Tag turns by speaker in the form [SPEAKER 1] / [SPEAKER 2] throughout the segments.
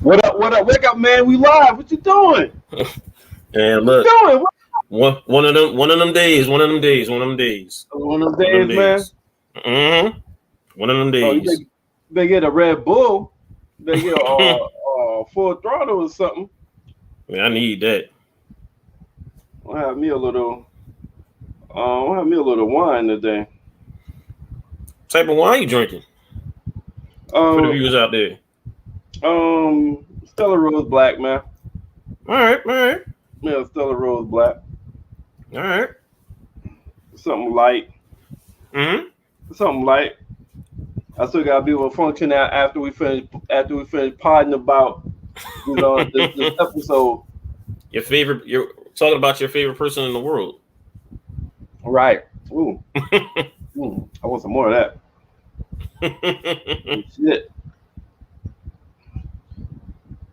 [SPEAKER 1] What up? What up? Wake up, man. We live. What you doing?
[SPEAKER 2] And
[SPEAKER 1] What
[SPEAKER 2] look,
[SPEAKER 1] you doing?
[SPEAKER 2] one of them days, one of them days, one of them days,
[SPEAKER 1] One of them
[SPEAKER 2] one of them
[SPEAKER 1] days, man.
[SPEAKER 2] days. Mm-hmm. One of them
[SPEAKER 1] Oh,
[SPEAKER 2] days.
[SPEAKER 1] you better get a Red Bull. You better get a full throttle or something.
[SPEAKER 2] Man, I need that.
[SPEAKER 1] I'll have me a little. I'll have me a little wine today.
[SPEAKER 2] Type of wine you drinking for the
[SPEAKER 1] Um,
[SPEAKER 2] viewers out there?
[SPEAKER 1] Stella Rose Black, man.
[SPEAKER 2] All right, all right,
[SPEAKER 1] Yeah, Stella Rose Black.
[SPEAKER 2] all right.
[SPEAKER 1] Something light.
[SPEAKER 2] Mm-hmm.
[SPEAKER 1] Something light. I still gotta be able to function out after we finish. After we finish podding about, this episode.
[SPEAKER 2] You're talking about your favorite person in the world.
[SPEAKER 1] Right. Ooh. I want some more of that. Shit.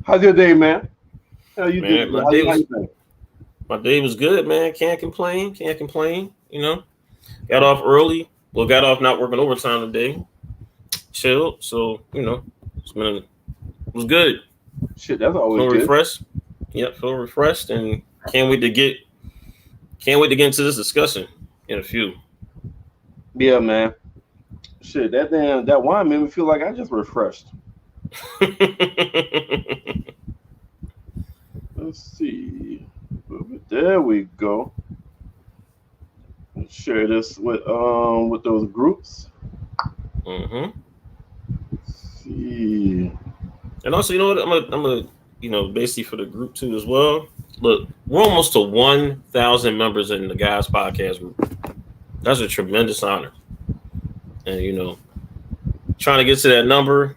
[SPEAKER 1] How's your day, man? How you
[SPEAKER 2] Man,
[SPEAKER 1] doing?
[SPEAKER 2] my day was good, man. Can't complain. Can't complain. Got off early. Well, got off not working overtime today. Chilled. So it was good.
[SPEAKER 1] Shit, that's always
[SPEAKER 2] Feel
[SPEAKER 1] good.
[SPEAKER 2] refreshed. Yep, feel refreshed, and can't wait to get into this discussion in a few.
[SPEAKER 1] Yeah, man. Shit, that wine made me feel like I just refreshed. Let's see. There we go. Let's share this with those groups.
[SPEAKER 2] Mm-hmm.
[SPEAKER 1] Let's see.
[SPEAKER 2] And also, you know what? I'm a basically for the group too as well. Look, we're almost to 1,000 members in the guys podcast group. That's a tremendous honor, and trying to get to that number.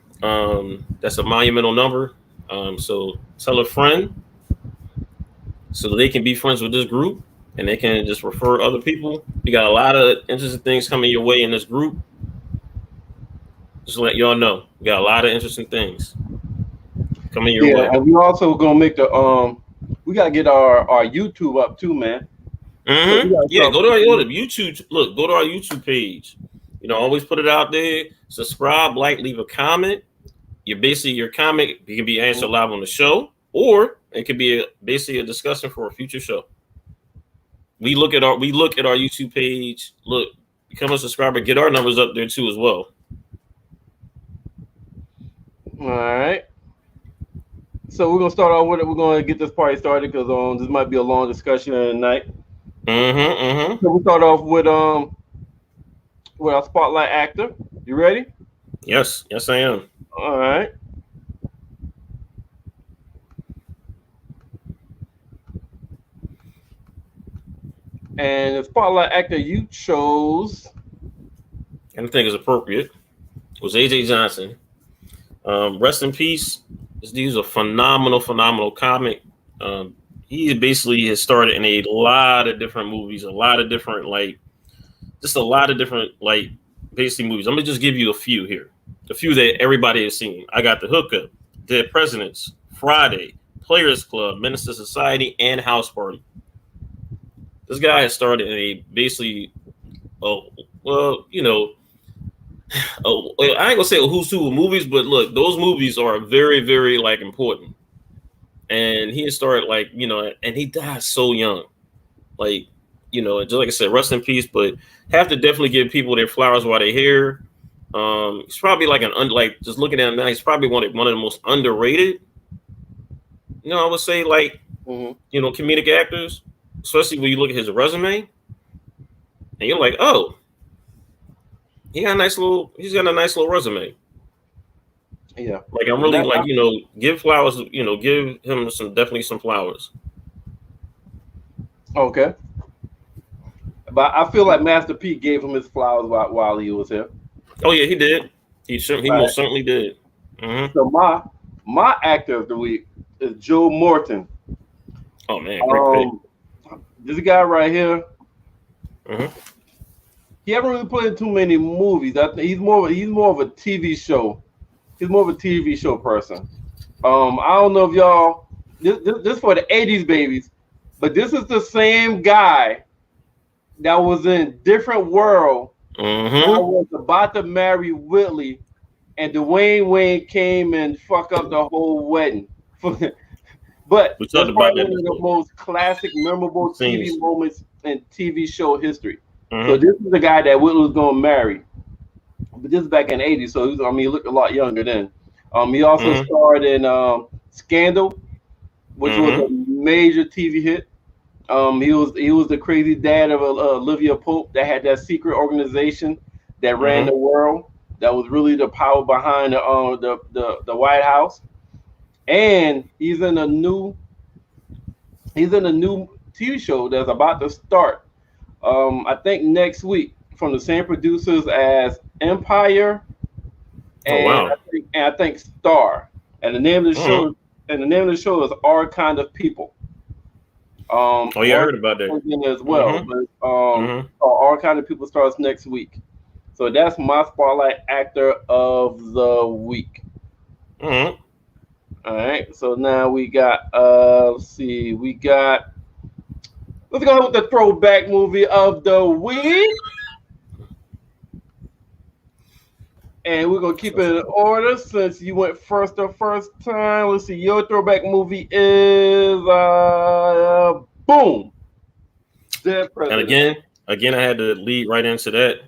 [SPEAKER 2] That's a monumental number. So tell a friend so they can be friends with this group and they can just refer other people. We got a lot of interesting things coming your way in this group. Just let y'all know. We got a lot of interesting things coming your way.
[SPEAKER 1] And we also gonna make the we gotta get our YouTube up too, man.
[SPEAKER 2] Mm-hmm. So go to our YouTube. Look, go to our YouTube page. Always put it out there. Subscribe, like, leave a comment. Your comment can be answered live on the show, or it could be basically a discussion for a future show. We look at our YouTube page. Look, become a subscriber. Get our numbers up there too as well.
[SPEAKER 1] All right. So we're gonna start off with it. We're gonna get this party started because this might be a long discussion tonight.
[SPEAKER 2] Mm-hmm.
[SPEAKER 1] So we'll start off with our spotlight actor. You ready?
[SPEAKER 2] Yes, I am.
[SPEAKER 1] All right. And the spotlight actor you chose,
[SPEAKER 2] and I think is appropriate, was AJ Johnson. Rest in peace. This dude's a phenomenal comic. He basically has started in a lot of different movies, a lot of different basically movies. I'm gonna just give you a few here, a few that everybody has seen. I got The Hookup, Dead Presidents, Friday, Players Club, Menace to Society, and House Party. This guy has started in I ain't gonna say a who's who of movies, but look, those movies are very, very important. And he started and he died so young. Just like I said, rest in peace, but have to definitely give people their flowers while they're here. He's probably just looking at him now, he's probably one of the most underrated. I would say comedic actors, especially when you look at his resume, and you're like, oh, he's got a nice little resume.
[SPEAKER 1] Yeah.
[SPEAKER 2] I'm really give flowers, give him definitely some flowers.
[SPEAKER 1] Okay. But I feel like Master P gave him his flowers while he was here.
[SPEAKER 2] Oh yeah, he did. He most certainly did. Mm-hmm.
[SPEAKER 1] So my actor of the week is Joe Morton.
[SPEAKER 2] Oh man, great pick.
[SPEAKER 1] This guy right here.
[SPEAKER 2] Mm-hmm.
[SPEAKER 1] He haven't really played in too many movies. I think he's more of a TV show. He's more of a TV show person. I don't know if y'all this for the 80s babies, but this is the same guy that was in Different World.
[SPEAKER 2] Mm-hmm.
[SPEAKER 1] I was about to marry Whitley and Dwayne Wayne came and fuck up the whole wedding. But
[SPEAKER 2] We talked
[SPEAKER 1] that's
[SPEAKER 2] about
[SPEAKER 1] probably
[SPEAKER 2] that
[SPEAKER 1] one of the
[SPEAKER 2] before.
[SPEAKER 1] most classic, memorable TV
[SPEAKER 2] Scenes.
[SPEAKER 1] moments in TV show history. So
[SPEAKER 2] Mm-hmm.
[SPEAKER 1] this is the guy that Whitney was gonna marry. But this is back in the '80s, so he looked a lot younger then. He also
[SPEAKER 2] Mm-hmm.
[SPEAKER 1] starred in Scandal, which was a
[SPEAKER 2] Mm-hmm.
[SPEAKER 1] major TV hit. He was the crazy dad of Olivia Pope that had that secret organization that ran
[SPEAKER 2] Mm-hmm.
[SPEAKER 1] the world. That was really the power behind the White House. And he's in a new TV show that's about to start. I think next week from the same producers as Empire
[SPEAKER 2] Oh
[SPEAKER 1] and
[SPEAKER 2] wow.
[SPEAKER 1] I think Star. And the name of the
[SPEAKER 2] Mm-hmm.
[SPEAKER 1] show is Our Kind of People.
[SPEAKER 2] Oh yeah, I
[SPEAKER 1] Mark
[SPEAKER 2] heard about that.
[SPEAKER 1] was in there as well,
[SPEAKER 2] Mm-hmm.
[SPEAKER 1] but
[SPEAKER 2] Mm-hmm.
[SPEAKER 1] All Kind of People starts next week. So that's my spotlight actor of the week.
[SPEAKER 2] Mm-hmm.
[SPEAKER 1] All right. So now we got let's see, let's go with the throwback movie of the week. And we're gonna keep it in order since you went first the first time. Let's see, your throwback movie is boom, Dead
[SPEAKER 2] And
[SPEAKER 1] President.
[SPEAKER 2] again, I had to lead right into that.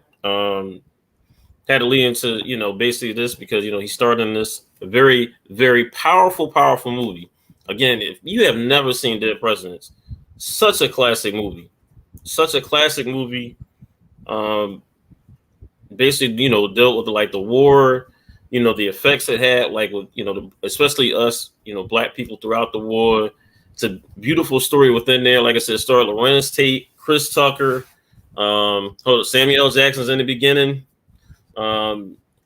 [SPEAKER 2] Had to lead into basically this because he starred in this very very powerful movie. Again, if you have never seen Dead Presidents, such a classic movie, such a classic movie. Um, Basically, dealt with like the war, the effects it had, like with especially us, black people throughout the war. It's a beautiful story within there. Like I said, starred Lorenz Tate, Chris Tucker, Samuel L. Jackson's in the beginning.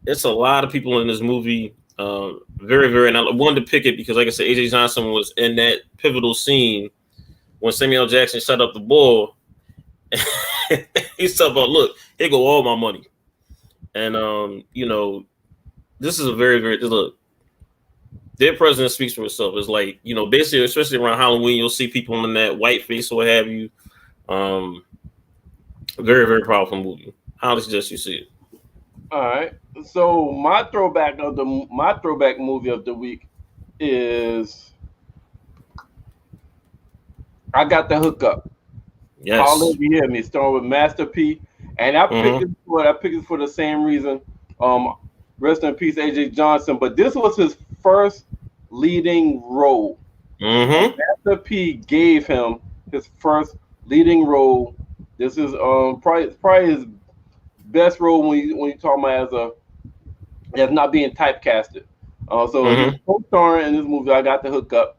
[SPEAKER 2] It's a lot of people in this movie. Very, very, and I wanted to pick it because, like I said, AJ Johnson was in that pivotal scene when Samuel L. Jackson shut up the ball. He's talking about, look, here go all my money. And this is a very, very look. Dead President speaks for itself. It's like basically, especially around Halloween, you'll see people in that white face or what have you. Very, very powerful movie. How suggest you see it?
[SPEAKER 1] All right. So my throwback movie of the week is I Got the Hookup. Holler
[SPEAKER 2] Yes.
[SPEAKER 1] if you hear me, starring with Master P. And I picked
[SPEAKER 2] Mm-hmm.
[SPEAKER 1] it for the same reason. Um, Rest in peace, AJ Johnson. But this was his first leading role.
[SPEAKER 2] Mm-hmm.
[SPEAKER 1] Master P gave him his first leading role. This is probably his best role when you talk about as not being typecasted. So he's
[SPEAKER 2] Mm-hmm.
[SPEAKER 1] co-starring in this movie. I Got the Hookup.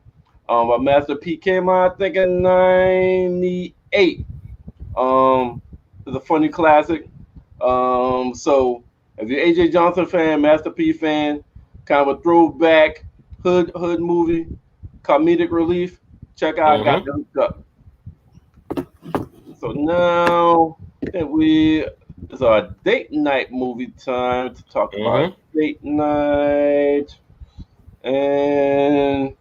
[SPEAKER 1] But Master P came out I think in '98. It's a funny classic. So if you're AJ Johnson fan, Master P fan, kind of a throwback hood movie, comedic relief. Check out I Got
[SPEAKER 2] Mm-hmm.
[SPEAKER 1] the Hookup. So now that it's our date night movie time to talk about
[SPEAKER 2] Mm-hmm.
[SPEAKER 1] date night and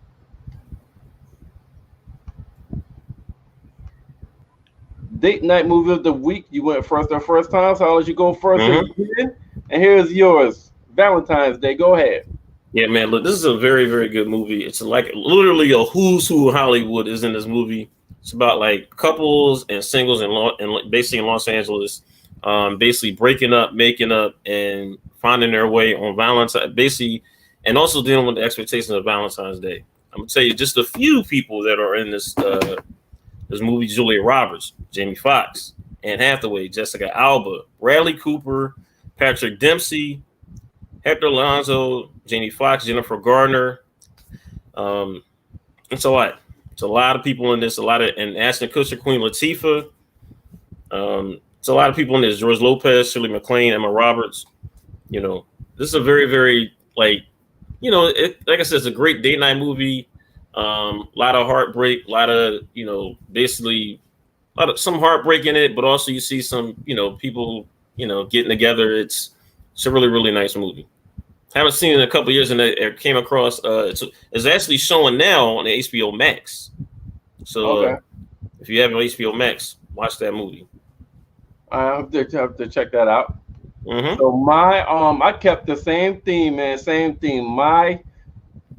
[SPEAKER 1] date night movie of the week. You went first the first time, so I'll let you go first
[SPEAKER 2] Mm-hmm.
[SPEAKER 1] again. And here's yours, Valentine's Day. Go ahead.
[SPEAKER 2] Yeah, man. Look, this is a very, very good movie. It's like literally a who's who of Hollywood is in this movie. It's about like couples and singles basically in Los Angeles, basically breaking up, making up, and finding their way on Valentine's. Basically, and also dealing with the expectations of Valentine's Day. I'm gonna tell you just a few people that are in this movie: Julia Roberts, Jamie Foxx, Anne Hathaway, Jessica Alba, Bradley Cooper, Patrick Dempsey, Hector Alonso, Jamie Foxx, Jennifer Gardner. Um, it's a lot. It's a lot of people in this. And Ashton Kutcher, Queen Latifah. It's a lot of people in this. George Lopez, Shirley MacLaine, Emma Roberts. This is a very, very like I said, it's a great date night movie. A lot of heartbreak, a lot of basically some heartbreak in it, but also you see some people getting together. It's a really, really nice movie. Haven't seen it in a couple of years, and it came across. It's actually showing now on the HBO Max. So
[SPEAKER 1] Okay.
[SPEAKER 2] if you have HBO Max, watch that movie.
[SPEAKER 1] I have to check that out.
[SPEAKER 2] Mm-hmm.
[SPEAKER 1] So my I kept the same theme, man. Same theme. My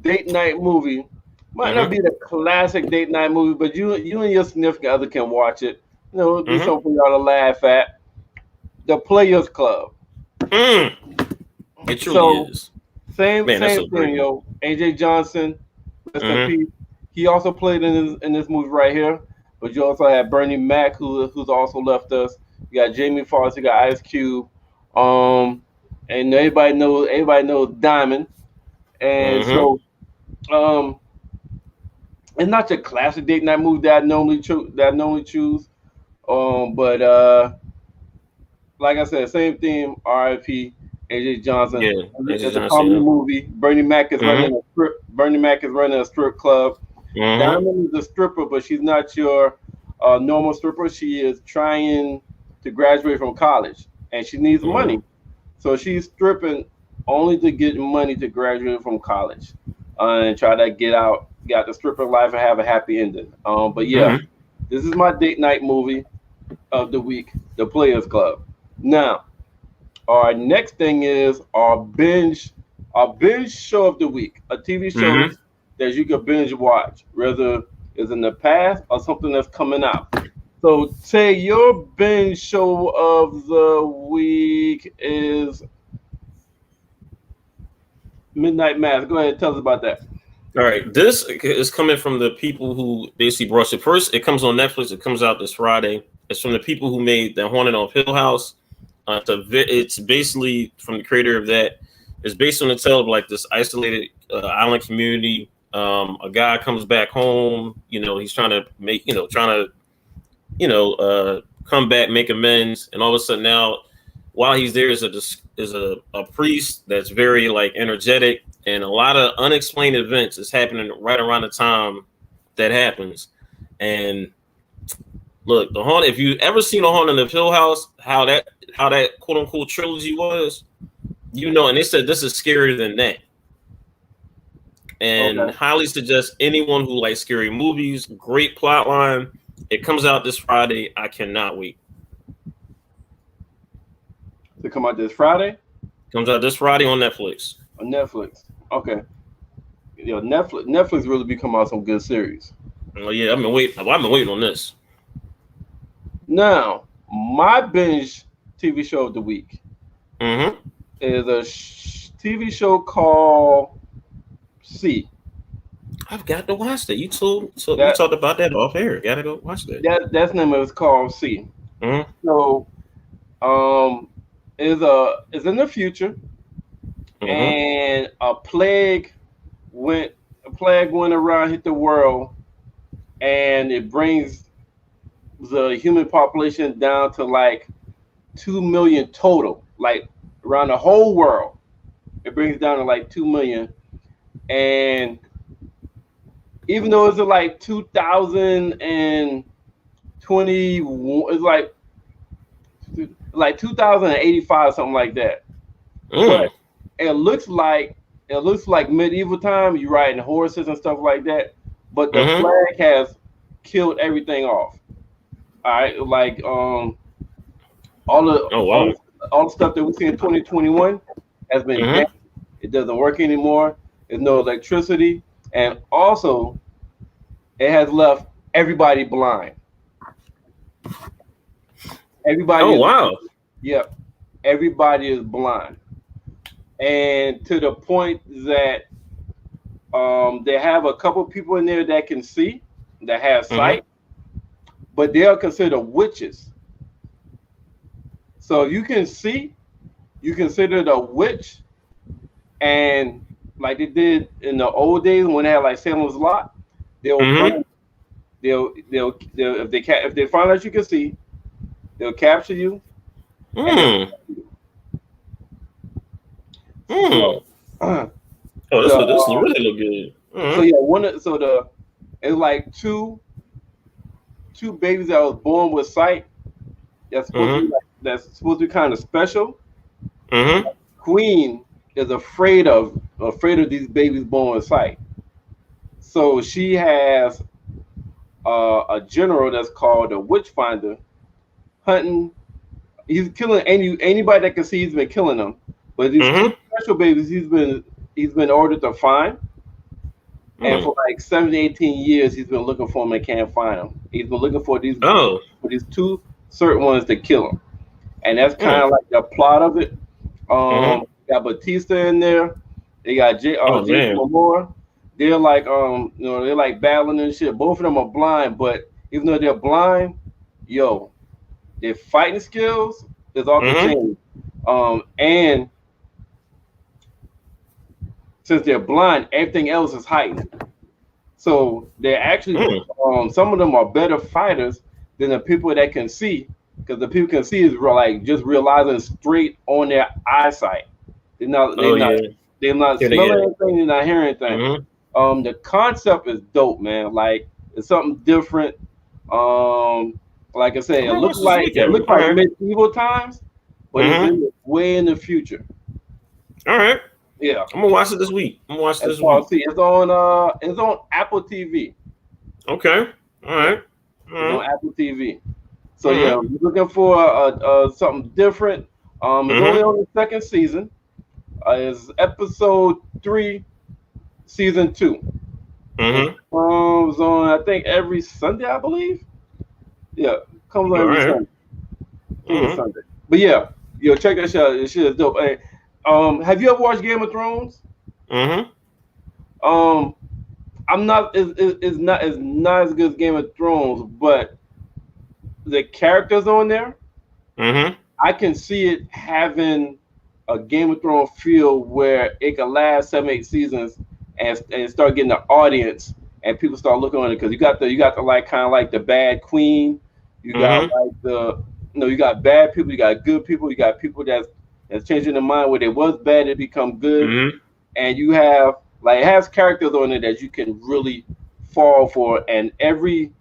[SPEAKER 1] date night movie might not
[SPEAKER 2] Mm-hmm.
[SPEAKER 1] be the classic date night movie, but you and your significant other can watch it. It'll be
[SPEAKER 2] Mm-hmm.
[SPEAKER 1] something for y'all to laugh at. The Players Club.
[SPEAKER 2] Mm. It truly
[SPEAKER 1] So
[SPEAKER 2] is.
[SPEAKER 1] same
[SPEAKER 2] Man, that's
[SPEAKER 1] same
[SPEAKER 2] so
[SPEAKER 1] thing,
[SPEAKER 2] great.
[SPEAKER 1] yo. AJ Johnson, rest in
[SPEAKER 2] Mm-hmm.
[SPEAKER 1] peace. He also played in this movie right here. But you also had Bernie Mac, who's also left us. You got Jamie Foxx. You got Ice Cube. Um, and everybody knows Diamond. And
[SPEAKER 2] Mm-hmm.
[SPEAKER 1] so um, it's not your classic date night movie that I normally choose. But like I said, same theme. R.I.P. AJ Johnson.
[SPEAKER 2] Yeah, AJ
[SPEAKER 1] It's a
[SPEAKER 2] Johnson.
[SPEAKER 1] comedy
[SPEAKER 2] Yeah.
[SPEAKER 1] movie.
[SPEAKER 2] Mm-hmm.
[SPEAKER 1] Bernie Mac is running a strip club.
[SPEAKER 2] Mm-hmm.
[SPEAKER 1] Diamond is a stripper, but she's not your normal stripper. She is trying to graduate from college, and she needs
[SPEAKER 2] Mm-hmm.
[SPEAKER 1] money. So she's stripping only to get money to graduate from college and try to get the stripper life and have a happy ending. But yeah,
[SPEAKER 2] Mm-hmm.
[SPEAKER 1] this is my date night movie of the week, The Players Club. Now, our next thing is our binge show of the week, a TV show
[SPEAKER 2] Mm-hmm.
[SPEAKER 1] that you can binge watch, whether it's in the past or something that's coming out. So, say your binge show of the week is Midnight Mass. Go ahead and tell us about that.
[SPEAKER 2] All right, this is coming from the people who basically brought it first. It comes on Netflix. It comes out this Friday. It's from the people who made the Haunted on Hill House. It's basically from the creator of that. It's based on the tale of like this isolated island community. A guy comes back home. He's trying to come back, make amends, and all of a sudden now, while he's there, is a priest that's very like energetic, and a lot of unexplained events is happening right around the time that happens. And look, the Haunted. If you ever seen a Haunted in the Hill House, how that quote unquote trilogy was, and they said this is scarier than that. And
[SPEAKER 1] Okay.
[SPEAKER 2] highly suggest anyone who likes scary movies. Great plot line. It comes out this Friday. I cannot wait.
[SPEAKER 1] To come out this Friday
[SPEAKER 2] Comes out this Friday on Netflix.
[SPEAKER 1] on Netflix. Okay. Netflix really be coming out some good series.
[SPEAKER 2] Oh yeah, I've been waiting on this.
[SPEAKER 1] Now, my binge TV show of the week
[SPEAKER 2] Mm-hmm.
[SPEAKER 1] is a TV show called C.
[SPEAKER 2] I've got to watch that. You
[SPEAKER 1] That
[SPEAKER 2] talked about that off air. Gotta go watch that.
[SPEAKER 1] that's the name of it's called C.
[SPEAKER 2] Mm-hmm.
[SPEAKER 1] So um is in the future,
[SPEAKER 2] Mm-hmm.
[SPEAKER 1] and a plague went around, hit the world, and it brings the human population down to like 2 million total, like around the whole world. It brings it down to like 2 million, and even though it's like 2020, it's like 2085, something like that.
[SPEAKER 2] Mm.
[SPEAKER 1] But it looks like medieval time. You're riding horses and stuff like that. But the
[SPEAKER 2] Mm-hmm.
[SPEAKER 1] plague has killed everything off. All right, like all the
[SPEAKER 2] Oh
[SPEAKER 1] all
[SPEAKER 2] wow.
[SPEAKER 1] the, all the stuff that we see in 2021 has been
[SPEAKER 2] Mm-hmm.
[SPEAKER 1] damaged. It doesn't work anymore. There's no electricity, and also it has left everybody blind. Everybody
[SPEAKER 2] Oh
[SPEAKER 1] is
[SPEAKER 2] wow.
[SPEAKER 1] Yep, everybody is blind, and to the point that they have a couple people in there that can see, that have
[SPEAKER 2] Mm-hmm.
[SPEAKER 1] sight, but they are considered witches. So if you can see, you considered a witch, and like they did in the old days when they had like Salem's Lot, they'll
[SPEAKER 2] Mm-hmm.
[SPEAKER 1] bring, they'll if they find out you can see, they'll capture you and they'll
[SPEAKER 2] Mm. Mm.
[SPEAKER 1] so the
[SPEAKER 2] Oh, this really look good.
[SPEAKER 1] so
[SPEAKER 2] Mm-hmm.
[SPEAKER 1] yeah the it's like two babies that was born with sight
[SPEAKER 2] Mm-hmm.
[SPEAKER 1] that's supposed to be kind of special.
[SPEAKER 2] Mm-hmm.
[SPEAKER 1] Queen is afraid of these babies born with sight. So she has a general that's called a witch finder hunting He's killing anybody that can see. He's been killing them. But these two special babies, he's been ordered to find. And for like 17, 18 years, he's been looking for them and can't find them. He's been looking for these two certain ones to kill him. And that's kind of like the plot of it. Got Batista in there. They got Jason Momoa. They're like they're like battling and shit. Both of them are blind, but even though they're blind, their fighting skills is off the chain. And since they're blind, everything else is heightened. So they're actually some of them are better fighters than the people that can see, because the people can see is just realizing straight on their eyesight. They're not smelling anything, they're not hearing anything. The concept is dope, man. Like, it's something different. Like I said, it looks like medieval times, but it's way in the future.
[SPEAKER 2] All right.
[SPEAKER 1] Yeah,
[SPEAKER 2] I'm gonna watch it this week.
[SPEAKER 1] It's on Apple TV.
[SPEAKER 2] Okay. All right.
[SPEAKER 1] It's on Apple TV. So yeah, we're looking for something different. It's only on the second season. It's episode 3, season 2. It comes on, I think, every Sunday, I believe. Yeah, comes on every Sunday. But yeah, check that shit out. This shit is dope. Hey, have you ever watched Game of Thrones? I'm not. It's not as good as Game of Thrones, but the characters on there, I can see it having a Game of Thrones feel where it can last 7-8 seasons and start getting the audience and people start looking on it, because you got the like kind of like the bad queen, you got like you got bad people, you got good people, you got people that's changing their mind where they was bad to become good, and you have it has characters on it that you can really fall for, and the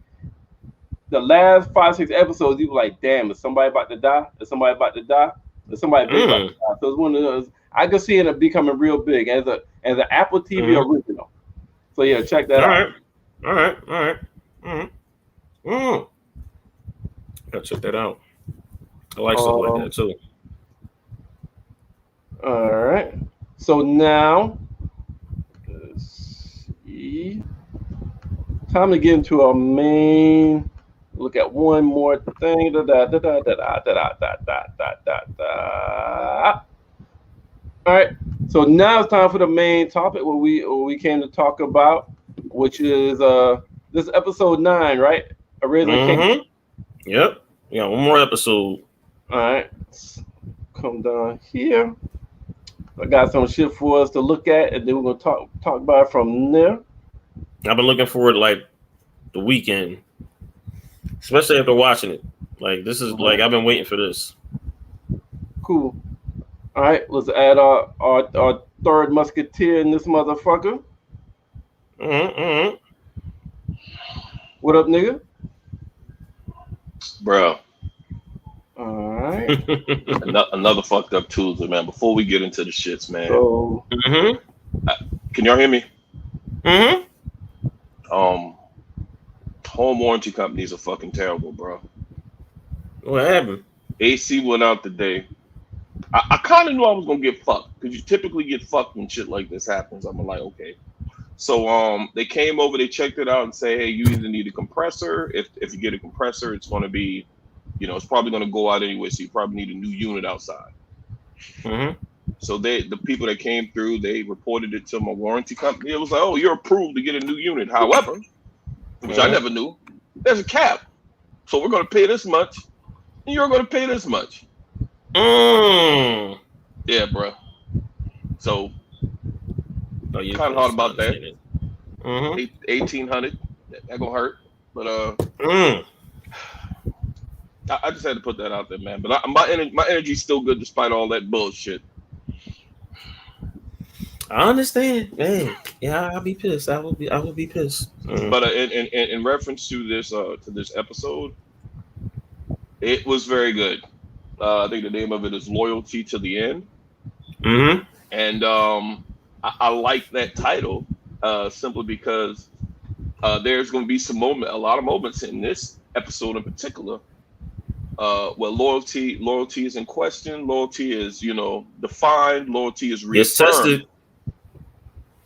[SPEAKER 1] last 5-6 episodes, you were like, damn, is somebody about to die? Is somebody about to die? Is somebody big about to die? So it's one of those. I could see it becoming real big as an Apple TV original. So yeah, check that out.
[SPEAKER 2] All right. Gotta check that out. I like stuff like that too.
[SPEAKER 1] All right. So now, let's see. Time to get into our main. Look at one more thing. All right. So now it's time for the main topic, what we came to talk about, which is this episode 9, right? Original
[SPEAKER 2] Yep. We got one more episode.
[SPEAKER 1] All right. Come down here. I got some shit for us to look at, and then we're gonna talk about it from there.
[SPEAKER 2] I've been looking forward to like the weekend, especially after watching it. Like, this is like, I've been waiting for this.
[SPEAKER 1] Cool. All right, let's add our third musketeer in this motherfucker. What up, nigga?
[SPEAKER 3] Bro.
[SPEAKER 1] All right.
[SPEAKER 3] Another fucked up Tuesday, man. Before we get into the shits, man.
[SPEAKER 1] So,
[SPEAKER 3] can y'all hear me? Home warranty companies are fucking terrible, bro.
[SPEAKER 2] What happened?
[SPEAKER 3] AC went out today. I kind of knew I was gonna get fucked, because you typically get fucked when shit like this happens. I'm like, okay. So they came over, they checked it out, and say, hey, you either need a compressor. If you get a compressor, it's gonna be, it's probably gonna go out anyway. So you probably need a new unit outside. So the people that came through, they reported it to my warranty company. It was like, oh, you're approved to get a new unit. However, which I never knew, there's a cap. So we're gonna pay this much, and you're gonna pay this much. Yeah, bro. So kind of hard about that. 1,800. That gonna hurt, but I just had to put that out there, man. But my energy's still good despite all that bullshit.
[SPEAKER 2] I understand, man. Yeah, I'll be pissed. I will be pissed.
[SPEAKER 3] But in reference to this episode, it was very good. I think the name of it is Loyalty to the End. And I like that title simply because there's going to be a lot of moments in this episode in particular well, loyalty is in question. Loyalty is, defined. Loyalty is
[SPEAKER 2] It's
[SPEAKER 3] reaffirmed.
[SPEAKER 2] tested.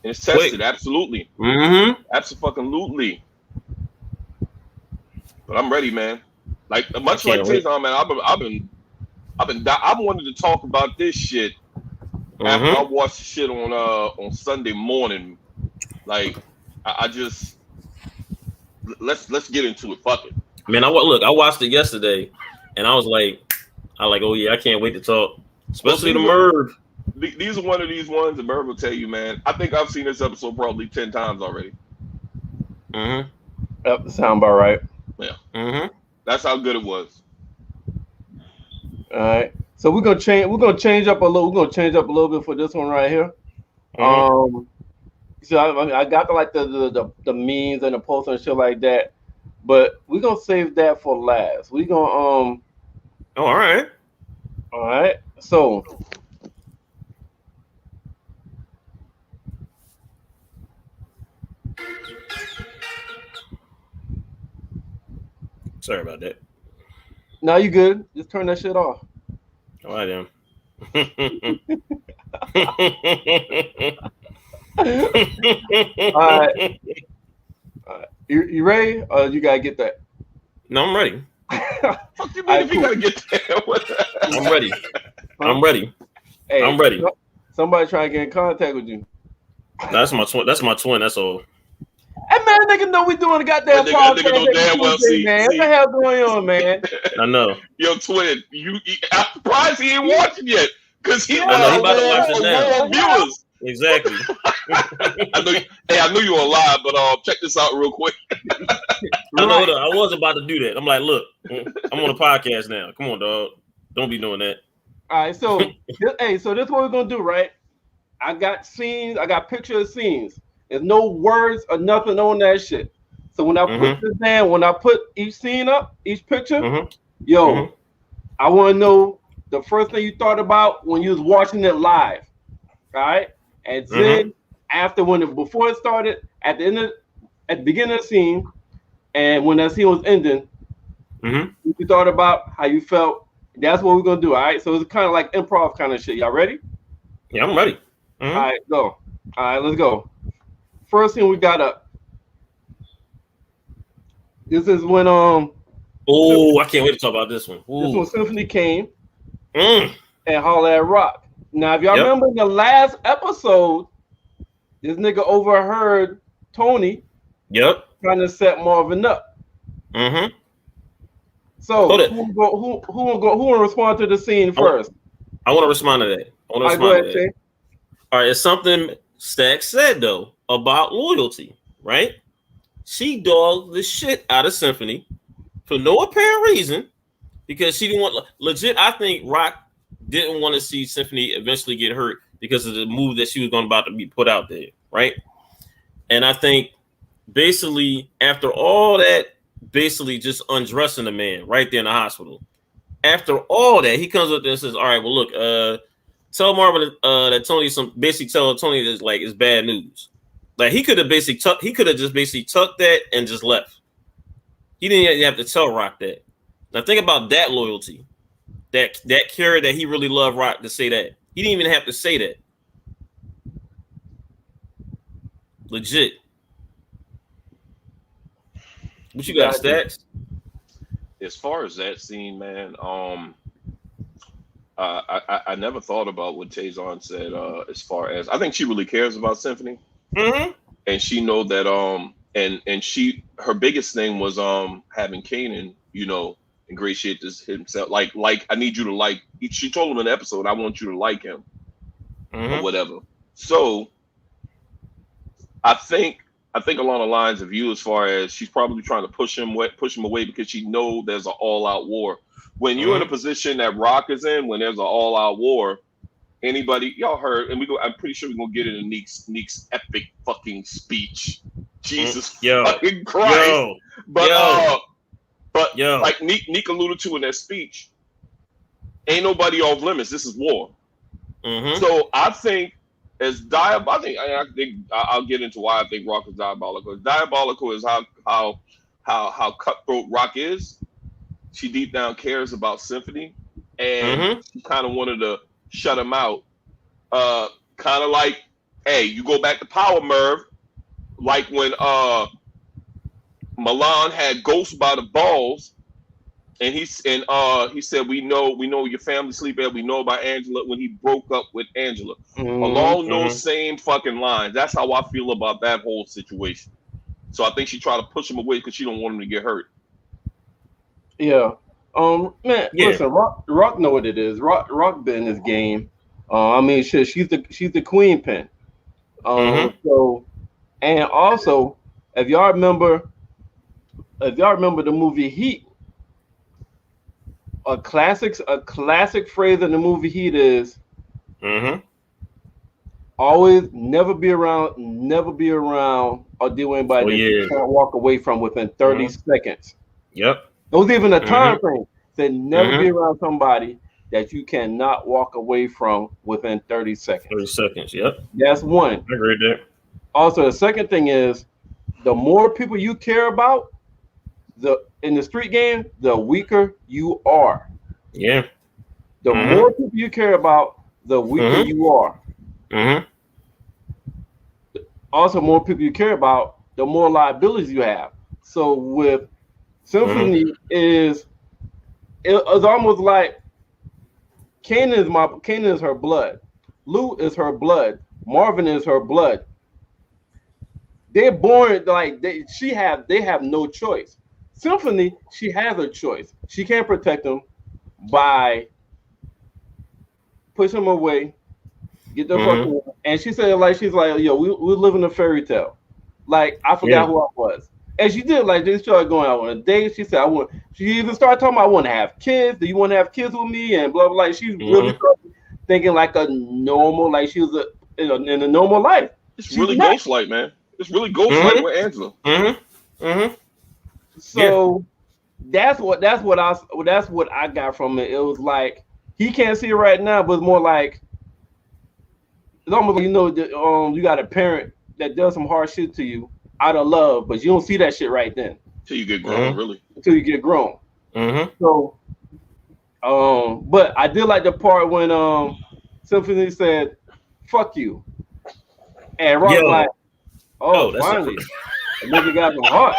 [SPEAKER 3] And it's
[SPEAKER 2] Quick.
[SPEAKER 3] tested, absolutely.
[SPEAKER 2] Mm-hmm.
[SPEAKER 3] Absolutely. But I'm ready, man. Like much
[SPEAKER 2] I
[SPEAKER 3] like
[SPEAKER 2] can't wait.
[SPEAKER 3] Taison, man. I've wanted to talk about this shit after I
[SPEAKER 2] Mm-hmm.
[SPEAKER 3] watched the shit on Sunday morning. Like I just let's get into it. Fuck it.
[SPEAKER 2] Man, I watched it yesterday, and I was like, oh yeah, I can't wait to talk, especially the Merv.
[SPEAKER 3] These are one of these ones that Merv will tell you, man. I think I've seen this episode probably 10 times already.
[SPEAKER 2] Mm-hmm.
[SPEAKER 1] Yep, sound about right.
[SPEAKER 3] Yeah.
[SPEAKER 2] Mm-hmm.
[SPEAKER 3] That's how good it was.
[SPEAKER 1] All right. So we're gonna change. We're gonna change up a little. We're gonna change up a little bit for this one right here.
[SPEAKER 2] Mm-hmm.
[SPEAKER 1] So I got the memes and the posts and shit like that, but we're gonna save that for last. We gonna
[SPEAKER 2] Oh, all right.
[SPEAKER 1] All right. So
[SPEAKER 2] Sorry about that.
[SPEAKER 1] now you good. Just turn that shit off.
[SPEAKER 2] All right, then.
[SPEAKER 1] All right. You ready? You gotta get that.
[SPEAKER 2] No, I'm ready.
[SPEAKER 3] Fuck you mean if you gotta get there?
[SPEAKER 2] I'm ready. I'm ready.
[SPEAKER 1] Hey,
[SPEAKER 2] I'm ready.
[SPEAKER 1] Somebody trying to get in contact with you.
[SPEAKER 2] That's my twin. That's my twin. That's all.
[SPEAKER 1] Hey man, nigga know we doing the goddamn
[SPEAKER 3] That
[SPEAKER 1] podcast.
[SPEAKER 3] nigga know damn well,
[SPEAKER 1] Man, what the hell going on, man?
[SPEAKER 2] I know.
[SPEAKER 3] Yo, twin, I'm surprised he ain't watching yet, cause he
[SPEAKER 2] I know he about to watch it now.
[SPEAKER 3] Viewers.
[SPEAKER 2] Exactly.
[SPEAKER 3] I knew you were live, but check this out real quick.
[SPEAKER 2] I know. I was about to do that. I'm like, look, I'm on a podcast now. Come on, dog. Don't be doing that.
[SPEAKER 1] All right, so so this is what we're gonna do, right? I got scenes. I got pictures of scenes. There's no words or nothing on that shit. So when I put this down, when I put each scene up, each picture, I want to know the first thing you thought about when you was watching it live. All right, and then after before it started, at the beginning of the scene, and when that scene was ending, you thought about how you felt. That's what we're gonna do. All right, so it's kind of like improv kind of shit. Y'all ready?
[SPEAKER 2] Yeah, I'm ready.
[SPEAKER 1] All right, go. All right, let's go. First thing we got up. This is when
[SPEAKER 2] Oh, I can't wait to talk about this one. Ooh.
[SPEAKER 1] This when Symphony came and Holla at Rock. Now, if y'all remember in the last episode, this nigga overheard Tony trying to set Marvin up. So who will respond to the scene first?
[SPEAKER 2] I want to respond to that. I want to respond to that. All right, it's something Stacks said though about loyalty, right? She dogged the shit out of Symphony for no apparent reason because she didn't want legit. I think Rock didn't want to see Symphony eventually get hurt because of the move that she was about to be put out there, right? And I think basically after all that, basically just undressing the man right there in the hospital. After all that, he comes up there and says, "All right, well, look, tell Marvin that Tony basically tell Tony that like it's bad news." Like he could have just basically tucked that and just left. He didn't even have to tell Rock that. Now think about that loyalty, that care that he really loved Rock to say that. He didn't even have to say that. Legit. What you got, Stacks?
[SPEAKER 3] As far as that scene, man, I never thought about what Taison said. As far as I think she really cares about Symphony, and she know that and her biggest thing was having Kanan, ingratiate this himself. Like I need you to like. She told him in the episode, I want you to like him, or whatever. So I think along the lines of you, as far as she's probably trying to push him away because she know there's an all-out war. When you're in a position that Rock is in, when there's an all-out war, anybody y'all heard, and I'm pretty sure we're gonna get into Neek's epic fucking speech. Jesus fucking Christ! But like Neek alluded to in that speech, ain't nobody off limits. This is war. So I think. As I think I'll get into why I think Rock is diabolical. Diabolical is how cutthroat Rock is. she deep down cares about Symphony, and she kind of wanted to shut him out. Kind of like, hey, you go back to power, Merv. Like when Milan had Ghost by the balls, and he said, we know your family sleep at. We know about Angela when he broke up with Angela. Along those same fucking lines. That's how I feel about that whole situation. So I think she tried to push him away because she don't want him to get hurt.
[SPEAKER 1] Yeah. Man, listen, Rock know what it is. Rock been in this game. I mean, shit, she's the queen pin. So, and also, if y'all remember the movie Heat, a classic phrase in the movie Heat is always never be around or deal with anybody that you can't walk away from within 30 seconds.
[SPEAKER 2] Yep.
[SPEAKER 1] It was even a time frame. Said never be around somebody that you cannot walk away from within 30 seconds.
[SPEAKER 2] 30 seconds, yep.
[SPEAKER 1] That's one.
[SPEAKER 2] I agree with that.
[SPEAKER 1] Also, the second thing is the more people you care about, in the street game, the weaker you are.
[SPEAKER 2] Yeah.
[SPEAKER 1] The more people you care about, the weaker you are. Also, more people you care about, the more liabilities you have. So with Symphony it's almost like Kanan is her blood. Lou is her blood. Marvin is her blood. They're born like they have no choice. Symphony, she has a choice. She can't protect them by pushing them away, get the fuck away. And she's like, yo, we live in a fairy tale. Like, I forgot who I was. And she did, like, they started going out on a date. She said, she even started talking about, I want to have kids. Do you want to have kids with me? And blah, blah, blah. She's really thinking like a normal, like she was in a normal life.
[SPEAKER 3] It's really ghost-like, man. It's really ghost-like with Angela.
[SPEAKER 1] So that's what I got from it. It was like he can't see it right now, but it's more like it's almost like you got a parent that does some hard shit to you out of love, but you don't see that shit right then.
[SPEAKER 3] Until you get grown, really.
[SPEAKER 1] Until you get grown. So but I did like the part when Symphony said, "Fuck you," and Rock like, "Oh, finally, a nigga got some heart.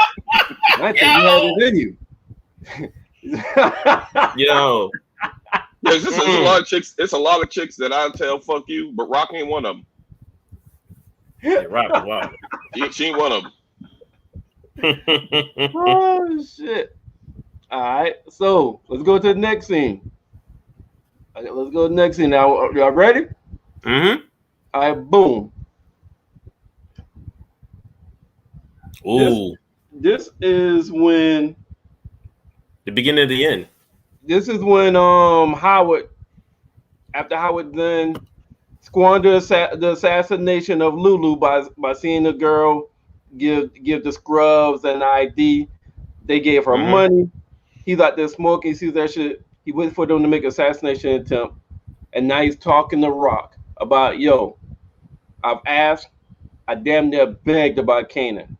[SPEAKER 1] I think you had it in you."
[SPEAKER 2] Yo.
[SPEAKER 3] There's a lot of chicks. It's a lot of chicks that I tell "fuck you," but Rock ain't one of them.
[SPEAKER 2] Yeah, Rock, wow.
[SPEAKER 3] She ain't one of them.
[SPEAKER 1] Oh shit! All right, so let's go to the next scene. Okay, let's go to the next scene now. Y'all ready? All right, boom.
[SPEAKER 2] Ooh.
[SPEAKER 1] This is when
[SPEAKER 2] the beginning of the end.
[SPEAKER 1] This is when Howard, after Howard then squandered the assassination of Lulu by seeing the girl give the scrubs an ID. They gave her money. He's out there smoking. He sees that shit. He waited for them to make an assassination attempt, and now he's talking to Rock about, yo, I've asked, I damn near begged about Kanan.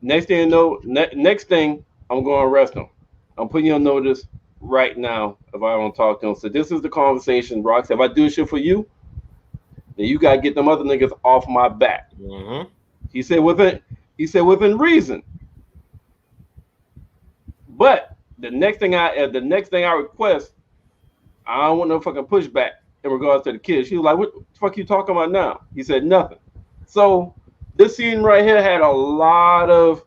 [SPEAKER 1] Next thing you know, next thing, I'm going to arrest him. I'm putting you on notice right now if I don't talk to him. So this is the conversation, Rock said. If I do shit for you, then you gotta get them other niggas off my back. He said within reason. But the next thing I request, I don't want no fucking pushback in regards to the kids. She was like, "What the fuck you talking about now?" He said nothing. So this scene right here had a lot of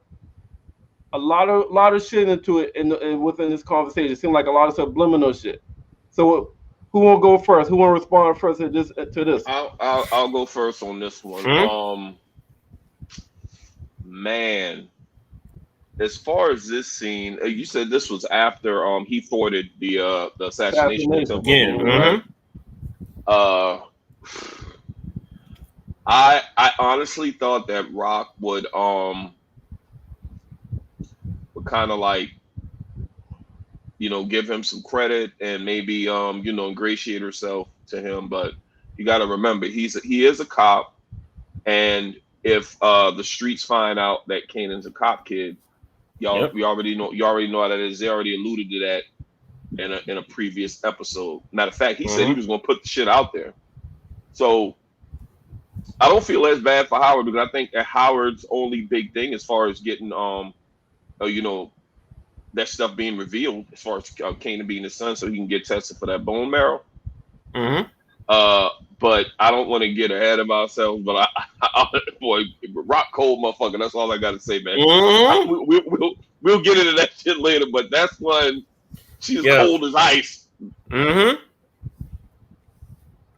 [SPEAKER 1] shit into it within this conversation. It seemed like a lot of subliminal shit. So who won't go first? Who won't respond first to this?
[SPEAKER 3] I'll go first on this one. Man, as far as this scene, you said this was after he thwarted the assassination attempt again, right? I honestly thought that Rock would kind of like, give him some credit and maybe ingratiate herself to him, but you got to remember he is a cop, and if the streets find out that Kanan's a cop kid, Y'all,
[SPEAKER 2] Yep.
[SPEAKER 3] you already know how that is. They already alluded to that in a previous episode. Matter of fact, he said he was going to put the shit out there. So I don't feel as bad for Howard because I think that Howard's only big thing as far as getting that stuff being revealed as far as Kanan being his son, so he can get tested for that bone marrow. But I don't want to get ahead of ourselves. But boy, rock cold motherfucker. That's all I got to say, man. We'll get into that shit later. But that's one. She's cold as ice.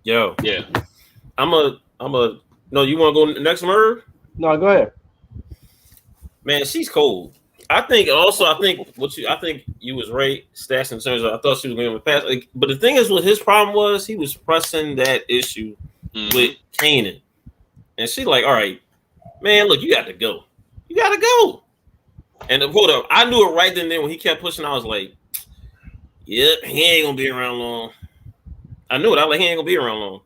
[SPEAKER 2] Yo.
[SPEAKER 3] Yeah.
[SPEAKER 2] I'm a. No, you want to go next, Merv?
[SPEAKER 1] No, go ahead.
[SPEAKER 2] Man, she's cold. I think you was right, Stacks, in terms of I thought she was going to pass. But the thing is, what his problem was, he was pressing that issue with Kanan, and she like, all right, man, look, you got to go. You got to go. And hold up, I knew it right then and there when he kept pushing. I was like, yep, he ain't gonna be around long. I knew it. I was like, he ain't gonna be around long.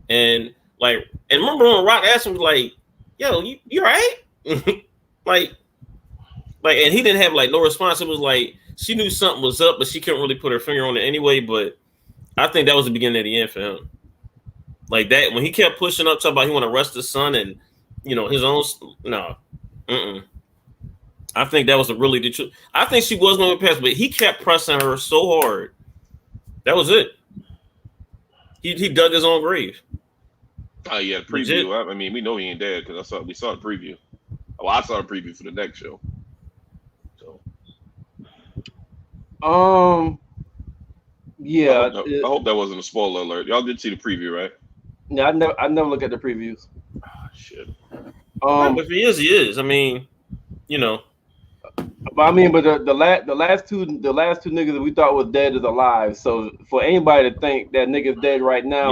[SPEAKER 2] And remember when Rock asked him, like, yo, you all right? like, and he didn't have like no response. It was like she knew something was up, but she couldn't really put her finger on it anyway. But I think that was the beginning of the end for him. Like that, when he kept pushing up, talking about he want to arrest his son and his own. No, I think that was the truth. I think she was going to pass, but he kept pressing her so hard. That was it. He dug his own grave.
[SPEAKER 3] Oh yeah, the preview. Legit. I mean, we know he ain't dead because we saw the preview. Well, I saw the preview for the next show. So,
[SPEAKER 1] yeah.
[SPEAKER 3] I hope that wasn't a spoiler alert. Y'all did see the preview, right?
[SPEAKER 1] Yeah, I never look at the previews.
[SPEAKER 3] Shit.
[SPEAKER 2] If he is. I mean,
[SPEAKER 1] But I mean, but the last two niggas that we thought was dead is alive. So for anybody to think that nigga's dead right now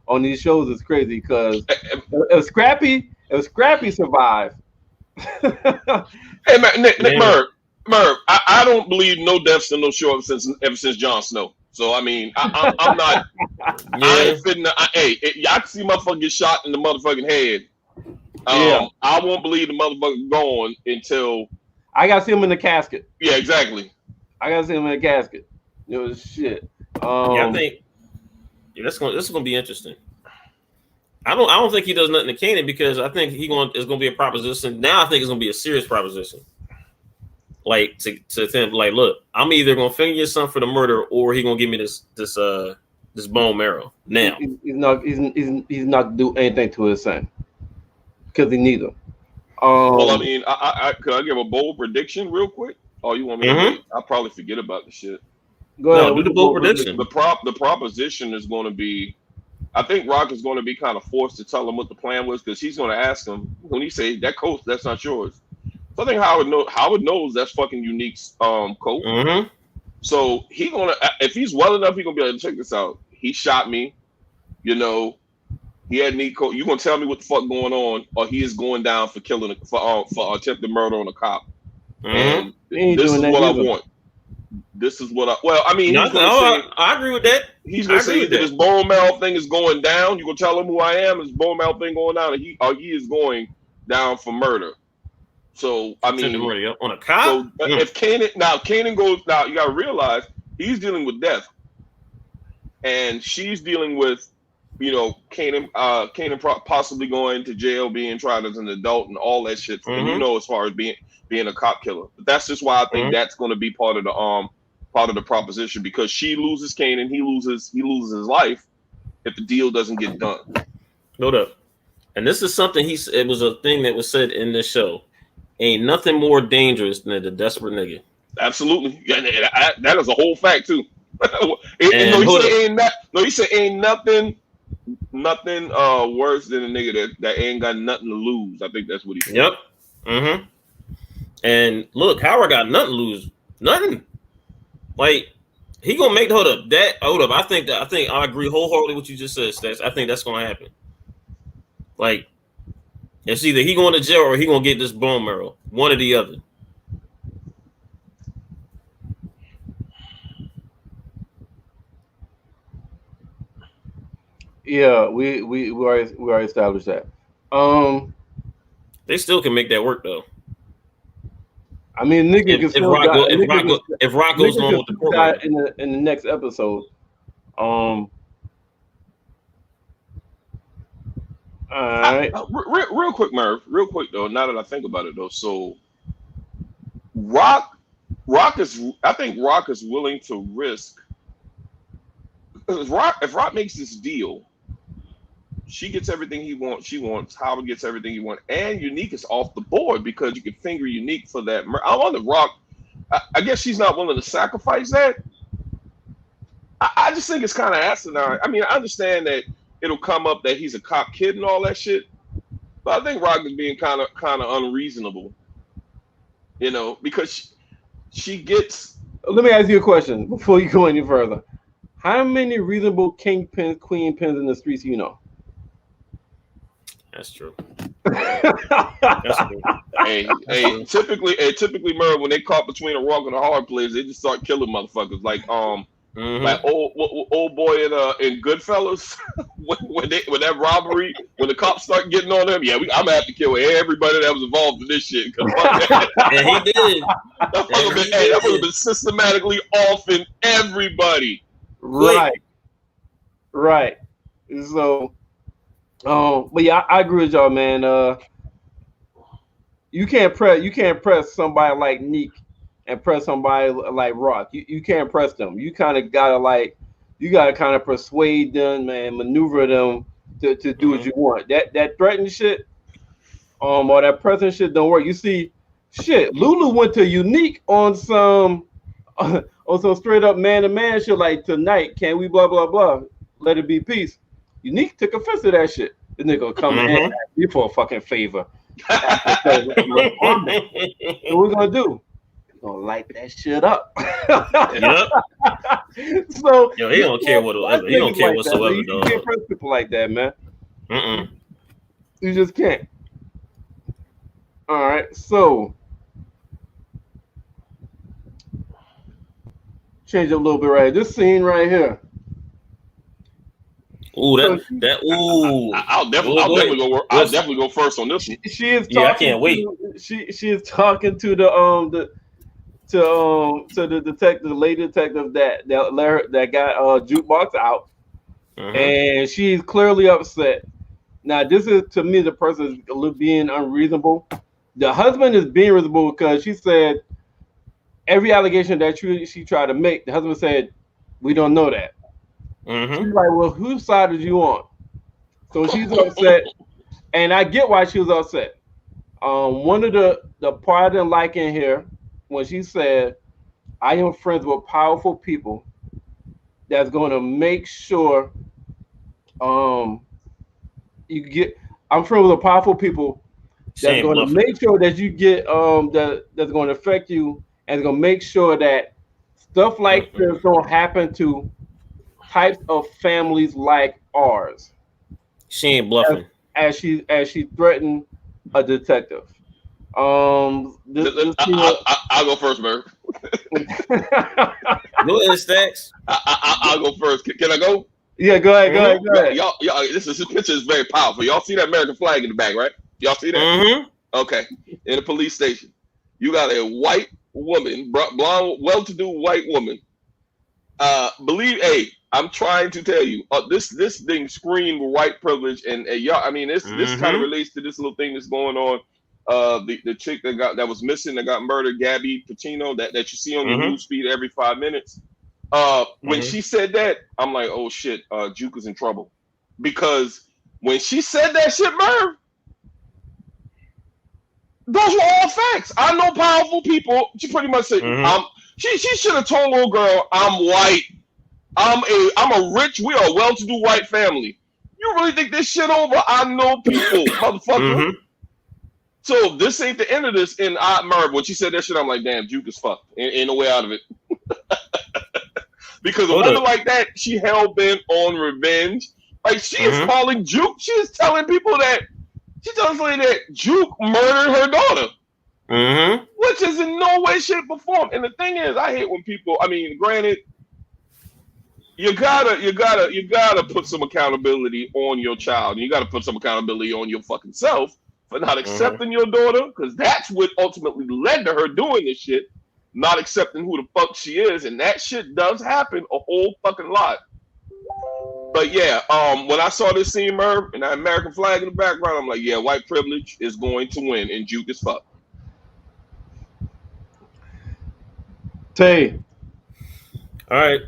[SPEAKER 1] on these shows is crazy because if Scrappy survived.
[SPEAKER 3] Hey man, Nick Merv, I don't believe no deaths and no show up ever since Jon Snow. So I mean, I'm not. I ain't fitting. Y'all can see motherfucker get shot in the motherfucking head. I won't believe the motherfucker going until
[SPEAKER 1] I gotta see him in the casket.
[SPEAKER 3] Yeah, exactly.
[SPEAKER 1] I gotta see him in the casket. Shit.
[SPEAKER 2] I think this is gonna be interesting. I don't think he does nothing to Kanan because I think it's gonna be a proposition. Now I think it's gonna be a serious proposition. Like to him, like, look, I'm either gonna finger your son for the murder or he gonna give me this bone marrow. Now
[SPEAKER 1] he's not do anything to his son because he needs him.
[SPEAKER 3] Well, I mean, could I give a bold prediction real quick? Oh, you want me to wait? I'll probably forget about the shit.
[SPEAKER 2] Go ahead. Do the bold prediction.
[SPEAKER 3] The proposition is going to be, I think Rock is going to be kind of forced to tell him what the plan was because he's going to ask him when he say that coat that's not yours. So I think Howard knows that's fucking Unique's coat. So he gonna, if he's well enough, he gonna be able to check this out. He shot me, he had Nico. You gonna tell me what the fuck going on, or he is going down for killing for attempted murder on a cop. And this is what I want. This is what I mean.
[SPEAKER 2] I agree with that.
[SPEAKER 3] He's gonna say that this bone marrow thing is going down. You gonna tell him who I am? This bone marrow thing going down, and he is going down for murder. So I mean,
[SPEAKER 2] on a cop.
[SPEAKER 3] So if Kanan goes now, you gotta realize he's dealing with death, and she's dealing with, Kanan possibly going to jail, being tried as an adult, and all that shit. And as far as being a cop killer, but that's just why I think that's going to be part of the proposition because she loses Kanan, he loses his life if the deal doesn't get done.
[SPEAKER 2] Hold up, and this is something it was a thing that was said in this show. Ain't nothing more dangerous than a desperate nigga.
[SPEAKER 3] Absolutely. Yeah, that is a whole fact too. He said ain't nothing worse than a nigga that ain't got nothing to lose. I think that's what he said.
[SPEAKER 2] Yep. And look, Howard got nothing to lose. Nothing. Like he gonna make hold up. I think I agree wholeheartedly with what you just said, Stats. I think that's gonna happen. Like it's either he going to jail or he gonna get this bone marrow. One or the other.
[SPEAKER 1] Yeah, we already established that.
[SPEAKER 2] They still can make that work though.
[SPEAKER 1] I mean, nigga can still die.
[SPEAKER 2] If Rock goes on with the program
[SPEAKER 1] in the next episode. All right.
[SPEAKER 3] Real quick, Merv. Real quick though. Now that I think about it though, so Rock is. I think Rock is willing to risk. If Rock makes this deal, she gets everything he wants. She wants. Howard gets everything he wants, and Unique is off the board because you can finger Unique for that. I wonder Rock. I guess she's not willing to sacrifice that. I just think it's kind of asinine. I mean, I understand that it'll come up that he's a cop kid and all that shit, but I think Rock is being kind of unreasonable. You know, because she gets.
[SPEAKER 1] Let me ask you a question before you go any further. How many reasonable kingpins, queen pins in the streets you know?
[SPEAKER 2] That's true.
[SPEAKER 3] That's true. Typically, Merv, when they caught between a rock and a hard place, they just start killing motherfuckers. Like like old boy in Goodfellas, when that robbery, when the cops start getting on them, I'm gonna have to kill everybody that was involved in this shit.
[SPEAKER 2] And he did.
[SPEAKER 3] That would have been systematically offing everybody.
[SPEAKER 1] Right. So, but yeah, I agree with y'all, man. You can't press somebody like Neek and press somebody like Rock. You can't press them. You kind of gotta kind of persuade them and maneuver them to do what you want. That threatening shit, or that pressing shit don't work. You see, shit, Lulu went to Unique on some straight up man-to-man shit like, tonight, can we blah blah blah, let it be peace. Unique took offense to that shit. This nigga come in and ask me for a fucking favor. What we gonna do? We're gonna light that shit up.
[SPEAKER 2] Yep.
[SPEAKER 1] So
[SPEAKER 2] he don't care whatsoever. He don't care whatsoever,
[SPEAKER 1] dog. You can't press people like that, man. You just can't. All right, so change up a little bit right here. This scene right here.
[SPEAKER 2] Ooh,
[SPEAKER 3] I'll definitely go first on this one.
[SPEAKER 1] She is talking.
[SPEAKER 2] I can't wait.
[SPEAKER 1] She is talking to the detective, the lady detective that got jukebox out, and she's clearly upset. Now, this is, to me, the person is being unreasonable. The husband is being reasonable because she said every allegation that she tried to make, the husband said, we don't know that. She's like, well, whose side did you on? So she's upset, and I get why she was upset. One of the part I didn't like in here, when she said, I am friends with powerful people that's going to make sure I'm friends with powerful people that's going to make sure that you get that's going to affect you, and going to make sure that stuff like this don't happen to types of families like ours.
[SPEAKER 2] She ain't bluffing.
[SPEAKER 3] As
[SPEAKER 1] she threatened a detective. I'll
[SPEAKER 3] go first, Merv.
[SPEAKER 2] Go ahead, Stacks.
[SPEAKER 3] I'll go first. Can I go?
[SPEAKER 1] Yeah, go ahead.
[SPEAKER 3] Y'all, this picture is very powerful. Y'all see that American flag in the back, right? Y'all see that? Okay. In a police station, you got a white woman, blonde, well-to-do white woman. I'm trying to tell you, this thing screamed white privilege, and y'all. I mean, this kind of relates to this little thing that's going on. The chick that was missing, that got murdered, Gabby Patino, that you see on your news feed every 5 minutes. When she said that, I'm like, oh shit, Juke is in trouble, because when she said that shit, Merv, those were all facts. I know powerful people. She pretty much said, she should have told little girl, I'm white. I'm a rich, we are a well-to-do white family. You really think this shit over? I know people, motherfucker. So this ain't the end of this. And Merv, when she said that shit, I'm like, damn, Juke is fucked. Ain't no way out of it. Because a woman like that, she hell-bent on revenge. Like, she is calling Juke. She is telling people that, that Juke murdered her daughter. Which is in no way, shape, or form. And the thing is, I hate when people, I mean, granted, you gotta put some accountability on your child. You gotta put some accountability on your fucking self. for not accepting your daughter, because that's what ultimately led to her doing this shit, not accepting who the fuck she is, and that shit does happen a whole fucking lot. But yeah, when I saw this scene, Merv, and that American flag in the background, I'm like, yeah, white privilege is going to win and juke as fuck.
[SPEAKER 1] Tay.
[SPEAKER 2] All right.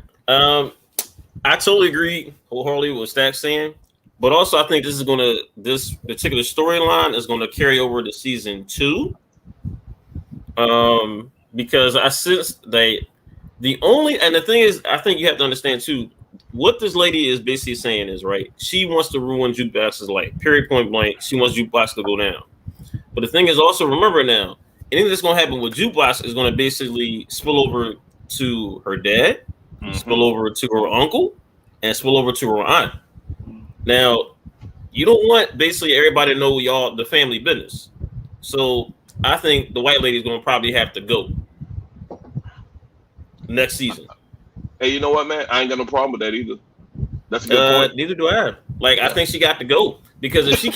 [SPEAKER 2] I totally agree wholeheartedly with what Stack's saying, but also I think this particular storyline is gonna carry over to season 2. Because I sense the thing is, I think you have to understand too, what this lady is basically saying is, right, she wants to ruin Jukebox's life, period, point blank. She wants Jukebox to go down. But the thing is, also remember now, anything that's going to happen with Jukebox is going to basically spill over to her dad, spill over to her uncle, and spill over to her aunt. Now, you don't want basically everybody to know the family business. So I think the white lady is going to probably have to go next season.
[SPEAKER 3] Hey, you know what, man? I ain't got no problem with that either. That's a good point.
[SPEAKER 2] Neither do I. Like, I think she got to go, because if she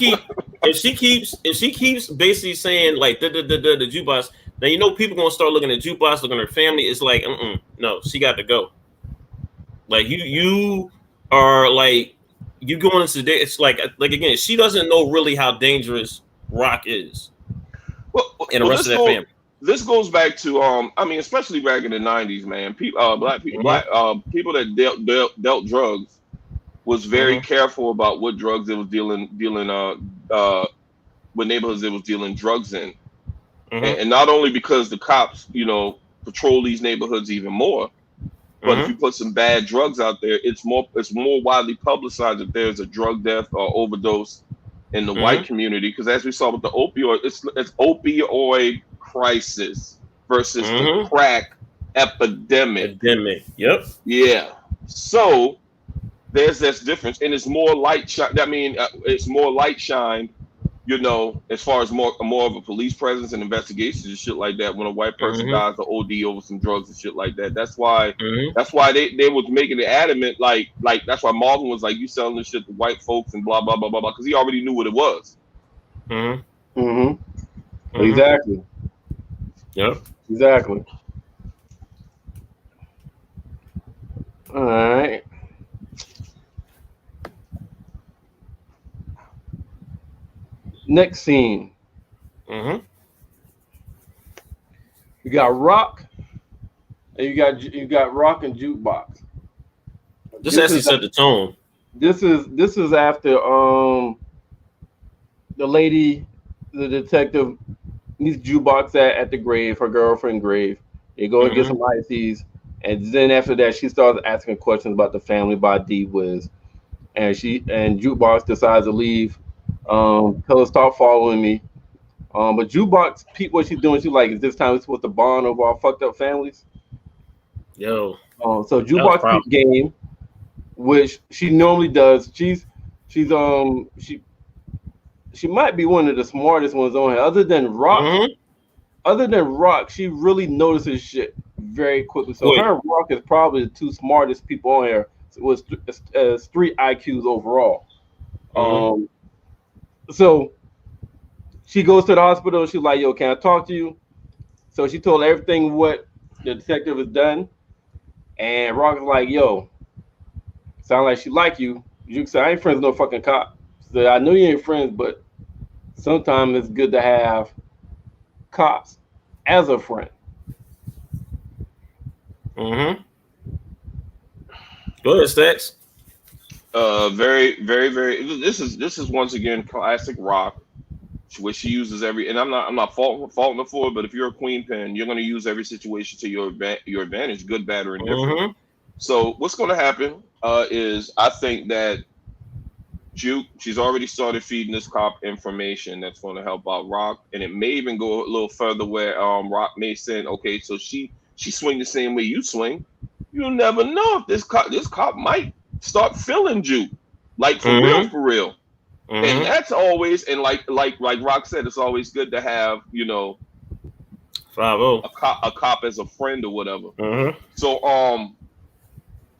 [SPEAKER 2] keeps basically saying like the Jukebox, then people gonna start looking at Jukebox, looking at her family. It's like, no, she got to go. Like you are like you going into today. It's like again, she doesn't know really how dangerous Rock is, and the rest of that family.
[SPEAKER 3] This goes back to I mean, especially back in the '90s, man. People, black people, people that dealt drugs was very careful about what drugs it was dealing what neighborhoods it was dealing drugs in, and not only because the cops patrol these neighborhoods even more, but if you put some bad drugs out there, it's more widely publicized that there's a drug death or overdose in the white community, because as we saw with the opioid, it's opioid crisis versus the crack epidemic.
[SPEAKER 2] Yep. Yeah.
[SPEAKER 3] So there's this difference, and it's more light shine. I mean, it's more light shined, as far as more of a police presence and investigations and shit like that when a white person dies of OD over some drugs and shit like that. That's why they was making it adamant, like that's why Marvin was like, you selling this shit to white folks and blah blah blah blah blah, because he already knew what it was.
[SPEAKER 1] Exactly.
[SPEAKER 2] Yep.
[SPEAKER 1] Exactly. All right. Next scene. You got Rock, and you got Rock and Jukebox.
[SPEAKER 2] This actually set the tone.
[SPEAKER 1] This is after the lady, the detective, meets Jukebox at the grave, her girlfriend grave. They go and get some ices, and then after that, she starts asking questions about the family by D Wiz, and Jukebox decides to leave. Tell her stop following me. But Jukebox, what she's doing, she's like, is this time we're supposed to bond over our fucked up families?
[SPEAKER 2] Yo.
[SPEAKER 1] So Jukebox keeps game, which she normally does. She might be one of the smartest ones on here. Other than Rock, she really notices shit very quickly. So her and Rock is probably the two smartest people on here. It was 3 IQs overall. So she goes to the hospital. She's like, yo, can I talk to you? So she told everything what the detective has done. And Rock is like, yo, sound like she like you. You say, I ain't friends with no fucking cop. So I know you ain't friends, but sometimes it's good to have cops as a friend.
[SPEAKER 2] Go ahead, Stacks.
[SPEAKER 3] Very, very, very. This is once again classic Rock, which she uses and I'm not faulting her for it. But if you're a queen pin, you're going to use every situation to your advantage, good, bad, or indifferent. So what's going to happen is I think that she's already started feeding this cop information that's going to help out Rock, and it may even go a little further where Rock may say, okay, so she swing the same way you swing. You'll never know if this cop might start feeling Juke, like for real. And that's always, and like Rock said, it's always good to have
[SPEAKER 2] 5-0
[SPEAKER 3] a cop as a friend or whatever. So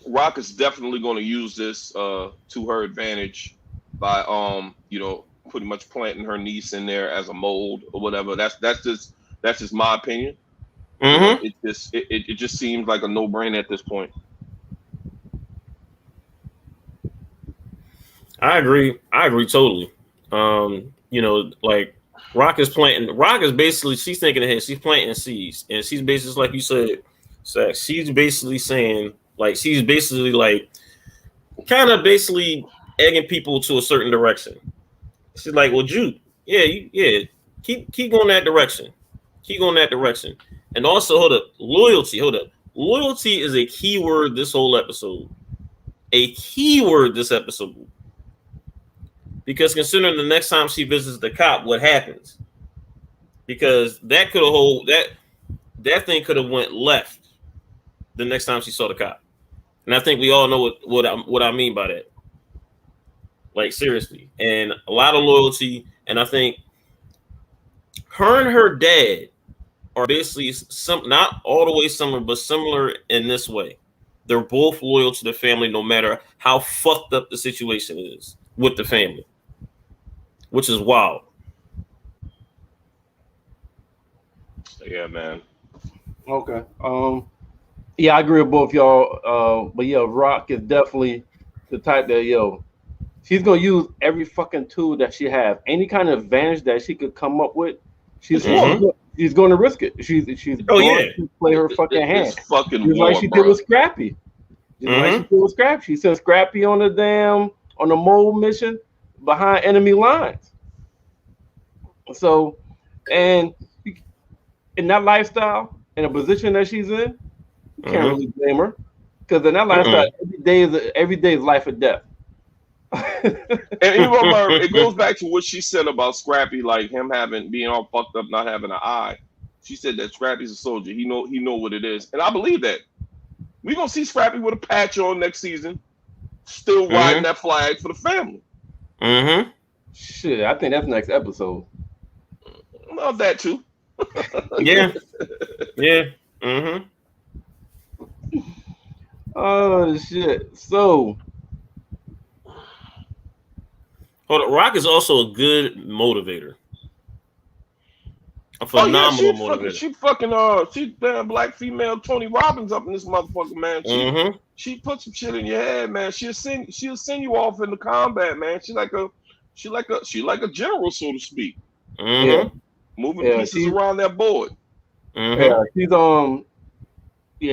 [SPEAKER 3] Rock is definitely going to use this to her advantage by pretty much planting her niece in there as a mold or whatever. That's just my opinion.
[SPEAKER 2] Mm-hmm.
[SPEAKER 3] It just seems like a no-brainer at this point.
[SPEAKER 2] I agree totally. Like Rock is basically, she's thinking ahead, she's planting seeds, and she's basically, like you said, Sax, she's basically saying, like, she's basically like kind of basically egging people to a certain direction. She's like, well, Jude, keep going that direction. Keep going that direction. And also, hold up. Loyalty is a key word this whole episode. A key word this episode. Because considering the next time she visits the cop, what happens? Because that could have that thing could have went left the next time she saw the cop. And I think we all know what I mean by that. Like, seriously. And a lot of loyalty. And I think her and her dad are basically not all the way similar, but similar in this way. They're both loyal to the family no matter how fucked up the situation is with the family, which is wild.
[SPEAKER 3] Yeah, man.
[SPEAKER 1] Okay. Yeah, I agree with both y'all. But yeah, Rock is definitely the type that she's gonna use every fucking tool that she has, any kind of advantage that she could come up with. She's going to risk it. She's going to play her fucking hand.
[SPEAKER 3] It's fucking
[SPEAKER 1] just
[SPEAKER 3] war,
[SPEAKER 1] like she
[SPEAKER 3] bro.
[SPEAKER 1] did with Scrappy. She sent Scrappy on the mole mission behind enemy lines. So, and in that lifestyle, in a position that she's in, you can't really blame her, because in that lifestyle, every day is life or death.
[SPEAKER 3] And you remember, it goes back to what she said about Scrappy, like him being all fucked up, not having an eye. She said that Scrappy's a soldier. He know what it is, and I believe that. We gonna see Scrappy with a patch on next season, still riding that flag for the family.
[SPEAKER 2] Mm-hmm.
[SPEAKER 1] Shit, I think that's next episode.
[SPEAKER 3] Love that too.
[SPEAKER 2] Yeah. Mm-hmm.
[SPEAKER 1] Oh shit. So
[SPEAKER 2] Rock is also a good motivator. A phenomenal motivator.
[SPEAKER 3] She damn black female Tony Robbins up in this motherfucker, man. She put some shit in your head, man. She'll send you off into combat, man. She like a general, so to speak.
[SPEAKER 1] Yeah.
[SPEAKER 3] Moving pieces around that board.
[SPEAKER 1] Yeah,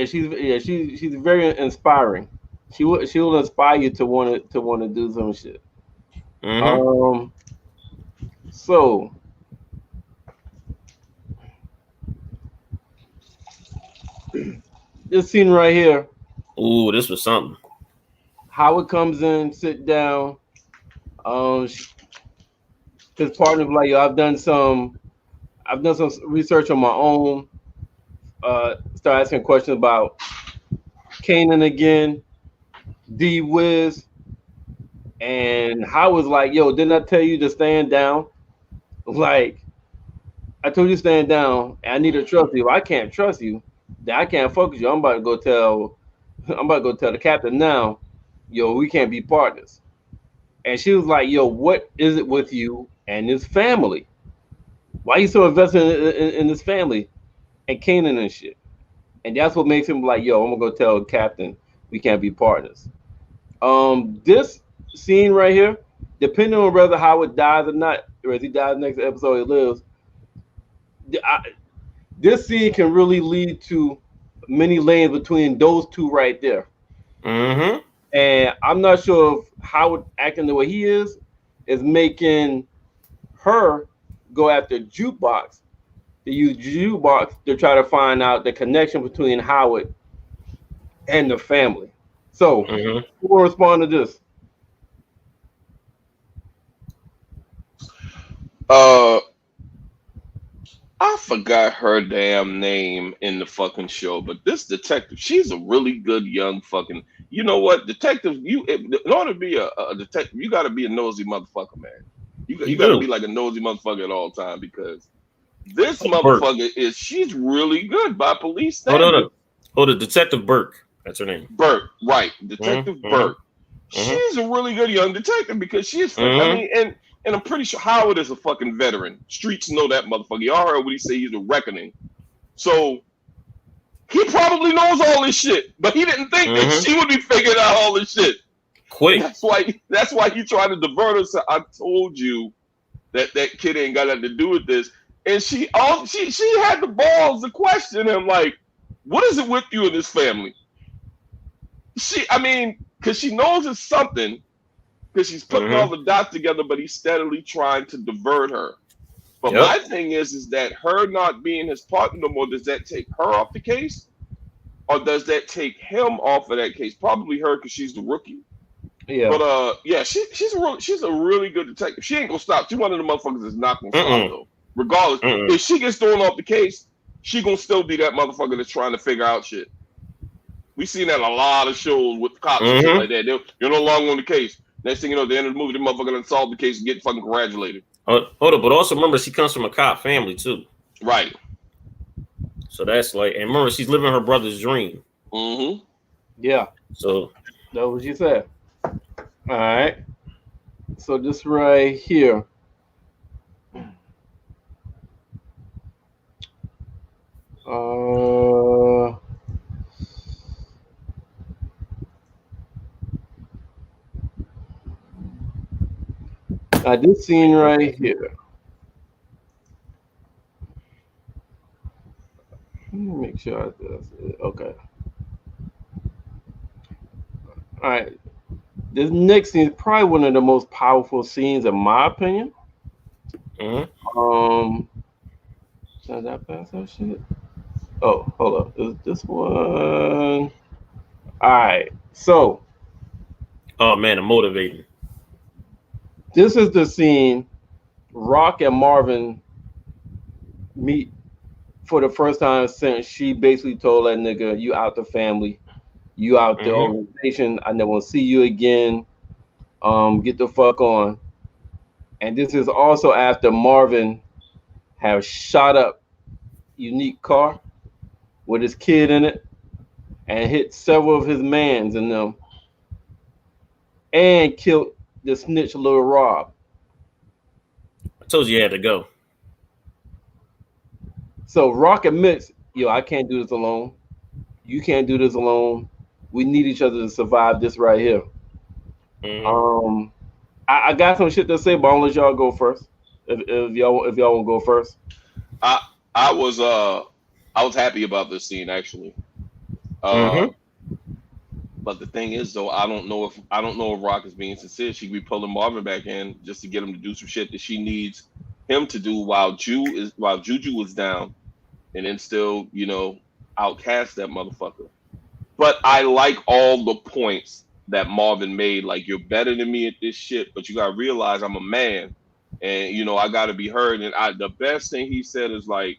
[SPEAKER 1] she's very inspiring. She will inspire you to want to do some shit. So this scene right here.
[SPEAKER 2] Ooh, this was something.
[SPEAKER 1] Howard comes in, sit down. His partner's like, I've done some research on my own. Start asking questions about Kanan again, D-Wiz. And Howard's like, yo, didn't I tell you to stand down? Like, I told you to stand down, and I need to trust you. If I can't trust you, then I can't fuck with you. I'm about to go tell the captain now, yo, we can't be partners. And she was like, yo, what is it with you and his family? Why are you so invested in this family and Kanan and shit? And that's what makes him like, yo, I'm gonna go tell the captain we can't be partners. This scene right here, depending on whether Howard dies or not, or if he dies next episode he lives, this scene can really lead to many lanes between those two right there. And I'm not sure if Howard acting the way he is making her go after Jukebox, to use Jukebox to try to find out the connection between Howard and the family. So who will respond to this?
[SPEAKER 3] I forgot her damn name in the fucking show, but this detective, she's a really good young fucking. You know what, detective? In order to be a detective, you got to be a nosy motherfucker, man. You got to be like a nosy motherfucker at all time, because this motherfucker she's really good by police standards.
[SPEAKER 2] Hold on, Detective Burke. That's her name.
[SPEAKER 3] Burke, right? Detective Burke. She's a really good young detective because she's. I mean, and And I'm pretty sure Howard is a fucking veteran. Streets know that motherfucker. Y'all heard what he say, he's a reckoning. So he probably knows all this shit, but he didn't think that she would be figuring out all this shit.
[SPEAKER 2] Quick.
[SPEAKER 3] That's why he tried to divert us. I told you that kid ain't got nothing to do with this. And she had the balls to question him, like, what is it with you in this family? Because she knows it's something, because she's putting all the dots together, but he's steadily trying to divert her. But my thing is that her not being his partner no more, does that take her off the case? Or does that take him off of that case? Probably her, because she's the rookie. Yeah. But she's a really good detective. She ain't gonna stop. She's one of the motherfuckers that's not gonna stop though. Regardless, if she gets thrown off the case, she gonna still be that motherfucker that's trying to figure out shit. We seen that in a lot of shows with cops and shit like that. You're no longer on the case. Next thing you know, at the end of the movie, the motherfucker done solved the case and get fucking congratulated.
[SPEAKER 2] Hold up, but also remember she comes from a cop family too.
[SPEAKER 3] Right.
[SPEAKER 2] So that's like, and remember she's living her brother's dream.
[SPEAKER 1] Yeah.
[SPEAKER 2] So
[SPEAKER 1] that's what you said. All right. So this right here. This scene right here. Let me make sure okay. All right. This next scene is probably one of the most powerful scenes in my opinion. Did I pass that shit? Oh, hold up. Is this one? All right. So.
[SPEAKER 2] Oh man, I'm motivating.
[SPEAKER 1] This is the scene Rock and Marvin meet for the first time since she basically told that nigga, you out the family, you out the organization, I never want to see you again. Get the fuck on. And this is also after Marvin have shot up Unique car with his kid in it and hit several of his mans in them and killed the snitch Lil Rob.
[SPEAKER 2] I told you had to go.
[SPEAKER 1] So Rock admits, yo, I can't do this alone. You can't do this alone. We need each other to survive this right here. I got some shit to say, but I'll let y'all go first. If y'all want to go first.
[SPEAKER 3] I was happy about this scene actually. But the thing is, though, I don't know if Rock is being sincere. She could be pulling Marvin back in just to get him to do some shit that she needs him to do while Juju was down, and then still, outcast that motherfucker. But I like all the points that Marvin made. Like, you're better than me at this shit, but you gotta realize I'm a man, and I gotta be heard. And the best thing he said is like,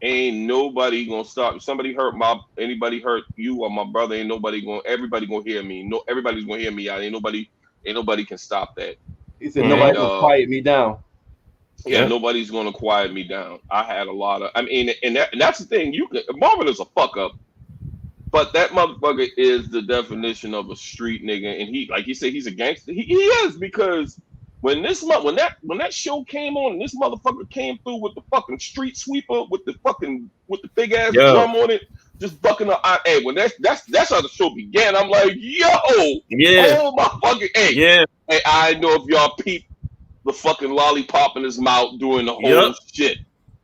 [SPEAKER 3] ain't nobody gonna stop. If anybody hurt you or my brother, everybody gonna hear me. No, everybody's gonna hear me out. Ain't nobody can stop that.
[SPEAKER 1] He said nobody will quiet me down.
[SPEAKER 3] Yeah, nobody's gonna quiet me down. I had a lot of, and that's the thing. Marvin is a fuck up, but that motherfucker is the definition of a street nigga. And he, like he said, he's a gangster. He is, because when that show came on and this motherfucker came through with the fucking street sweeper with the big ass drum on it, just bucking up. Hey, when that's how the show began. I'm like, oh my fucking hey, I know if y'all peep the fucking lollipop in his mouth doing the whole shit.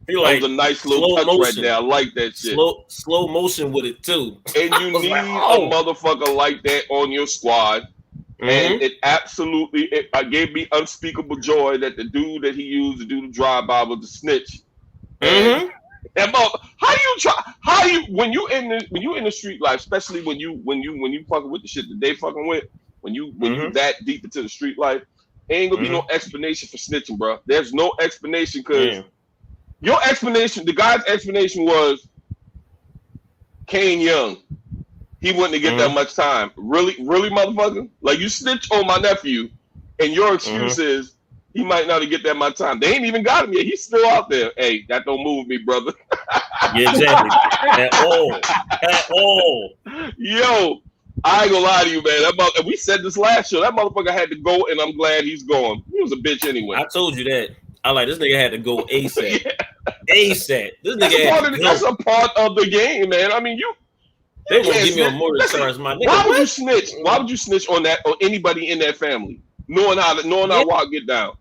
[SPEAKER 3] That was a nice little touch motion right there. I like that shit.
[SPEAKER 2] Slow motion with it too.
[SPEAKER 3] And you need a motherfucker like that on your squad. And it absolutely gave me unspeakable joy that the dude that he used to do the drive-by was the snitch. And when you in the street life, especially when you fucking with the shit that they fucking with, when you that deep into the street life, ain't gonna be no explanation for snitching, bro. There's no explanation, because your explanation, the guy's explanation was Kane Young. He wouldn't get that much time. Really, motherfucker? Like, you snitch on my nephew, and your excuse is he might not get that much time. They ain't even got him yet. He's still out there. Hey, that don't move me, brother.
[SPEAKER 2] Yeah, exactly. At all.
[SPEAKER 3] Yo, I ain't gonna lie to you, man. We said this last show. That motherfucker had to go, and I'm glad he's gone. He was a bitch anyway.
[SPEAKER 2] I told you that. I like this nigga had to go ASAP.
[SPEAKER 3] Yeah.
[SPEAKER 2] ASAP. This nigga
[SPEAKER 3] That's a part of the game, man. I mean,
[SPEAKER 2] they gonna give me a murder charge, my nigga.
[SPEAKER 3] Why would you snitch? Why would you snitch on that or anybody in that family, knowing how Rock get down?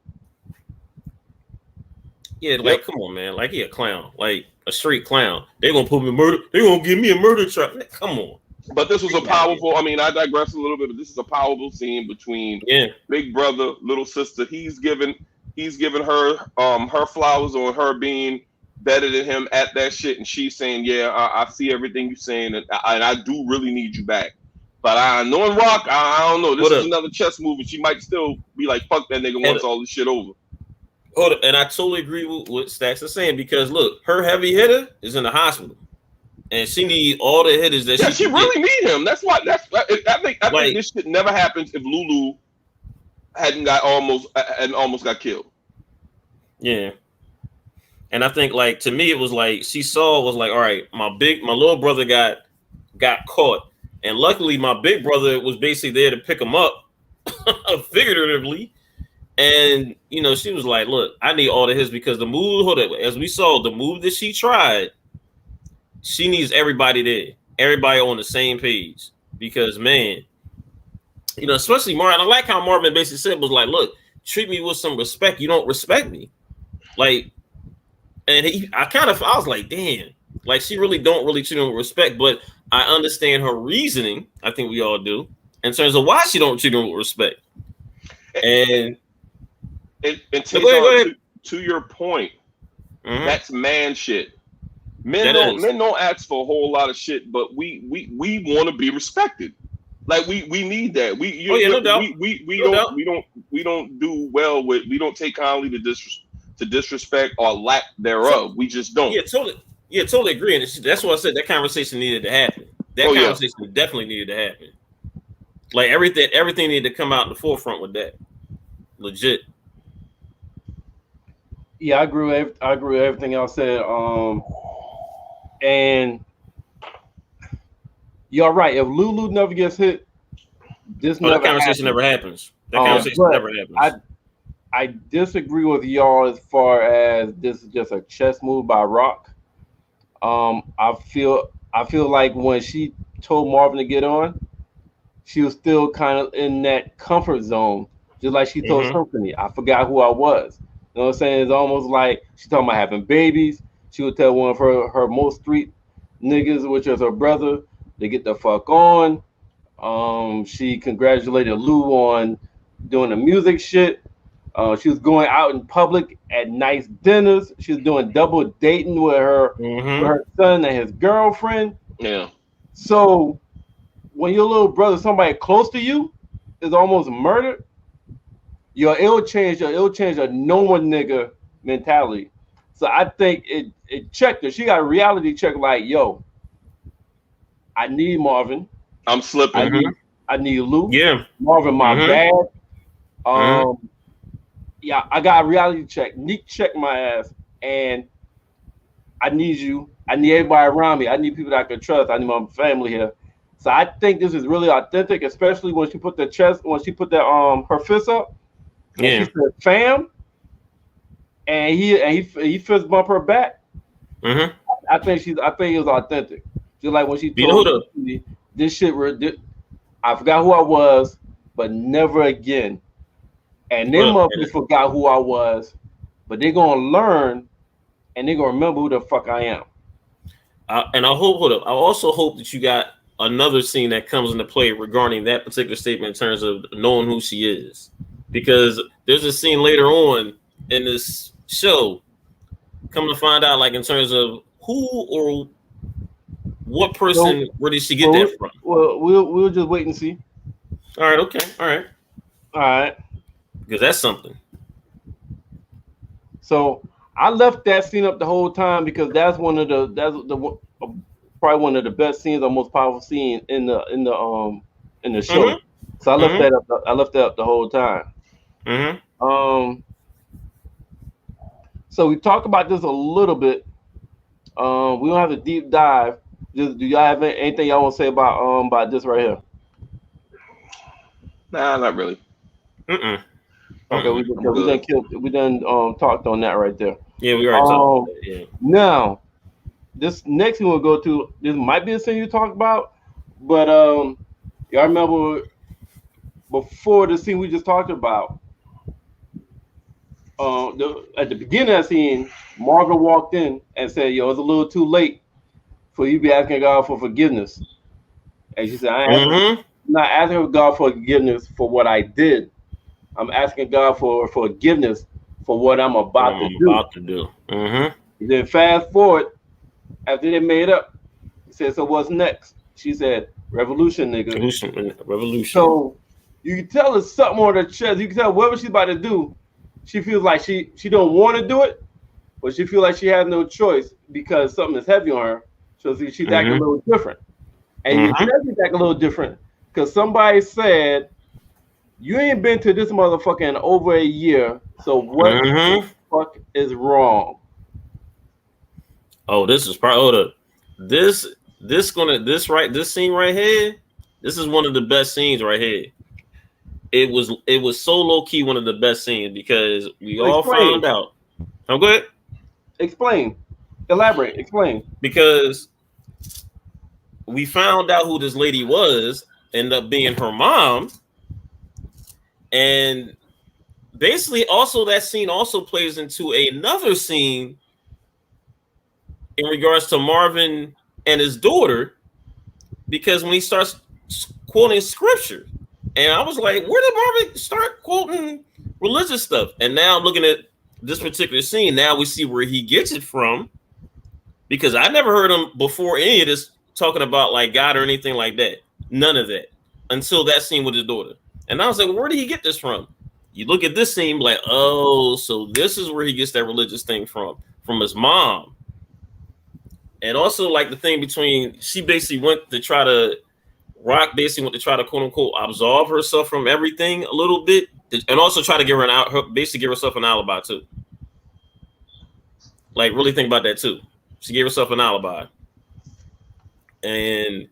[SPEAKER 2] Yeah, like come on, man. Like he a clown, like a straight clown. They gonna put me murder. They gonna give me a murder charge. Come on.
[SPEAKER 3] But this was a powerful. I mean, I digress a little bit, but this is a powerful scene between big brother, little sister. He's giving her her flowers on her being better than him at that shit, and she's saying, "Yeah, I see everything you're saying, and I do really need you back." But knowing Rock, I don't know. This is another chess move, and she might still be like, "Fuck that nigga," once all this shit over.
[SPEAKER 2] Hold up, and I totally agree with what Stacks is saying because look, her heavy hitter is in the hospital, and she need all the hitters that
[SPEAKER 3] she really need him. That's why. I think this shit never happens if Lulu hadn't almost got killed.
[SPEAKER 2] Yeah. And I think, like, to me, it was like she was like, all right, my little brother got caught, and luckily my big brother was basically there to pick him up, figuratively. And she was like, look, I need all of his because the move, as we saw, the move that she tried, she needs everybody there, everybody on the same page. Because man, especially Marvin. I like how Marvin basically said was like, look, treat me with some respect. You don't respect me, like. And I was like, damn, like she really don't really treat him with respect, but I understand her reasoning. I think we all do in terms of why she don't treat him with respect. And
[SPEAKER 3] to your point, that's man shit. Men don't ask for a whole lot of shit, but we want to be respected. Like we need that. We don't do well with. We don't take kindly to disrespect or lack thereof. We just don't.
[SPEAKER 2] Yeah, totally agree. And that's why I said that conversation needed to happen. That conversation definitely needed to happen. Like everything needed to come out in the forefront with that. Legit.
[SPEAKER 1] Yeah, I agree with everything y'all said. And you're right. If Lulu never gets hit, that
[SPEAKER 2] conversation never happens. That conversation never happens.
[SPEAKER 1] I disagree with y'all as far as this is just a chess move by Rock. I feel like when she told Marvin to get on, she was still kind of in that comfort zone, just like she told Symphony, I forgot who I was. You know what I'm saying? It's almost like she's talking about having babies. She would tell one of her most street niggas, which is her brother, to get the fuck on. She congratulated Lou on doing the music shit. She was going out in public at nice dinners. She was doing double dating with her son and his girlfriend.
[SPEAKER 3] Yeah.
[SPEAKER 1] So when your little brother, somebody close to you, is almost murdered, it'll change a no one nigga mentality. So I think it checked her. She got a reality check like, yo, I need Marvin.
[SPEAKER 3] I'm slipping.
[SPEAKER 1] I need Lou.
[SPEAKER 2] Yeah.
[SPEAKER 1] Marvin, my bad. Yeah, I got a reality check. Nick checked my ass, and I need you. I need everybody around me. I need people that I can trust. I need my family here. So I think this is really authentic, especially when she put her fist up.
[SPEAKER 2] Yeah.
[SPEAKER 1] She said, "Fam," and he fist bump her back. I think it was authentic. Just like when she told me this shit. I forgot who I was, but never again. And them motherfuckers forgot who I was, but they're gonna learn and they're gonna remember who the fuck I am.
[SPEAKER 2] And I also hope that you got another scene that comes into play regarding that particular statement in terms of knowing who she is, because there's a scene later on in this show. Come to find out, like in terms of who or what person, where did she get that from?
[SPEAKER 1] Well, we'll just wait and see.
[SPEAKER 2] All right. Okay. All right. Because that's something.
[SPEAKER 1] So I left that scene up the whole time because that's probably one of the best scenes or most powerful scene in the show. So I left that up. I left that up the whole time. So we talked about this a little bit. We don't have a deep dive. Do y'all have anything y'all want to say about this right here?
[SPEAKER 3] Nah, not really.
[SPEAKER 2] Mm-mm.
[SPEAKER 1] Okay, we done talked on that right there.
[SPEAKER 2] Yeah, we already talked about that. Yeah.
[SPEAKER 1] Now, this next thing we'll go to. This might be the thing you talked about, but y'all remember before the scene we just talked about? At the beginning of that scene, Marvin walked in and said, "Yo, it's a little too late for you to be asking God for forgiveness." And she said, I'm not asking God for forgiveness for what I did. I'm asking God for forgiveness for what I'm about to do. Then fast forward, after they made up, he said, "So what's next?" She said, "Revolution, nigga."
[SPEAKER 2] Revolution.
[SPEAKER 1] So you can tell it's something on her chest. You can tell whatever she's about to do, she feels like she don't want to do it, but she feels like she has no choice because something is heavy on her. So she's acting a little different. And you can tell she's acting a little different because somebody said, "You ain't been to this motherfucker in over a year, so what the fuck is wrong?"
[SPEAKER 2] Oh, this is part. Hold up. This scene right here. This is one of the best scenes right here. It was so low key one of the best scenes because we all found out. I'm good.
[SPEAKER 1] Explain, elaborate, explain.
[SPEAKER 2] Because we found out who this lady was, ended up being her mom, and basically also that scene also plays into another scene in regards to Marvin and his daughter, because when he starts quoting scripture, and I was like, where did Marvin start quoting religious stuff? And now looking at this particular scene, now we see where he gets it from, because I never heard him before any of this talking about like God or anything like that. None of that until that scene with his daughter. And I was like, where did he get this from? You look at this scene, like, oh, so this is where he gets that religious thing from his mom. And also, like, the thing between, she basically went to try to, Rock basically went to try to, quote unquote, absolve herself from everything a little bit, and also try to give her basically give herself an alibi too. Like, really think about that too. She gave herself an alibi. And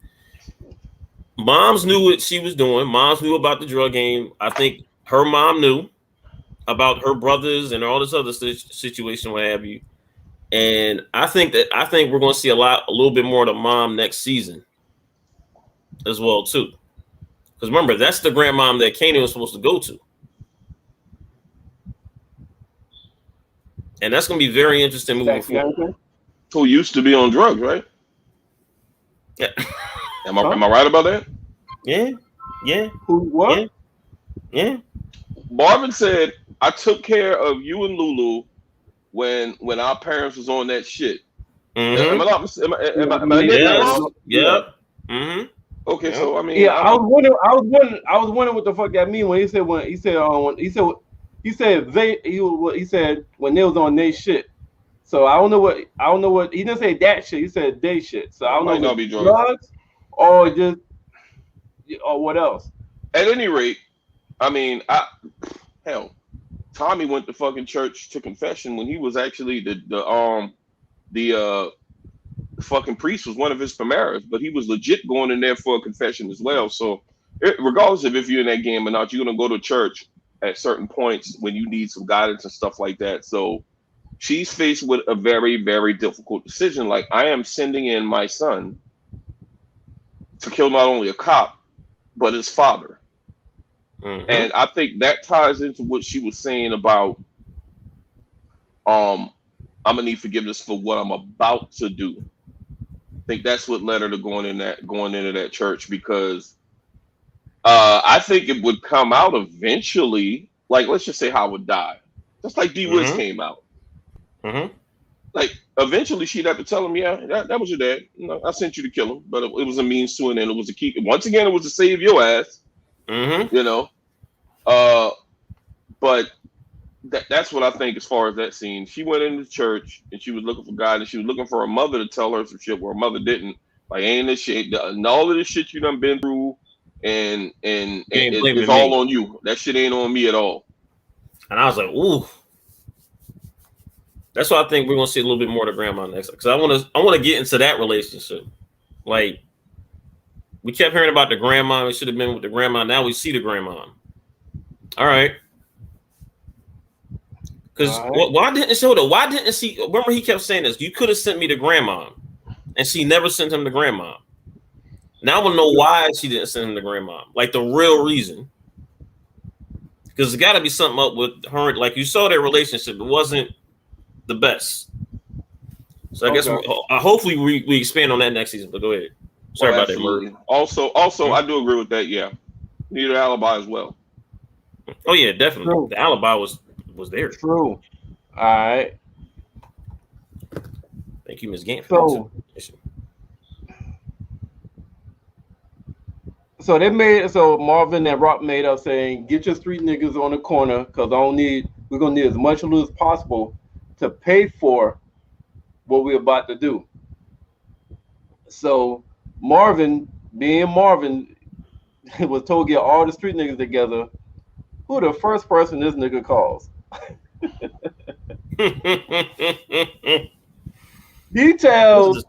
[SPEAKER 2] moms knew what she was doing. Moms knew about the drug game. I think her mom knew about her brothers and all this other situation, what have you. And I think we're going to see a little bit more of the mom next season as well too. Because remember, that's the grandmom that Kanan was supposed to go to. And that's going to be very interesting moving forward.
[SPEAKER 3] Who used to be on drugs, right?
[SPEAKER 2] Yeah.
[SPEAKER 3] Am I right about that?
[SPEAKER 2] Yeah.
[SPEAKER 1] Who? What?
[SPEAKER 2] Yeah.
[SPEAKER 3] Marvin said, "I took care of you and Lulu when our parents was on that shit." Am I not?
[SPEAKER 2] Yeah. Mm-hmm.
[SPEAKER 3] Okay,
[SPEAKER 2] yeah.
[SPEAKER 3] so I mean,
[SPEAKER 1] yeah, I was wondering what the fuck that mean when he said he said when they was on their shit. So I don't know what he didn't say that shit. He said they shit. So I don't know if it's drugs or just or what else.
[SPEAKER 3] At any rate, I mean, hell, Tommy went to fucking church to confession when he was actually the fucking priest was one of his Primaras, but he was legit going in there for a confession as well. So regardless of if you're in that game or not, you're gonna go to church at certain points when you need some guidance and stuff like that. So she's faced with a very, very difficult decision. Like, I am sending in my son to kill not only a cop, but his father. Mm-hmm. And I think that ties into what she was saying about I'm gonna need forgiveness for what I'm about to do. I think that's what led her to going into that church, because I think it would come out eventually. Like, let's just say Howard died, just like D Woods came out. Mm-hmm. Like, eventually she'd have to tell him, yeah, that was your dad. You know, I sent you to kill him, but it was a means to an end. It was to keep. Once again, it was to save your ass. Mm-hmm. You know, but that's what I think as far as that scene. She went into church and she was looking for God, and she was looking for her mother to tell her some shit where her mother didn't. Like, ain't this shit, and all of this shit you done been through, and it's all on you. That shit ain't on me at all.
[SPEAKER 2] And I was like, ooh. That's why I think we're gonna see a little bit more of grandma next, because I want to get into that relationship. Like, We kept hearing about the grandma. We should have been with the grandma. Now we see the grandma. All right. Because why didn't show the? Why didn't she? Remember, he kept saying this. You could have sent me to grandma, and she never sent him to grandma. Now I want to know why she didn't send him to grandma. Like the real reason. Because there's got to be something up with her. Like you saw their relationship, it wasn't the best. So I guess hopefully we expand on that next season. But go ahead. Sorry about that, Merv.
[SPEAKER 3] Also, I do agree with that. Yeah, need an alibi as well.
[SPEAKER 2] Oh yeah, definitely.
[SPEAKER 1] True.
[SPEAKER 2] The alibi was there.
[SPEAKER 1] True. All right.
[SPEAKER 2] Thank you, Ms. Gant.
[SPEAKER 1] So Marvin and Rock made up saying, "Get your street niggas on the corner, cause we're gonna need as much loot as possible to pay for what we're about to do." So Marvin, being Marvin, was told to get all the street niggas together. Who the first person this nigga calls? He tells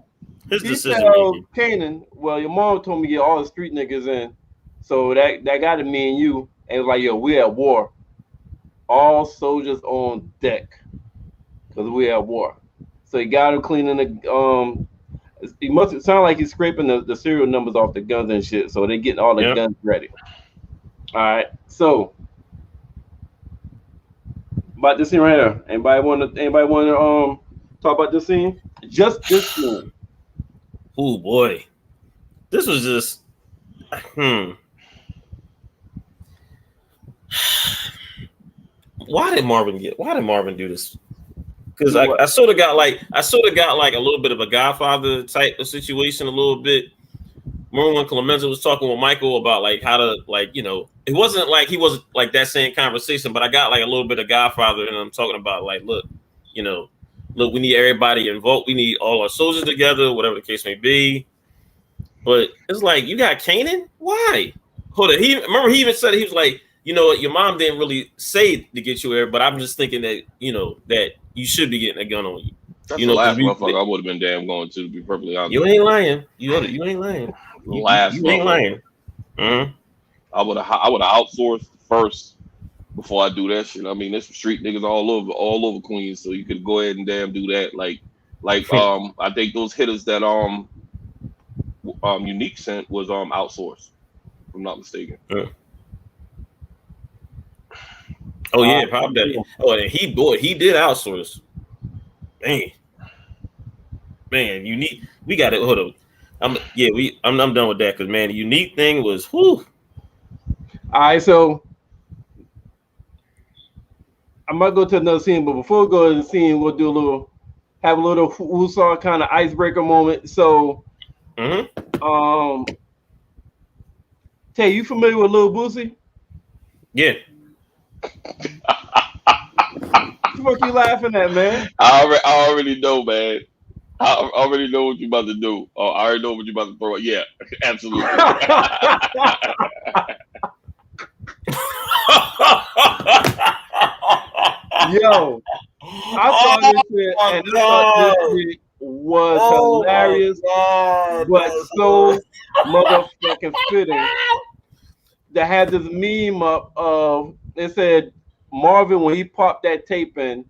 [SPEAKER 1] Kanan, "Well, your mom told me to get all the street niggas in, so that got to mean you." And it was like, "Yo, we're at war. All soldiers on deck, cause we're at war." So he got him cleaning the He must sound like he's scraping the serial numbers off the guns and shit. So they're getting all the guns ready. All right, so about this scene right here. Anybody want to talk about this scene? Just this scene.
[SPEAKER 2] Oh boy, this was just Why did Marvin do this? Because I sort of got like a little bit of a Godfather type of situation, a little bit. Remember when Clemenza was talking with Michael about like how to it wasn't like he wasn't like that same conversation, but I got like a little bit of Godfather, and I'm talking about like, look, we need everybody involved. We need all our soldiers together, whatever the case may be. But it's like, you got Kanan? Why? Hold on. He even said, he was like, you know what, your mom didn't really say to get you there, but I'm just thinking that, that you should be getting a gun on you.
[SPEAKER 3] That's the last motherfucker I would have been damn going to be perfectly honest.
[SPEAKER 2] You ain't lying. You ain't lying. You ain't lying. Mm-hmm.
[SPEAKER 3] I would have outsourced first before I do that shit. I mean, there's some street niggas all over Queens, so you could go ahead and damn do that. Like I think those hitters that Unique sent was outsourced, if I'm not mistaken.
[SPEAKER 2] Yeah. Oh yeah, probably. Oh, and he did outsource. Man, Unique. We got it. Hold on. I'm done with that because man, the Unique thing was whew.
[SPEAKER 1] All right, so I might go to another scene, but before we go to the scene, we'll have a little Woosah kind of icebreaker moment. So, Tay, you familiar with Lil Boosie?
[SPEAKER 2] Yeah.
[SPEAKER 1] What you laughing at, man?
[SPEAKER 3] I already know, man. I already know what you about to do. Oh, I already know what you about to throw. Yeah, absolutely.
[SPEAKER 1] Yo, I saw this shit and I thought this shit was hilarious, but so motherfucking fitting. That had this meme up of, it said Marvin when he popped that tape in,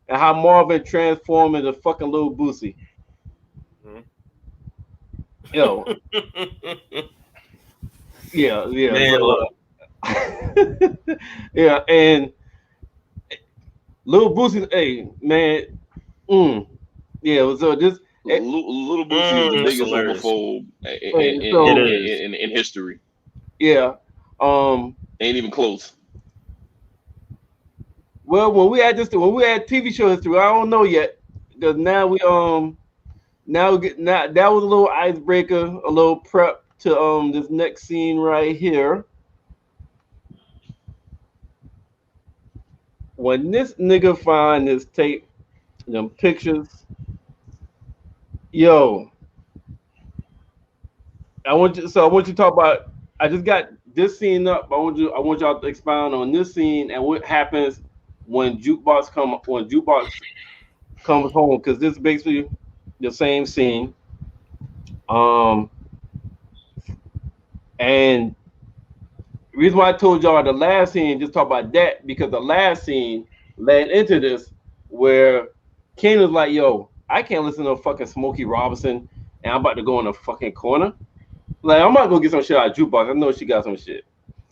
[SPEAKER 1] and how Marvin transformed into fucking Lil Boosie. Yo. Yeah.
[SPEAKER 2] Man,
[SPEAKER 1] yeah, and Lil Boosie, hey, man. Yeah, so this
[SPEAKER 3] Lil Boosie is the biggest homophobe in history.
[SPEAKER 1] Yeah.
[SPEAKER 3] Ain't even close.
[SPEAKER 1] Well, when we had TV show history, I don't know yet, because now that was a little icebreaker, a little prep to this next scene right here. When this nigga find this tape, them pictures, yo, I want you to talk about. I just got this scene up. I want y'all to expound on this scene and what happens when Jukebox comes home, because this is basically the same scene. And the reason why I told y'all the last scene, just talk about that, because the last scene led into this where Kanan was like, yo, I can't listen to fucking Smokey Robinson and I'm about to go in a fucking corner. Like, I'm not gonna get some shit out of jukebox. I know she got some shit.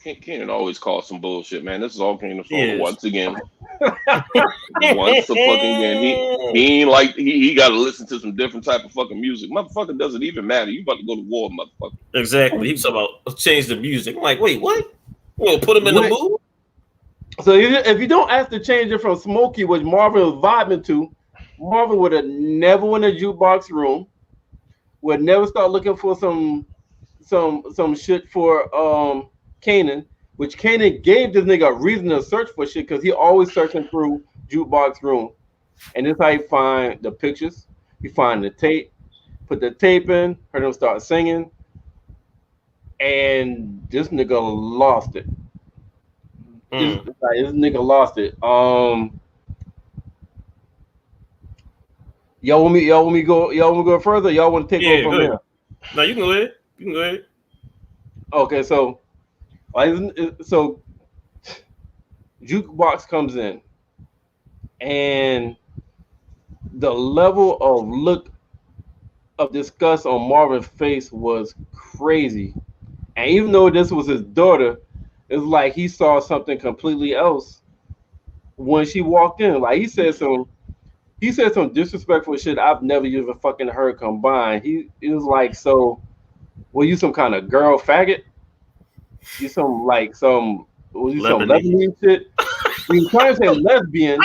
[SPEAKER 3] Kanan always calls some bullshit, man. This is all Kanan's fault
[SPEAKER 2] Yes.
[SPEAKER 3] once again. Once the fucking again. He ain't like he gotta listen to some different type of fucking music. Motherfucker, doesn't even matter. You about to go to war, motherfucker.
[SPEAKER 2] Exactly. He's talking about change the music. I'm like, wait, what? You gonna put him in the mood?
[SPEAKER 1] So if you don't ask to change it from Smokey, which Marvin was vibing to, Marvin would have never went in a jukebox room, would never start looking for some shit for Kanan, which Kanan gave this nigga a reason to search for shit because he always searching through jukebox room. And this how you find the pictures. You find the tape, put the tape in, heard him start singing, and this nigga lost it. This nigga lost it. Y'all want me to go further? Y'all want to take over from here?
[SPEAKER 2] No, you can go ahead.
[SPEAKER 1] Okay, so jukebox comes in, and the level of look of disgust on Marvin's face was crazy. And even though this was his daughter, it's like he saw something completely else when she walked in. Like he said some disrespectful shit I've never even fucking heard combined. He was like, so, were you some kind of girl faggot? You some Lebanese shit? You trying to say lesbian?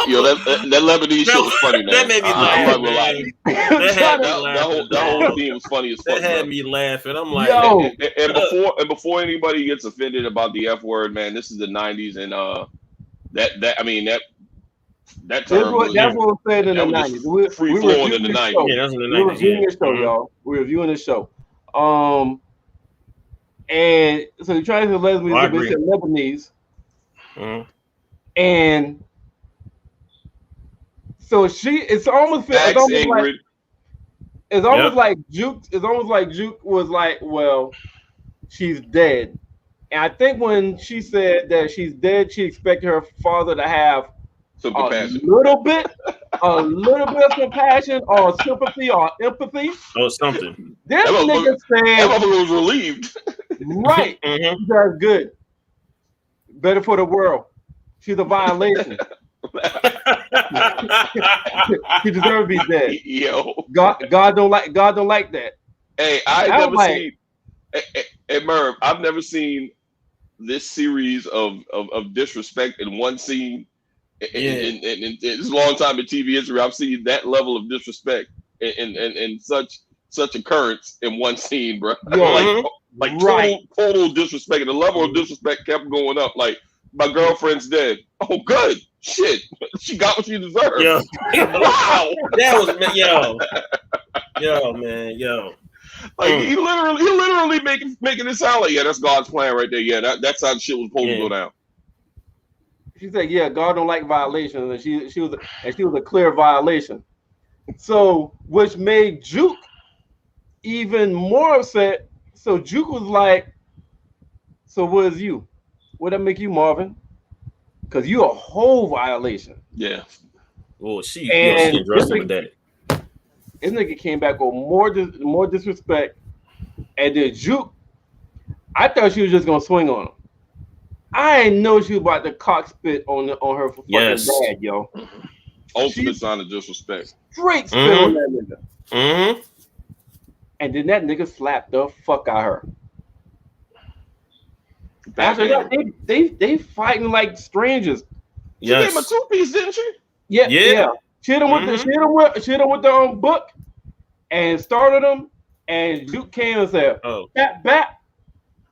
[SPEAKER 3] Yo, that Lebanese shit was funny, man.
[SPEAKER 2] That made me laugh.
[SPEAKER 3] That whole thing was funny as fuck.
[SPEAKER 2] That had me laughing. I'm like,
[SPEAKER 1] yo.
[SPEAKER 3] And before anybody gets offended about the F word, man, this is the '90s, and that term
[SPEAKER 1] that's what was said in the '90s.
[SPEAKER 3] Free flowing in the '90s.
[SPEAKER 2] Yeah, that's in the '90s.
[SPEAKER 1] We're reviewing the show, y'all. We're reviewing the show. And so you try to say lesbian, but they said Lebanese. And so it's almost like Juke was like, well, she's dead. And I think when she said that she's dead, she expected her father to have
[SPEAKER 3] some compassion.
[SPEAKER 1] a little bit of compassion or sympathy or empathy
[SPEAKER 2] or something.
[SPEAKER 1] This nigga said
[SPEAKER 3] that motherfucker was relieved.
[SPEAKER 1] Right. That's good. Better for the world. She's a violation. She deserves to be dead.
[SPEAKER 3] Yo.
[SPEAKER 1] God don't like that.
[SPEAKER 3] Hey, I've never seen Hey Merv, I've never seen this series of disrespect in one scene. In this long time in TV history, I've seen that level of disrespect and such occurrence in one scene, bro.
[SPEAKER 1] Yo,
[SPEAKER 3] total disrespect. And the level of disrespect kept going up. Like, my girlfriend's dead. Oh, good. Shit. She got what she deserved.
[SPEAKER 2] Yo.
[SPEAKER 3] Wow.
[SPEAKER 2] That was man.
[SPEAKER 3] Like he literally making it sound like, yeah, that's God's plan right there. Yeah, that's how the shit was supposed to go down.
[SPEAKER 1] She said, yeah, God don't like violations, and she was a clear violation. So, which made Juke even more upset. So Juke was like, so what is you? What that make you, Marvin? Because you a whole violation.
[SPEAKER 3] Yeah.
[SPEAKER 2] Well, she addressed with that.
[SPEAKER 1] This nigga came back with more disrespect, and then Juke, I thought she was just gonna swing on him. I didn't know she was about to cock spit on her fucking dad, yo.
[SPEAKER 3] Ultimate sign of disrespect.
[SPEAKER 1] Straight spit on that nigga. And then that nigga slapped the fuck out of her. After that, they fighting like strangers.
[SPEAKER 3] She gave him a 2-piece, didn't she?
[SPEAKER 1] Yeah. She hit him with the book and started him. And Duke came and said, "Bat."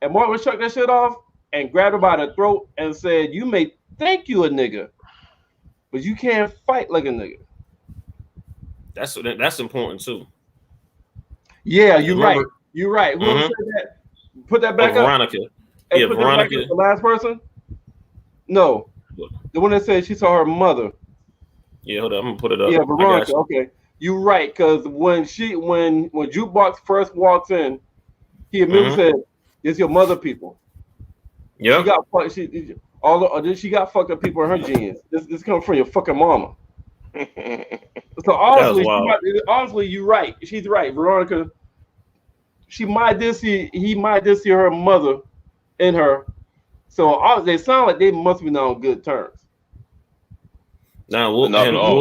[SPEAKER 1] And Martin chucked that shit off and grabbed her by the throat and said, "You may think you a nigga, but you can't fight like a nigga."
[SPEAKER 2] That's important too.
[SPEAKER 1] Yeah, you're right. You're right. Who said that? Put that back up.
[SPEAKER 2] Veronica. Yeah, Veronica.
[SPEAKER 1] The last person? No. The one that said she saw her mother.
[SPEAKER 2] Yeah, hold on. I'm gonna put it up.
[SPEAKER 1] Yeah, Veronica. Okay. You're right, because when Jukebox first walks in, he immediately said, It's your mother people.
[SPEAKER 2] Yeah.
[SPEAKER 1] She got she got fucked up people in her genes. This comes from your fucking mama. So obviously, you're right. She's right, Veronica. He might just see her mother in her. So they sound like they must be on good terms.
[SPEAKER 2] Now we'll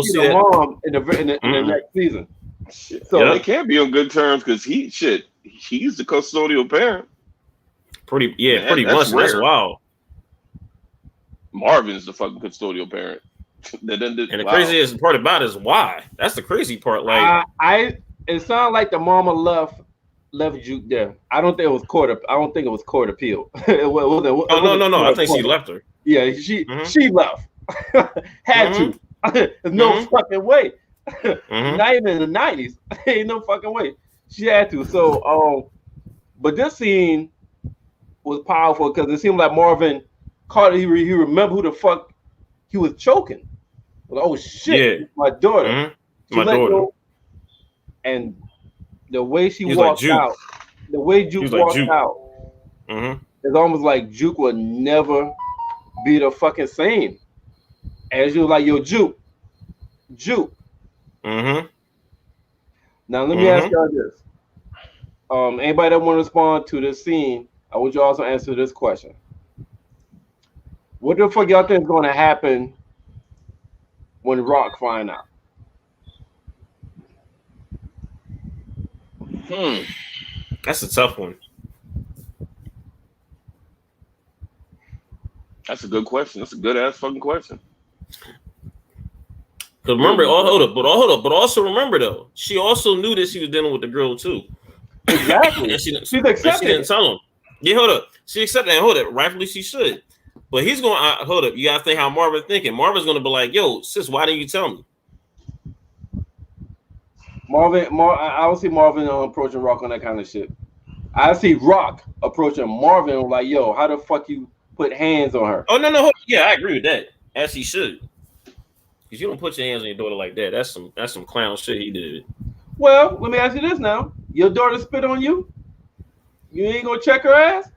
[SPEAKER 2] see
[SPEAKER 1] the
[SPEAKER 2] that.
[SPEAKER 1] mom in the next season.
[SPEAKER 3] Shit.
[SPEAKER 1] So
[SPEAKER 3] they can't be on good terms because he's the custodial parent.
[SPEAKER 2] Pretty much. That's wild.
[SPEAKER 3] Marvin's the fucking custodial parent.
[SPEAKER 2] And the craziest part about it is why. That's the crazy part. Like
[SPEAKER 1] it sounded like the mama left Juke there. I don't think it was court appeal.
[SPEAKER 2] No. I think she left her.
[SPEAKER 1] Yeah, she left. Had to. There's no fucking way. Not even in the 90s. Ain't no fucking way. She had to. So but this scene was powerful because it seemed like Marvin caught it. He remembered who the fuck he was choking. Like, oh shit,
[SPEAKER 2] yeah.
[SPEAKER 1] My daughter. My daughter. Go, and the way she walked out, the way Juke walked out, it's almost like Juke would never be the fucking same. As you like, yo, Juke. Now let me ask y'all this. Anybody that want to respond to this scene, I want you also answer this question. What the fuck y'all think is going to happen when Rock find out?
[SPEAKER 2] That's a tough one.
[SPEAKER 3] That's a good question. That's a good ass fucking question.
[SPEAKER 2] Because remember, hold up. But also remember though, she also knew that she was dealing with the girl too.
[SPEAKER 1] Exactly.
[SPEAKER 2] and she didn't tell him. Yeah, hold up. She accepted that. Hold up. Rightfully she should. But he's going. Hold up. You gotta think how Marvin's thinking. Marvin's gonna be like, "Yo, sis, why didn't you tell me?"
[SPEAKER 1] I don't see Marvin approaching Rock on that kind of shit. I see Rock approaching Marvin like, "Yo, how the fuck you put hands on her?"
[SPEAKER 2] Oh no. Yeah, I agree with that. As he should. Because you don't put your hands on your daughter like that. That's some clown shit he did.
[SPEAKER 1] Well, let me ask you this now. Your daughter spit on you? You ain't gonna check her ass?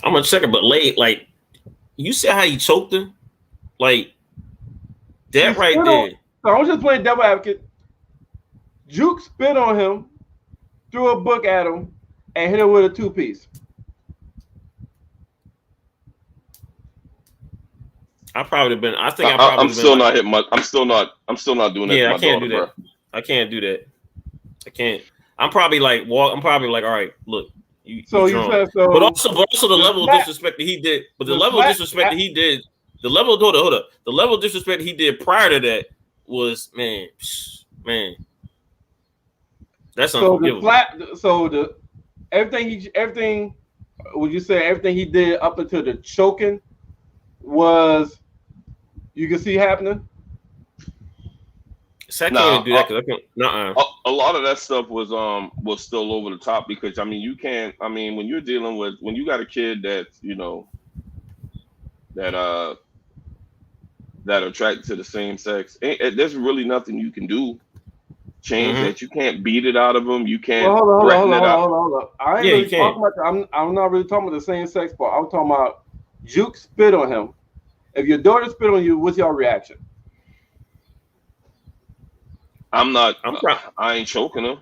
[SPEAKER 2] I'm gonna check her, but like, you see how he choked her? Like, that right there.
[SPEAKER 1] So I was just playing devil advocate. Juke spit on him, threw a book at him, and hit him with a 2-piece.
[SPEAKER 2] I probably been. I think
[SPEAKER 3] I'm still not hitting my. I'm still not doing that.
[SPEAKER 2] Yeah,
[SPEAKER 3] I can't do that.
[SPEAKER 2] I can't do that. I can't. I'm probably like, all right, look. You said so. But also the level of disrespect that he did. But the level of disrespect that he did. The level of hold up. The level of disrespect he did prior to that was man. That's unforgivable.
[SPEAKER 1] Everything. Would you say everything he did up until the choking was you can see happening?
[SPEAKER 2] I can't do that because
[SPEAKER 3] a lot of that stuff was still over the top because when you're dealing with when you got a kid that that attracted to the same sex, there's really nothing you can do. Change that. You can't beat it out of them. You can't.
[SPEAKER 1] Hold on. I ain't really talking about. I'm not really talking about the same sex part. I'm talking about Juke spit on him. If your daughter spit on you, what's your reaction?
[SPEAKER 3] I ain't choking her.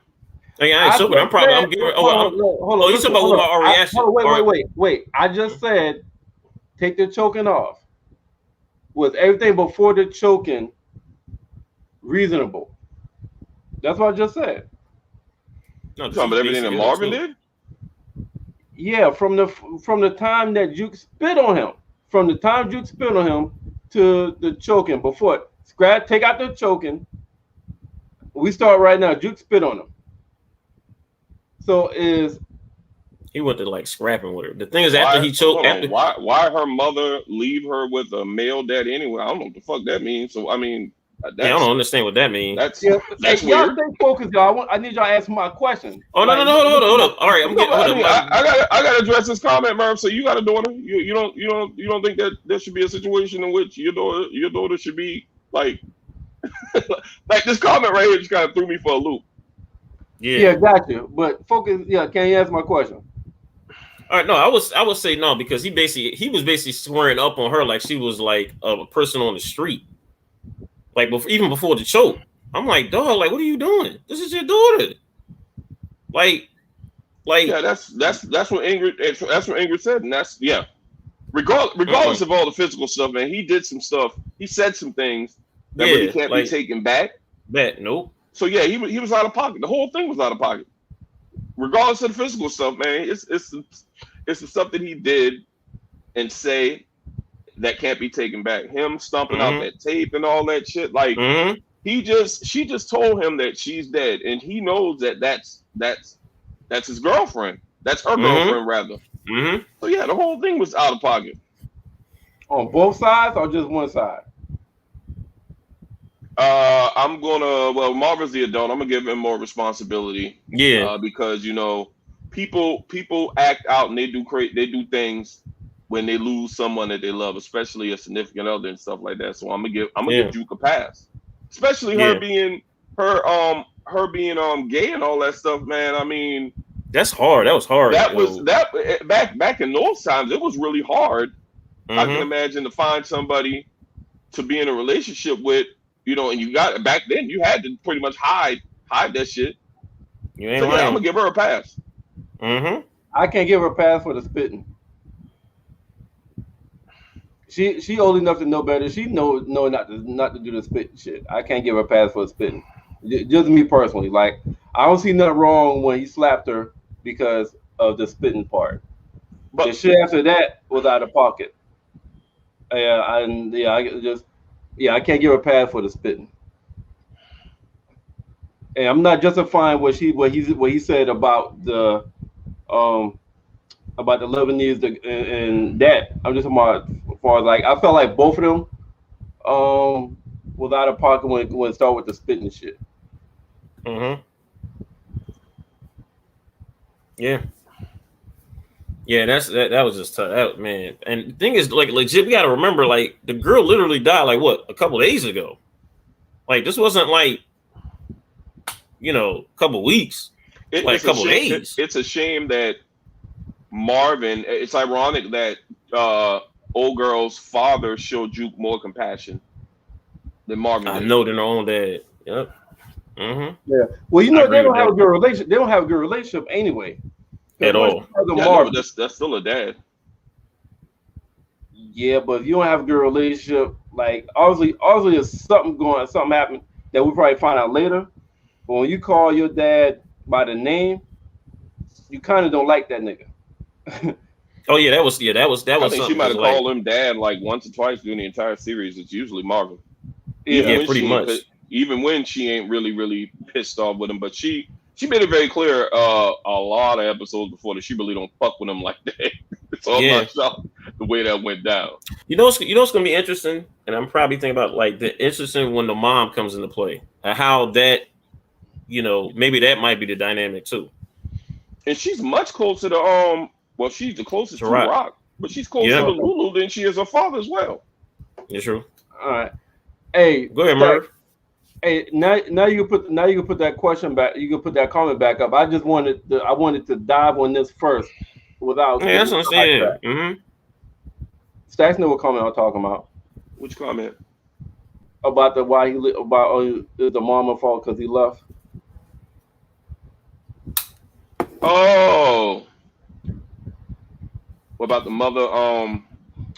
[SPEAKER 2] I ain't choking. I'm giving her. Hold on. You talking about our reaction?
[SPEAKER 1] Wait. I just said take the choking off. Was everything before the choking reasonable? That's what I just said.
[SPEAKER 3] No, talking about everything that Marvin did?
[SPEAKER 1] Yeah, from the time that Juke spit on him. From the time Juke spit on him to the choking. Before take out the choking. We start right now. Juke spit on him. So
[SPEAKER 2] he went to like scrapping with her. The thing is, after he choked,
[SPEAKER 3] why her mother leave her with a male daddy anyway? I don't know what the fuck that means. So I mean,
[SPEAKER 2] I don't understand what that means.
[SPEAKER 3] That's
[SPEAKER 1] y'all
[SPEAKER 3] weird.
[SPEAKER 1] stay focused, y'all. I need y'all to answer my question.
[SPEAKER 2] Oh no, hold up. All right, I'm getting.
[SPEAKER 3] I gotta address this comment, Merv. So you got a daughter. You don't think that there should be a situation in which your daughter should be like like this comment right here just kind of threw me for a loop.
[SPEAKER 1] Yeah, got you. But focus. Yeah, can you answer my question?
[SPEAKER 2] All right, no, I would say no because he was basically swearing up on her like she was like a person on the street, like even before the choke. I'm like, dog, like what are you doing? This is your daughter. Like
[SPEAKER 3] yeah, that's what Ingrid said, and that's yeah. Regardless of all the physical stuff, man, he did some stuff. He said some things that really can't be taken back.
[SPEAKER 2] Nope.
[SPEAKER 3] So yeah, he was out of pocket. The whole thing was out of pocket. Regardless of the physical stuff, man, it's the stuff that he did and say that can't be taken back. Him stumping out that tape and all that shit. Like she just told him that she's dead, and he knows that that's his girlfriend. That's her girlfriend, rather. So yeah, the whole thing was out of pocket.
[SPEAKER 1] On both sides or just one side?
[SPEAKER 3] Marvin's the adult. I'm gonna give him more responsibility.
[SPEAKER 2] Yeah.
[SPEAKER 3] Because people act out and they do things when they lose someone that they love, especially a significant other and stuff like that. So I'm gonna give Juke a pass, especially her being gay and all that stuff, man. I mean,
[SPEAKER 2] that's hard. That was hard.
[SPEAKER 3] Back in those times, it was really hard. I can imagine to find somebody to be in a relationship with, and you got back then you had to pretty much hide that shit.
[SPEAKER 2] You ain't
[SPEAKER 3] so yeah, I'm gonna give her a pass.
[SPEAKER 1] I can't give her a pass for the spitting. She old enough to know better. She know not to do the spitting shit. I can't give her a pass for the spitting. Just me personally, like I don't see nothing wrong when he slapped her because of the spitting part. But the shit after that was out of pocket. I can't give her a pass for the spitting. And I'm not justifying what he said about the 11 years and that. I'm just talking about as far as like I felt like both of them was out of pocket when it started with the spitting shit.
[SPEAKER 2] Yeah. Yeah, that was just tough, man. And the thing is, like, legit, we got to remember, like, the girl literally died, like, what, a couple days ago. Like, this wasn't like, a couple weeks. Like a couple days.
[SPEAKER 3] It's a shame that Marvin. It's ironic that old girl's father showed Juke more compassion than Marvin did.
[SPEAKER 2] I know than their own dad. Yep.
[SPEAKER 1] Yeah. Well, they don't have a good relationship. They don't have a good relationship anyway.
[SPEAKER 2] At all.
[SPEAKER 3] That's still a dad.
[SPEAKER 1] Yeah, but if you don't have a good relationship, like obviously there's something happened that we probably find out later. But when you call your dad by the name, you kind of don't like that nigga.
[SPEAKER 2] Oh yeah, that was
[SPEAKER 3] I think she might have called him dad like once or twice during the entire series. It's usually Marvin.
[SPEAKER 2] Yeah, pretty much.
[SPEAKER 3] Even when she ain't really pissed off with him, but she made it very clear a lot of episodes before that she really don't fuck with him like that. It's all about shocked the way that went down. What's
[SPEAKER 2] gonna be interesting, and I'm probably thinking about like the interesting when the mom comes into play, and how that, maybe that might be the dynamic too.
[SPEAKER 3] And she's much closer to she's the closest to Rock, but she's closer to Lulu than she is her father as well.
[SPEAKER 2] It's true.
[SPEAKER 1] All right. Hey,
[SPEAKER 2] go ahead, Merv.
[SPEAKER 1] Hey, now you can put that question back. You can put that comment back up. I wanted to dive on this first without.
[SPEAKER 2] Yeah, that's what I'm saying.
[SPEAKER 1] Stacks know what comment I'm talking about.
[SPEAKER 3] Which comment?
[SPEAKER 1] About the the mama fault because he left.
[SPEAKER 3] Oh, what about the mother?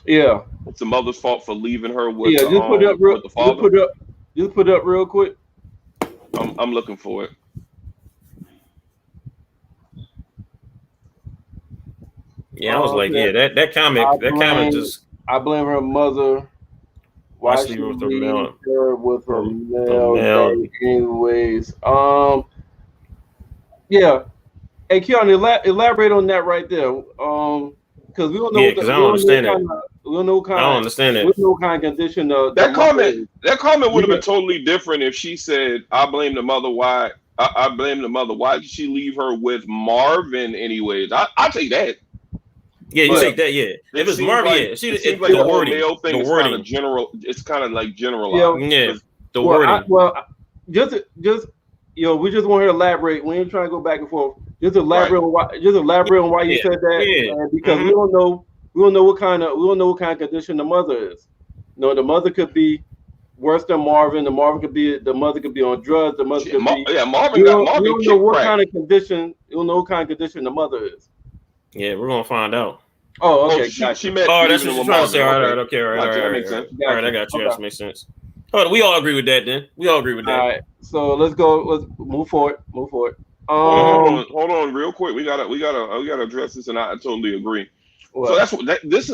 [SPEAKER 1] Yeah,
[SPEAKER 3] it's the mother's fault for leaving her with.
[SPEAKER 1] Yeah, just put it up real.
[SPEAKER 3] The father.
[SPEAKER 1] Just put it up real quick.
[SPEAKER 3] I'm looking for it.
[SPEAKER 2] Yeah, I was like, that comment just.
[SPEAKER 1] I blame her mother. Why she leave her with her male? Anyways, yeah. Hey, Keanu, elaborate on that right there. Because we don't know.
[SPEAKER 2] Yeah, because I don't understand it.
[SPEAKER 1] We don't know kind.
[SPEAKER 2] I don't understand it.
[SPEAKER 1] We don't know kind of condition.
[SPEAKER 3] That comment would have been totally different if she said, "I blame the mother. Why? I blame the mother. Why did she leave her with Marvin? Anyways, I take that.
[SPEAKER 2] Yeah, you take that. Yeah, if it's Marvin,
[SPEAKER 3] it seems like the whole male thing is kind of general. It's kind of like generalized.
[SPEAKER 2] Yeah, the wording.
[SPEAKER 1] We just want her to elaborate. We ain't trying to go back and forth. Just elaborate on why. Just elaborate on why you said that. Because we don't know. We don't know what kind of condition the mother is. The mother could be worse than Marvin. The mother could be on drugs. The mother could be.
[SPEAKER 3] Yeah, Marvin got Marvin.
[SPEAKER 1] We don't know what kind of condition. You don't know what kind of condition the mother is.
[SPEAKER 2] Yeah, we're gonna find out.
[SPEAKER 1] Oh, okay.
[SPEAKER 3] She met.
[SPEAKER 2] Oh, that's what you're trying to say. All right,
[SPEAKER 3] okay.
[SPEAKER 2] All right.
[SPEAKER 3] That makes sense.
[SPEAKER 2] All right, I got you. That makes sense. Oh, we all agree with that, then. We all agree with that.
[SPEAKER 1] All right. So let's go. Let's move forward.
[SPEAKER 3] Hold on, real quick. We gotta address this, and I totally agree. Well, so that's what this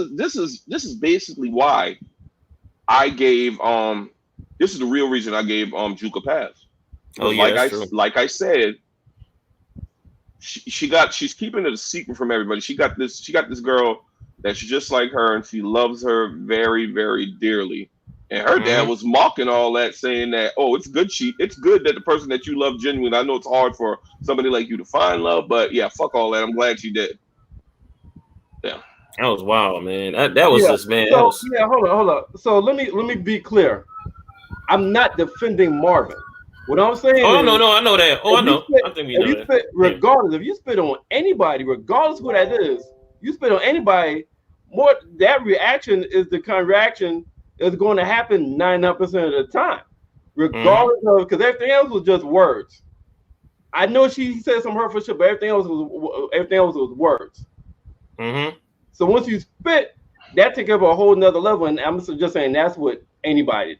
[SPEAKER 3] is basically why I gave this is the real reason I gave Juke a pass.
[SPEAKER 2] Oh yeah,
[SPEAKER 3] like I said, she's keeping it a secret from everybody. She got this girl that's just like her, and she loves her very, very dearly. And her dad was mocking all that, saying that, oh, it's good that the person that you love genuinely. I know it's hard for somebody like you to find love, but yeah, fuck all that. I'm glad she did. Yeah.
[SPEAKER 2] That was wild, man. That was just, man.
[SPEAKER 1] So, hold on. So let me be clear. I'm not defending Marvin. What I'm saying
[SPEAKER 2] no, I know that. Oh, I know. I think we know that.
[SPEAKER 1] Regardless, if you spit on anybody, regardless who that is, you spit on anybody, that reaction is the kind of reaction is going to happen 99% of the time, regardless of, because everything else was just words. I know she said some hurtful shit, but everything else was words. So once you spit, that takes up a whole nother level, and I'm just saying that's what anybody did.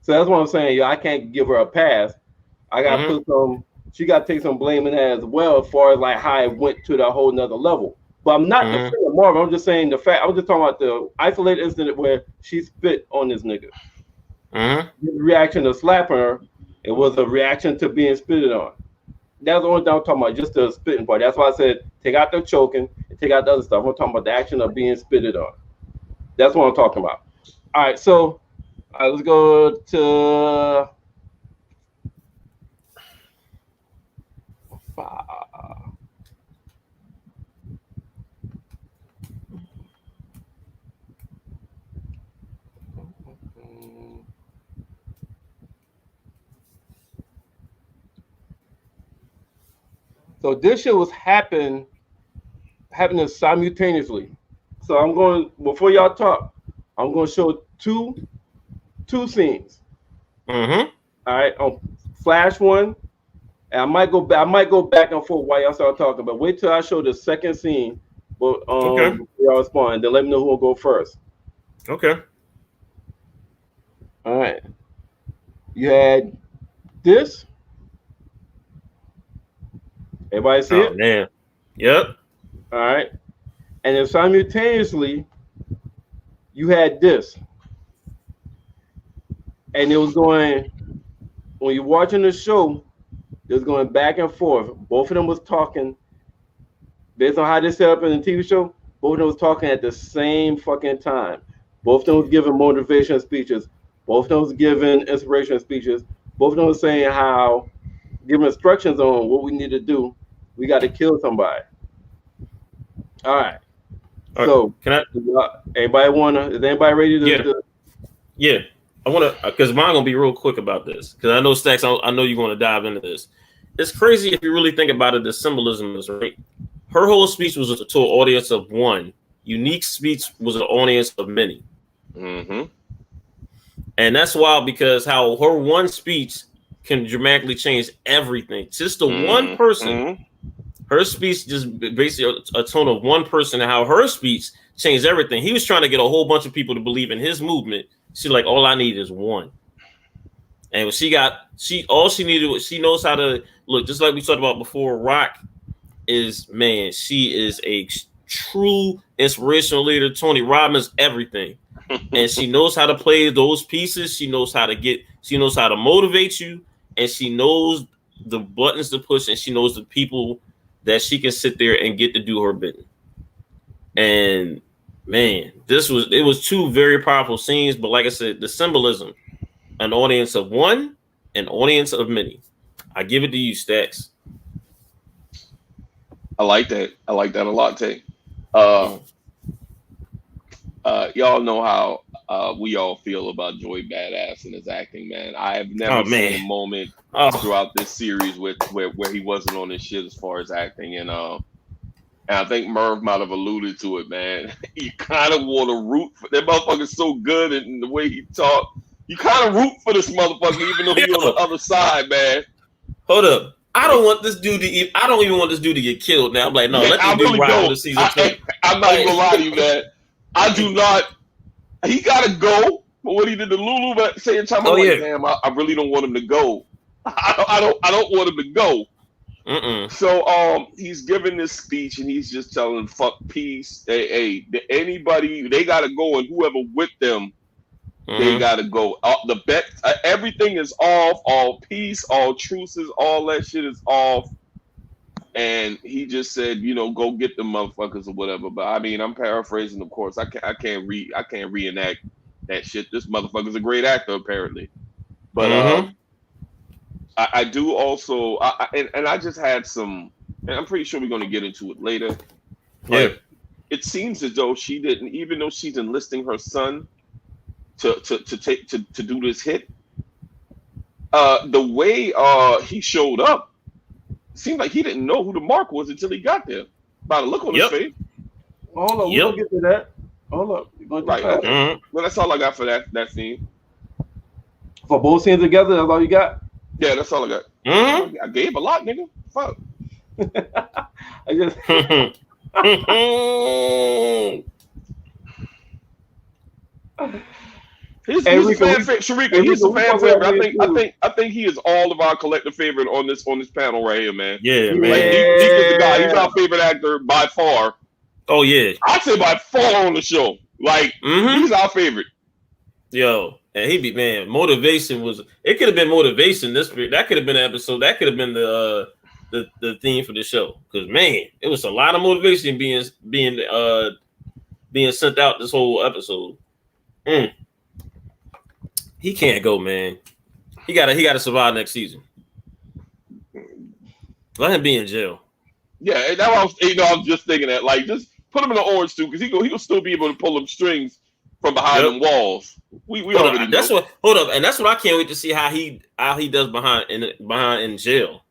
[SPEAKER 1] So that's what I'm saying. I can't give her a pass. I got to put some. She got to take some blame in that as well, as far as like how it went to that whole nother level. But I'm not defending Marvin. I'm just saying the fact. I'm just talking about the isolated incident where she spit on this nigga. The reaction to slapping her, it was a reaction to being spitted on. That's the only thing I'm talking about, just the spitting part. That's why I said take out the choking and take out the other stuff. I'm talking about the action of being spitted on. That's what I'm talking about. All right, so let's go to 5. So this shit was happening simultaneously. So I'm going, before y'all talk, I'm going to show two scenes. All right, on flash one, and I might go back and forth while y'all start talking, but wait till I show the second scene. But y'all respond. Then let me know who will go first.
[SPEAKER 2] Okay.
[SPEAKER 1] All right. You had this. Everybody see it?
[SPEAKER 2] Man. Yep.
[SPEAKER 1] All right. And then simultaneously, you had this. And it was going, when you're watching the show, it was going back and forth. Both of them was talking, based on how they set up in the TV show, both of them was talking at the same fucking time. Both of them was giving motivation speeches. Both of them was giving inspiration speeches. Both of them was saying how, giving instructions on what we need to do. We got to kill somebody. All right. So,
[SPEAKER 2] can I?
[SPEAKER 1] Is anybody ready to?
[SPEAKER 2] Yeah. I want to, because mine gonna be real quick about this, because I know Stacks. I know you're going to dive into this. It's crazy if you really think about it. The symbolism is right. Her whole speech was to an audience of one. Unique speech was an audience of many. And that's wild, because how her one speech can dramatically change everything. Just the one person. Her speech just basically a tone of one person, and how her speech changed everything. He was trying to get a whole bunch of people to believe in his movement. She's like, all I need is one. And when all she needed was, she knows how to look, just like we talked about before. Rock is, man, she is a true inspirational leader. Tony Robbins, everything. And she knows how to play those pieces. She knows how to motivate you, and she knows the buttons to push, and she knows the people that she can sit there and get to do her bidding. And man, it was two very powerful scenes. But like I said, the symbolism, an audience of one, an audience of many. I give it to you, Stacks.
[SPEAKER 3] I like that. I like that a lot, Tay. Y'all know how we all feel about Joey Badass and his acting, man. I have never seen a moment throughout this series where he wasn't on his shit as far as acting, and I think Merv might have alluded to it, man. You kind of want to root for that motherfucker's so good, and the way he talk, you kind of root for this motherfucker, even though he's on the other side, man.
[SPEAKER 2] Hold up. I don't want this dude to. I don't even want this dude to get killed. Now I'm like, no, let this dude ride with the season 2.
[SPEAKER 3] I'm not even gonna lie to you, man. I do not. He gotta go. But what he did to Lulu, but saying time, I'm like, damn, I really don't want him to go. I don't want him to go. So he's giving this speech and he's just telling fuck peace. Hey, anybody they gotta go, and whoever with them, they gotta go. The bet, everything is off. All peace, all truces, all that shit is off. And he just said, you know, go get the motherfuckers or whatever. But I mean, I'm paraphrasing, of course. I can't reenact that shit. This motherfucker's a great actor, apparently. But I do also, and I just had some, and I'm pretty sure we're going to get into it later. But it seems as though she didn't, even though she's enlisting her son to do this hit. The way he showed up, seemed like he didn't know who the mark was until he got there. By the look on his face.
[SPEAKER 1] Hold on, we'll get to that. Hold up.
[SPEAKER 3] Right. Okay. Well, that's all I got for that scene.
[SPEAKER 1] For both scenes together, that's all you got?
[SPEAKER 3] Yeah, that's all I got. I gave a lot, nigga. Fuck.
[SPEAKER 1] I just.
[SPEAKER 3] He's a fan favorite. Sharika, he's a fan favorite. I think he is all of our collective favorite on this panel right here, man.
[SPEAKER 2] Yeah, man.
[SPEAKER 3] Like, he's the guy. He's our favorite actor by far.
[SPEAKER 2] Oh yeah,
[SPEAKER 3] I'd say by far on the show. Like he's our favorite.
[SPEAKER 2] Yo, and he be motivation was. It could have been motivation. That could have been an episode. That could have been the theme for the show. Because man, it was a lot of motivation being sent out this whole episode. He can't go, man. He gotta survive next season. Let him be in jail.
[SPEAKER 3] Yeah, that was I was just thinking that. Like, just put him in the orange suit, because he'll still be able to pull them strings from behind them walls. We already know.
[SPEAKER 2] And that's what I can't wait to see how he does behind in jail.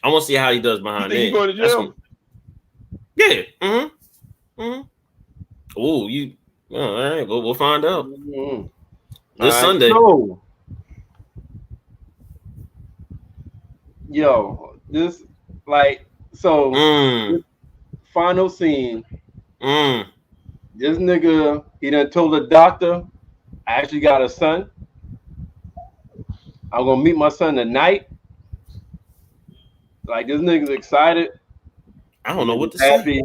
[SPEAKER 2] I want to see how he does behind
[SPEAKER 3] there. You going to jail?
[SPEAKER 2] Yeah. Oh, you. All right. We'll find out. This Sunday.
[SPEAKER 1] Yo, this this final scene. This nigga, he done told the doctor, I actually got a son. I'm gonna meet my son tonight. Like, this nigga's excited.
[SPEAKER 2] I don't know what to say.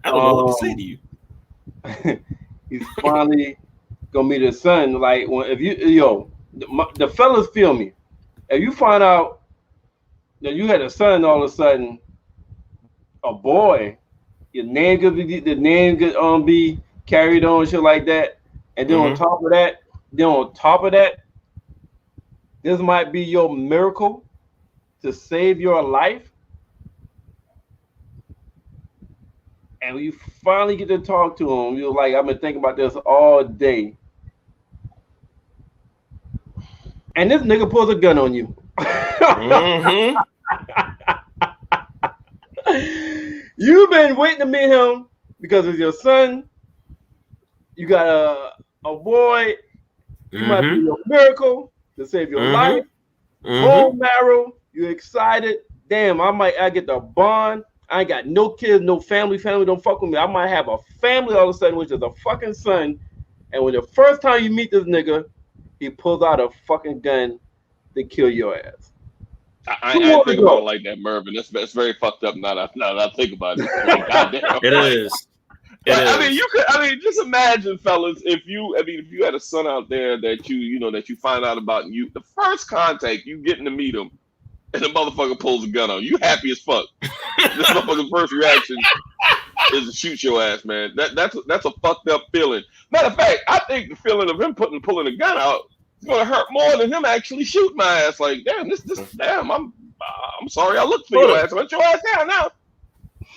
[SPEAKER 2] I don't know what to say to you.
[SPEAKER 1] He's finally gonna meet his son. Like, the fellas feel me. If you find out that you had a son, all of a sudden, a boy, the name could be carried on, shit like that, and then on top of that, this might be your miracle to save your life. And when you finally get to talk to him, you're like, I've been thinking about this all day. And this nigga pulls a gun on you. You've been waiting to meet him because it's your son. You got a boy. You might be your miracle to save your life. Bone marrow. You're excited. Damn, I get the bond. I ain't got no kids, no family. Family don't fuck with me. I might have a family all of a sudden, which is a fucking son. And when the first time you meet this nigga, he pulls out a fucking gun to kill your ass.
[SPEAKER 3] I think about it like that, Merv, and that's very fucked up. Now that I think about it, like,
[SPEAKER 2] it is.
[SPEAKER 3] I mean, just imagine, fellas, if you had a son out there that you find out about, and the first contact you getting to meet him, and the motherfucker pulls a gun on you, happy as fuck. This motherfucker's first reaction is to shoot your ass, man. That's a fucked up feeling. Matter of fact, I think the feeling of him pulling a gun out is gonna hurt more than him actually shooting my ass. Like, damn, I'm sorry, I looked for your ass. Let your ass down now.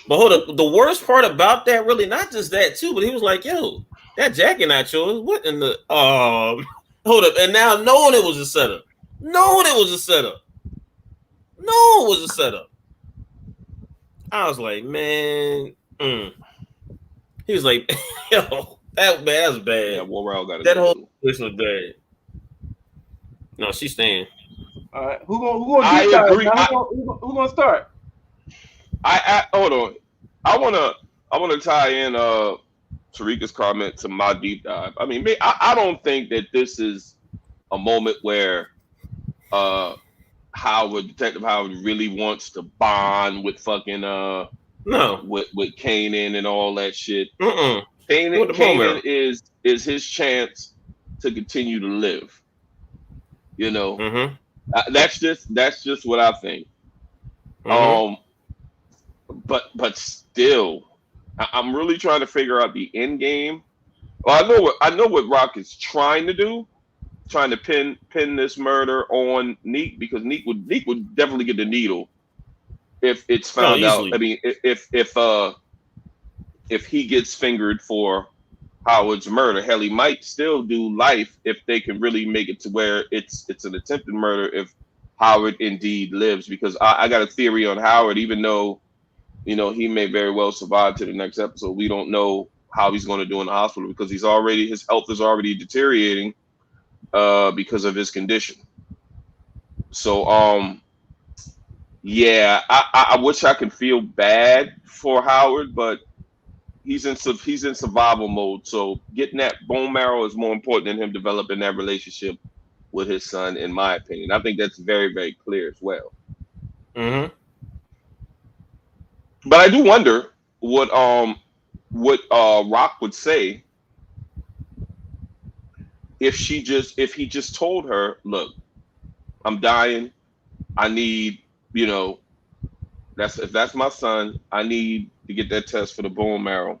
[SPEAKER 2] But hold up, the worst part about that, really, not just that too, but he was like, yo, That jacket not yours. What in the hold up. And now knowing it was a setup. I was like, man. He was like, yo, that's bad.
[SPEAKER 3] Yeah, Warrell got
[SPEAKER 2] that whole situation was bad. No, she's staying.
[SPEAKER 1] All right, who gonna
[SPEAKER 3] I agree.
[SPEAKER 1] Who gonna start?
[SPEAKER 3] I hold on. I wanna tie in Tarika's comment to my deep dive. I mean, I don't think that this is a moment where Detective Howard really wants to bond with fucking
[SPEAKER 2] no
[SPEAKER 3] with Kanan and all that shit.
[SPEAKER 2] Kanan
[SPEAKER 3] is his chance to continue to live. You know, that's just what I think. But still, I'm really trying to figure out the end game. Well, I know what Rock is trying to do, trying to pin this murder on Neek, because Neek would definitely get the needle if it's found out. I mean, if he gets fingered for Howard's murder, hell, he might still do life if they can really make it to where it's an attempted murder if Howard indeed lives. Because I got a theory on Howard, even though, you know, he may very well survive to the next episode. We don't know how he's going to do in the hospital because his health is already deteriorating because of his condition. So, yeah, I wish I could feel bad for Howard, but he's in survival mode. So getting that bone marrow is more important than him developing that relationship with his son, in my opinion. I think that's very, very clear as well. But I do wonder what Rock would say if he just told her, look, I'm dying. I need, you know, if that's my son, I need to get that test for the bone marrow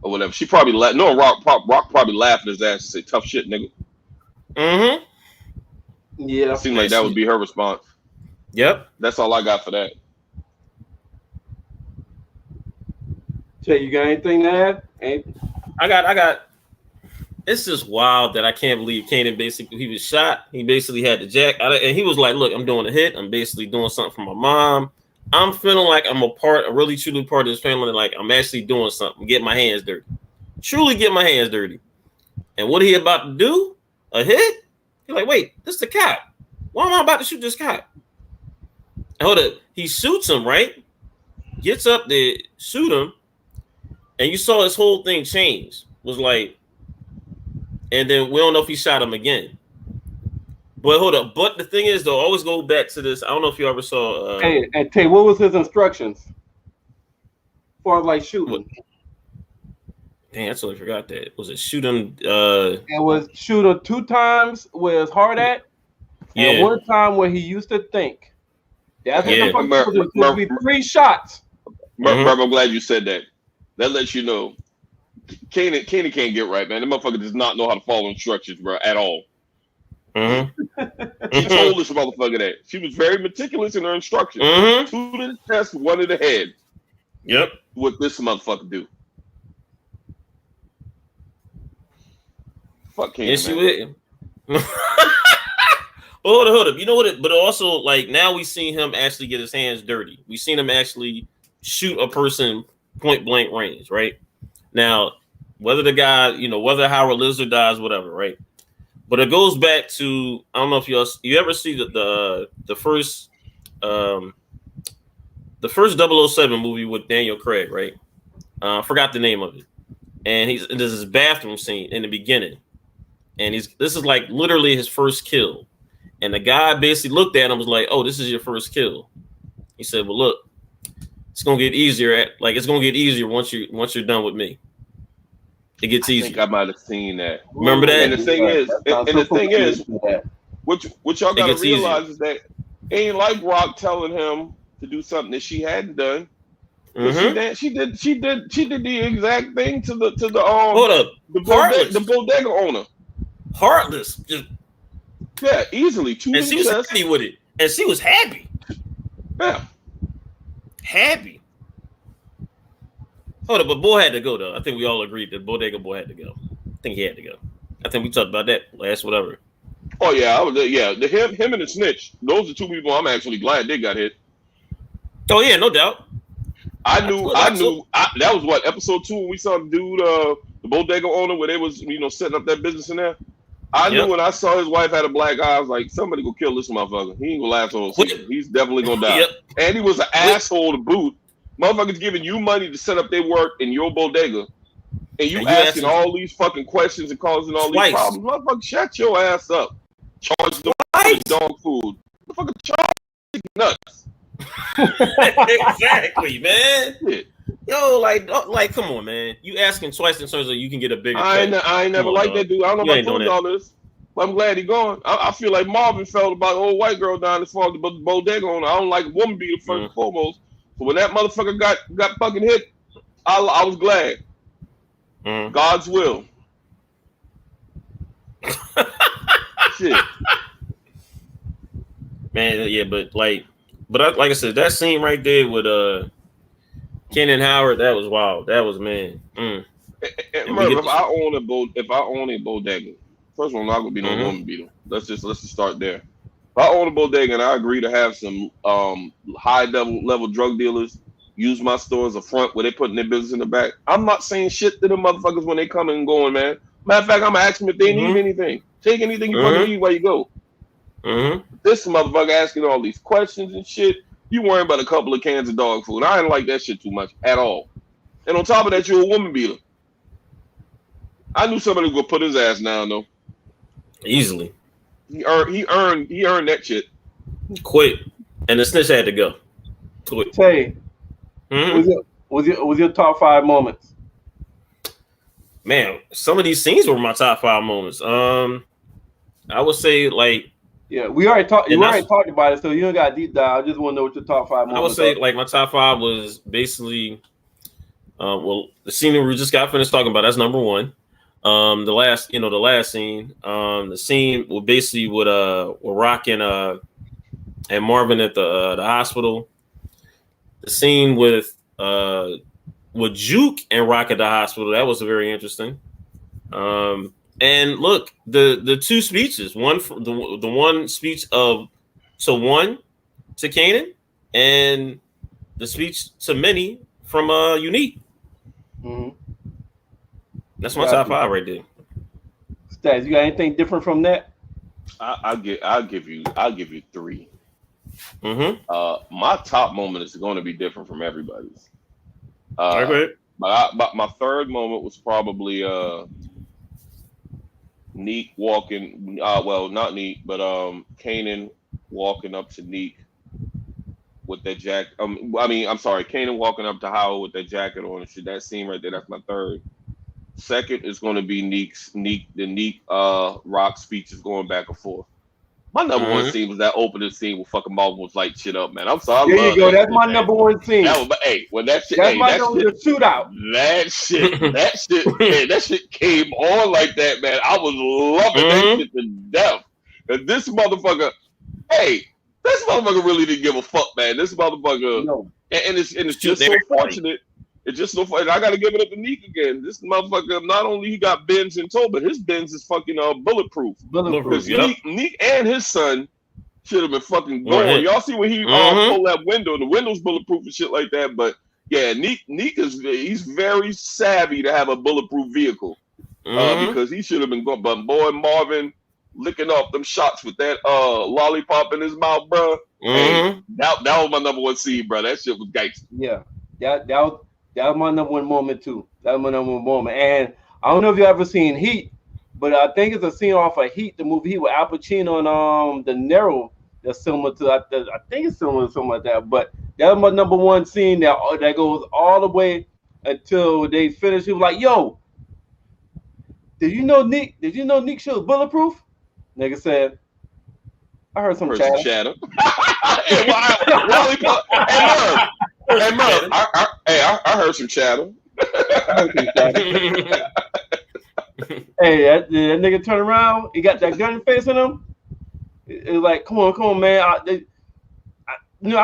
[SPEAKER 3] or whatever. She probably Rock probably laughed at his ass and say, tough shit, nigga.
[SPEAKER 1] Yeah.
[SPEAKER 3] It seemed like that would be her response.
[SPEAKER 2] Yep.
[SPEAKER 3] That's all I got for that.
[SPEAKER 1] Jay, you got anything to add?
[SPEAKER 2] I got. It's just wild that I can't believe Kanan he was shot. He basically had the jack, and he was like, "Look, I'm doing a hit. I'm basically doing something for my mom. I'm feeling like I'm a really truly part of this family. Like I'm actually doing something. Get my hands dirty. Truly get my hands dirty." And what he about to do? A hit? He's like, "Wait, this is the cop. Why am I about to shoot this cop?" And hold up. He shoots him, right? Gets up there, shoot him. And you saw his whole thing change. Was like, and then we don't know if he shot him again. But hold up. But the thing is, though, always go back to this. I don't know if you ever saw.
[SPEAKER 1] Hey, Tay, what was his instructions? For like shooting.
[SPEAKER 2] Dang, I totally forgot that. Was it shoot him?
[SPEAKER 1] It was shoot him 2 times where his heart at, and 1 time where he used to think. That's what the fuck was 3 shots.
[SPEAKER 3] Merv, I'm glad you said that. That lets you know Kanan can't get right, man. The motherfucker does not know how to follow instructions, bro, at all. She told this motherfucker that. She was very meticulous in her instructions. 2 to the chest, 1 to the head.
[SPEAKER 2] Yep.
[SPEAKER 3] What this motherfucker do? Fuck Kanan, man.
[SPEAKER 2] Hold up. You know what? But also, like, now we seen him actually get his hands dirty. We seen him actually shoot a person point blank range, right? Now, whether the guy, you know, whether Howard lives or dies, whatever, right? But it goes back to, I don't know if you ever see the first 007 movie with Daniel Craig, right? I forgot the name of it. And there's this bathroom scene in the beginning. And this is like literally his first kill. And the guy basically looked at him and was like, "Oh, this is your first kill." He said, "Well, look, it's gonna get easier. It's gonna get easier once you're done with me. It gets easier."
[SPEAKER 3] I think I might have seen that.
[SPEAKER 2] Remember that?
[SPEAKER 3] And the thing is, what y'all gotta realize is that it ain't like Rock telling him to do something that she hadn't done. She did the exact thing to the
[SPEAKER 2] hold up,
[SPEAKER 3] the bodega owner.
[SPEAKER 2] Heartless, just
[SPEAKER 3] easily.
[SPEAKER 2] And she was happy with it, and she was happy.
[SPEAKER 3] Yeah,
[SPEAKER 2] happy. Hold up, but Boy had to go though. I think we all agreed that Bodega Boy had to go. I think he had to go. I think we talked about that last whatever.
[SPEAKER 3] Oh yeah, I was yeah. Him and the snitch. Those are two people I'm actually glad they got hit.
[SPEAKER 2] Oh yeah, no doubt.
[SPEAKER 3] I knew. That was what episode 2 when we saw the dude, the bodega owner, where they was setting up that business in there. I knew when I saw his wife had a black eye, I was like, somebody go kill this motherfucker. He ain't gonna last all season. He's definitely gonna die. And he was an asshole to boot. Motherfuckers giving you money to set up their work in your bodega, and you asking all these fucking questions and causing all these problems. Motherfucker, shut your ass up. Charge them dog food. Motherfucker, charge nuts.
[SPEAKER 2] Exactly, man. Shit. Yo, like, come on, man. You asking twice in terms of you can get a bigger.
[SPEAKER 3] I ain't never liked that dude. I don't know if I told all this, but I'm glad he gone. I feel like Marvin felt about the old white girl down as far as the bodega owner. I don't like woman beater first and foremost. So when that motherfucker got fucking hit, I was glad. God's will. Shit.
[SPEAKER 2] Man, yeah, but like I said, that scene right there with Kanan Howard, that was wild. That was man.
[SPEAKER 3] And Merv, if I own a bodega, first of all, I'm not gonna be no woman beater. Let's just start there. If I own a bodega and I agree to have some high level drug dealers use my store as a front where they putting their business in the back, I'm not saying shit to them motherfuckers when they come and going, man. Matter of fact, I'm gonna ask them if they need anything. Take anything you fucking need while you go. This motherfucker asking all these questions and shit. You worrying about a couple of cans of dog food. I didn't like that shit too much at all. And on top of that, you're a woman beater. I knew somebody was gonna put his ass down though.
[SPEAKER 2] Easily.
[SPEAKER 3] He earned that shit.
[SPEAKER 2] Quit. And the snitch had to go. Quit.
[SPEAKER 1] Tay, was your top 5 moments?
[SPEAKER 2] Man, some of these scenes were my top 5 moments. I would say like.
[SPEAKER 1] Yeah, we already talked. You already talked about it, so you don't got deep dive. I just want to know what your top 5 moments.
[SPEAKER 2] I would say like my top 5 was basically, the scene that we just got finished talking about. That's number 1. The last scene. The scene was basically with Rock and Marvin at the hospital. The scene with Juke and Rock at the hospital. That was very interesting. And look, the 2 speeches, one for the one speech to Kanan, and the speech to Minnie from Unique. That's my top 5 right there.
[SPEAKER 1] Stacks, you got anything different from that?
[SPEAKER 3] I'll give you 3. My top moment is going to be different from everybody's.
[SPEAKER 2] Okay.
[SPEAKER 3] But my third moment was probably Neek walking. Not Neek, but Kanan walking up to Neek with that jacket. Kanan walking up to Howard with that jacket on and shit. That scene right there. That's my third. Second is going to be the Neek Rock speeches going back and forth. My number 1 scene was that opening scene with fucking Marvel was light shit up, man. I'm sorry.
[SPEAKER 1] There you go. That's my number 1 scene.
[SPEAKER 3] That shit.
[SPEAKER 1] That's my number 1 shootout.
[SPEAKER 3] That shit came on like that, man. I was loving that shit to death. And this motherfucker really didn't give a fuck, man. This motherfucker, and it's just so fortunate. It's just so funny. I got to give it up to Neek again. This motherfucker, not only he got Benz in tow, but his Benz is fucking bulletproof. Because Neek and his son should have been fucking going. Right. Y'all see when he pulled that window, the window's bulletproof and shit like that. But yeah, Neek he's very savvy to have a bulletproof vehicle because he should have been going. But boy, Marvin licking off them shots with that lollipop in his mouth, bro. Hey, that was my number 1 scene, bro. That shit was gangster.
[SPEAKER 1] Yeah, that was my number 1 moment too. That was my number 1 moment. And I don't know if you ever seen Heat, but I think it's a scene off of Heat, the movie Heat with Al Pacino and De Niro. That's similar to I think it's similar to something like that. But that was my number 1 scene that goes all the way until they finish. He was like, "Yo, did you know Nick shit was bulletproof?" Nigga said, "I heard some chatter." Hey, Merv, I heard some chatter. Hey, that nigga turned around. He got that gun face on him. It was like, come on, man. I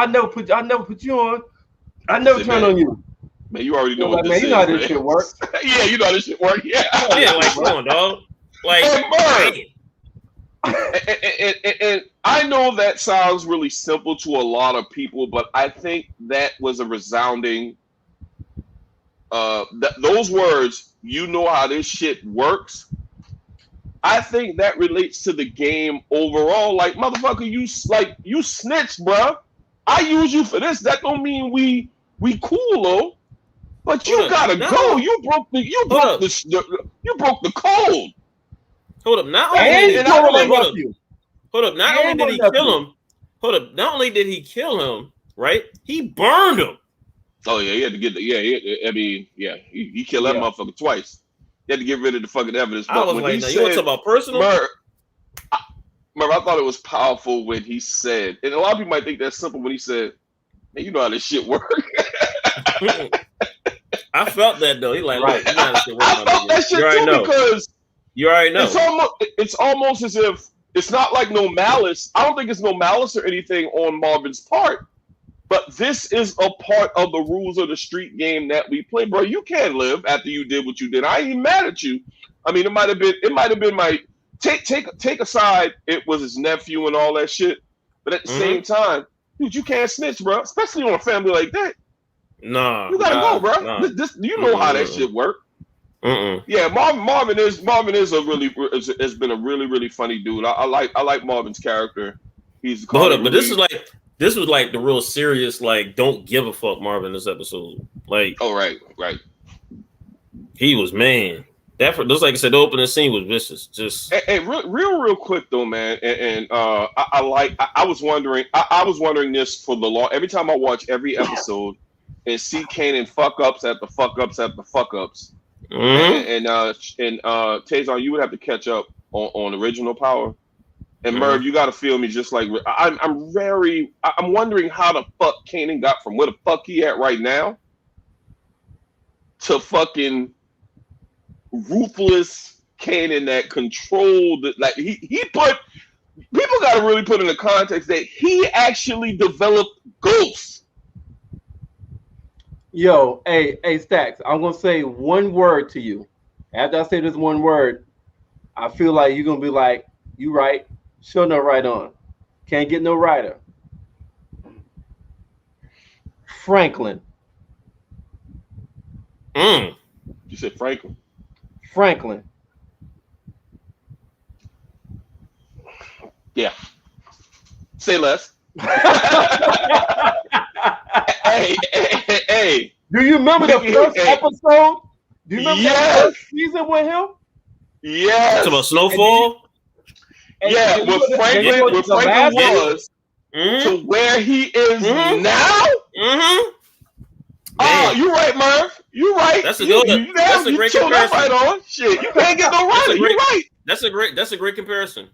[SPEAKER 1] never put you on. I never turn on you.
[SPEAKER 3] Man, you already know what
[SPEAKER 1] like,
[SPEAKER 3] this
[SPEAKER 1] man,
[SPEAKER 3] is.
[SPEAKER 1] you know how this
[SPEAKER 3] man.
[SPEAKER 1] shit works.
[SPEAKER 3] Yeah, you know how this shit works. Yeah.
[SPEAKER 2] Yeah, like come on, dog. Like,
[SPEAKER 3] Hey, and I know that sounds really simple to a lot of people, but I think that was a resounding. Those words, you know how this shit works. I think that relates to the game overall. Like, motherfucker, you snitch, bruh. I use you for this. That don't mean we cool, though. But you gotta go. You broke the code.
[SPEAKER 2] Hold up. Not
[SPEAKER 1] And
[SPEAKER 2] only Not only did he kill him. Hold up. Not only did he kill him, right? He burned him.
[SPEAKER 3] Oh yeah, he had to get he killed that motherfucker twice. He had to get rid of the fucking evidence. But
[SPEAKER 2] I was like, you want to talk about personal?
[SPEAKER 3] Merv, I thought it was powerful when he said, and a lot of people might think that's simple when he said, "Man, you know how this shit works."
[SPEAKER 2] I felt that though. He like,
[SPEAKER 1] right.
[SPEAKER 2] You know how this shit works.
[SPEAKER 3] I felt that shit too because
[SPEAKER 2] you already know.
[SPEAKER 3] It's almost as if it's not like no malice. I don't think it's no malice or anything on Marvin's part. But this is a part of the rules of the street game that we play, bro. You can't live after you did what you did. I ain't mad at you. I mean, it might have been my take aside. It was his nephew and all that shit. But at the same time, dude, you can't snitch, bro. Especially on a family like that.
[SPEAKER 2] Nah,
[SPEAKER 3] you gotta go, bro.
[SPEAKER 2] Nah.
[SPEAKER 3] You know how that shit work. Yeah, Marvin has been a really really funny dude. I like Marvin's character. He's
[SPEAKER 2] but this was like the real serious, like, don't give a fuck Marvin this episode. Like,
[SPEAKER 3] oh right.
[SPEAKER 2] He was, man. That just like I said, the opening scene was vicious. Just
[SPEAKER 3] real quick though, man. And I was wondering this for the long. Every time I watch every episode and see Kanan fuck ups after fuck ups after fuck ups. And Taison, you would have to catch up on original Power. And Merv, you got to feel me just like I'm wondering how the fuck Kanan got from where the fuck he at right now to fucking ruthless Kanan that controlled it. Like he put people got to really put in the context that he actually developed ghosts.
[SPEAKER 1] Yo, hey, Stacks, I'm gonna say one word to you. After I say this one word, I feel like you're gonna be like, you right. Show no right on. Can't get no writer. Franklin.
[SPEAKER 3] You said Franklin.
[SPEAKER 1] Franklin.
[SPEAKER 3] Yeah. Say less. Hey.
[SPEAKER 1] Do you remember the first episode? Do you remember the first season with him?
[SPEAKER 3] Yes.
[SPEAKER 2] Talk about Snowfall.
[SPEAKER 3] Yeah, what Franklin was to where he is now. Oh, you right, Merv. You right.
[SPEAKER 2] That's a great comparison.
[SPEAKER 3] Right on. Shit, you can't get no writer. You right.
[SPEAKER 2] That's a great comparison.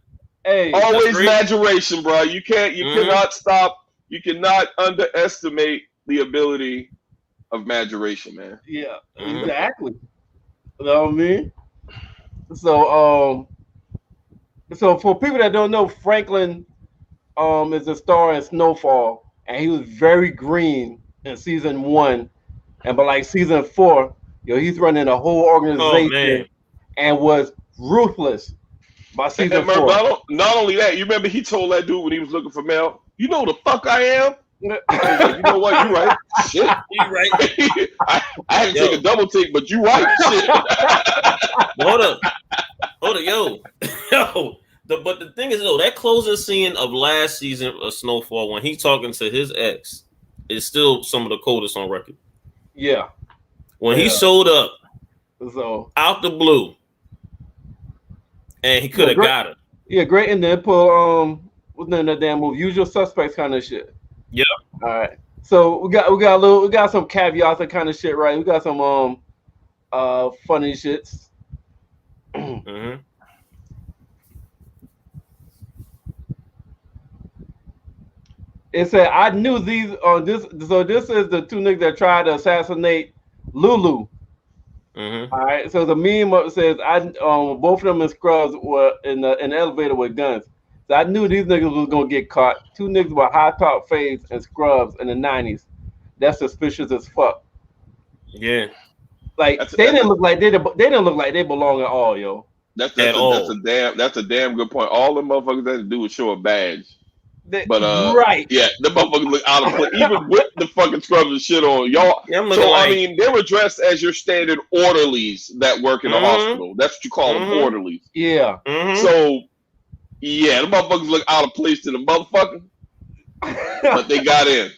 [SPEAKER 1] Hey,
[SPEAKER 3] always maturation, bro. You cannot stop. You cannot underestimate the ability of maturation, man.
[SPEAKER 1] Yeah, exactly. You know what I mean? So for people that don't know, Franklin is a star in Snowfall, and he was very green in season 1, and by like season 4, he's running a whole organization and was ruthless by season 4.
[SPEAKER 3] Not only that, you remember he told that dude when he was looking for Mel, "You know the fuck I am." You know what? You right. Shit.
[SPEAKER 2] You right.
[SPEAKER 3] I had to take a double take, but you right. Shit.
[SPEAKER 2] Hold up, yo. But the thing is, though, that closing scene of last season of Snowfall when he's talking to his ex is still some of the coldest on record.
[SPEAKER 1] Yeah.
[SPEAKER 2] When he showed up out the blue and he could have got her.
[SPEAKER 1] Yeah, great. And then pull what's the name of that damn movie? Usual Suspects kind of shit.
[SPEAKER 2] Yep.
[SPEAKER 1] All right. So we got some caveats and kind of shit, right? We got some funny shits. It said, I knew these this is the two niggas that tried to assassinate Lulu. All right. So the meme says both of them in scrubs were in the elevator with guns. So I knew these niggas was gonna get caught. Two niggas with high top fades and scrubs in the 90s. That's suspicious as fuck.
[SPEAKER 2] Yeah.
[SPEAKER 1] Like they didn't look like they didn't look like they belong at all, yo.
[SPEAKER 3] That's a damn good point. All the motherfuckers had to do was show a badge. But
[SPEAKER 1] right.
[SPEAKER 3] Yeah, the motherfuckers look out of place, even with the fucking scrubs and shit on. Y'all, so I mean, they were dressed as your standard orderlies that work in the hospital. That's what you call them, orderlies.
[SPEAKER 1] Yeah.
[SPEAKER 3] So yeah, the motherfuckers look out of place to the motherfucker, but they got in.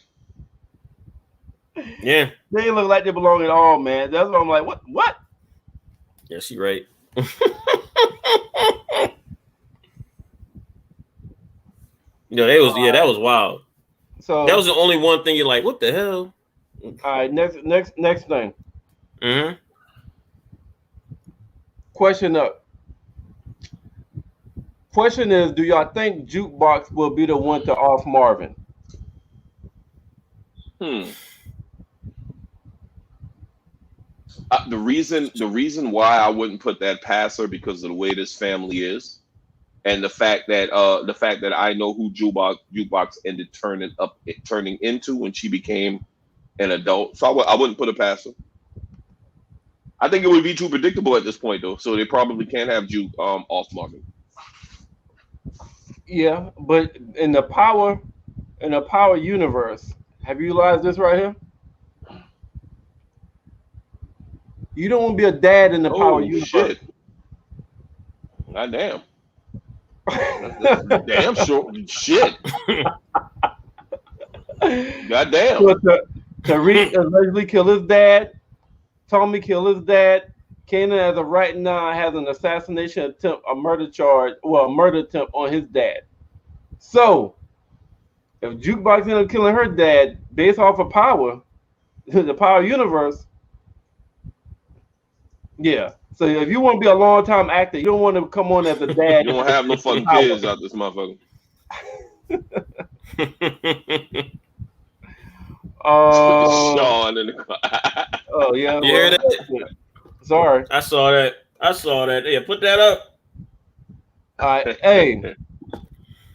[SPEAKER 2] Yeah,
[SPEAKER 1] they look like they belong at all, man. That's why I'm like, what?
[SPEAKER 2] Yeah, she right. That was wild. So that was the only one thing you're like, what the hell?
[SPEAKER 1] All right, next thing.
[SPEAKER 2] Mm-hmm.
[SPEAKER 1] Question is, do y'all think Jukebox will be the one to off Marvin?
[SPEAKER 3] The reason why I wouldn't put that past her because of the way this family is, and the fact that I know who Jukebox ended turning into when she became an adult, so I wouldn't put it past her. I think it would be too predictable at this point, though, so they probably can't have Juke off Marvin.
[SPEAKER 1] Yeah, but in the power universe, have you realized this right here? You don't want to be a dad in the power universe.
[SPEAKER 3] Shit. God damn. Damn sure. Shit. God damn.
[SPEAKER 1] So Tariq allegedly killed his dad. Tommy killed his dad. Kanan, as of right now, has an assassination attempt, a murder attempt on his dad. So, if Jukebox ended up killing her dad based off of power, the power universe, yeah. So if you want to be a long-time actor, you don't want to come on as a dad.
[SPEAKER 3] You don't have no fucking kids out this motherfucker. Sean in the car.
[SPEAKER 1] Oh yeah.
[SPEAKER 2] You hear that?
[SPEAKER 1] Sorry.
[SPEAKER 2] I saw that. Yeah, put that up.
[SPEAKER 1] All right. Hey.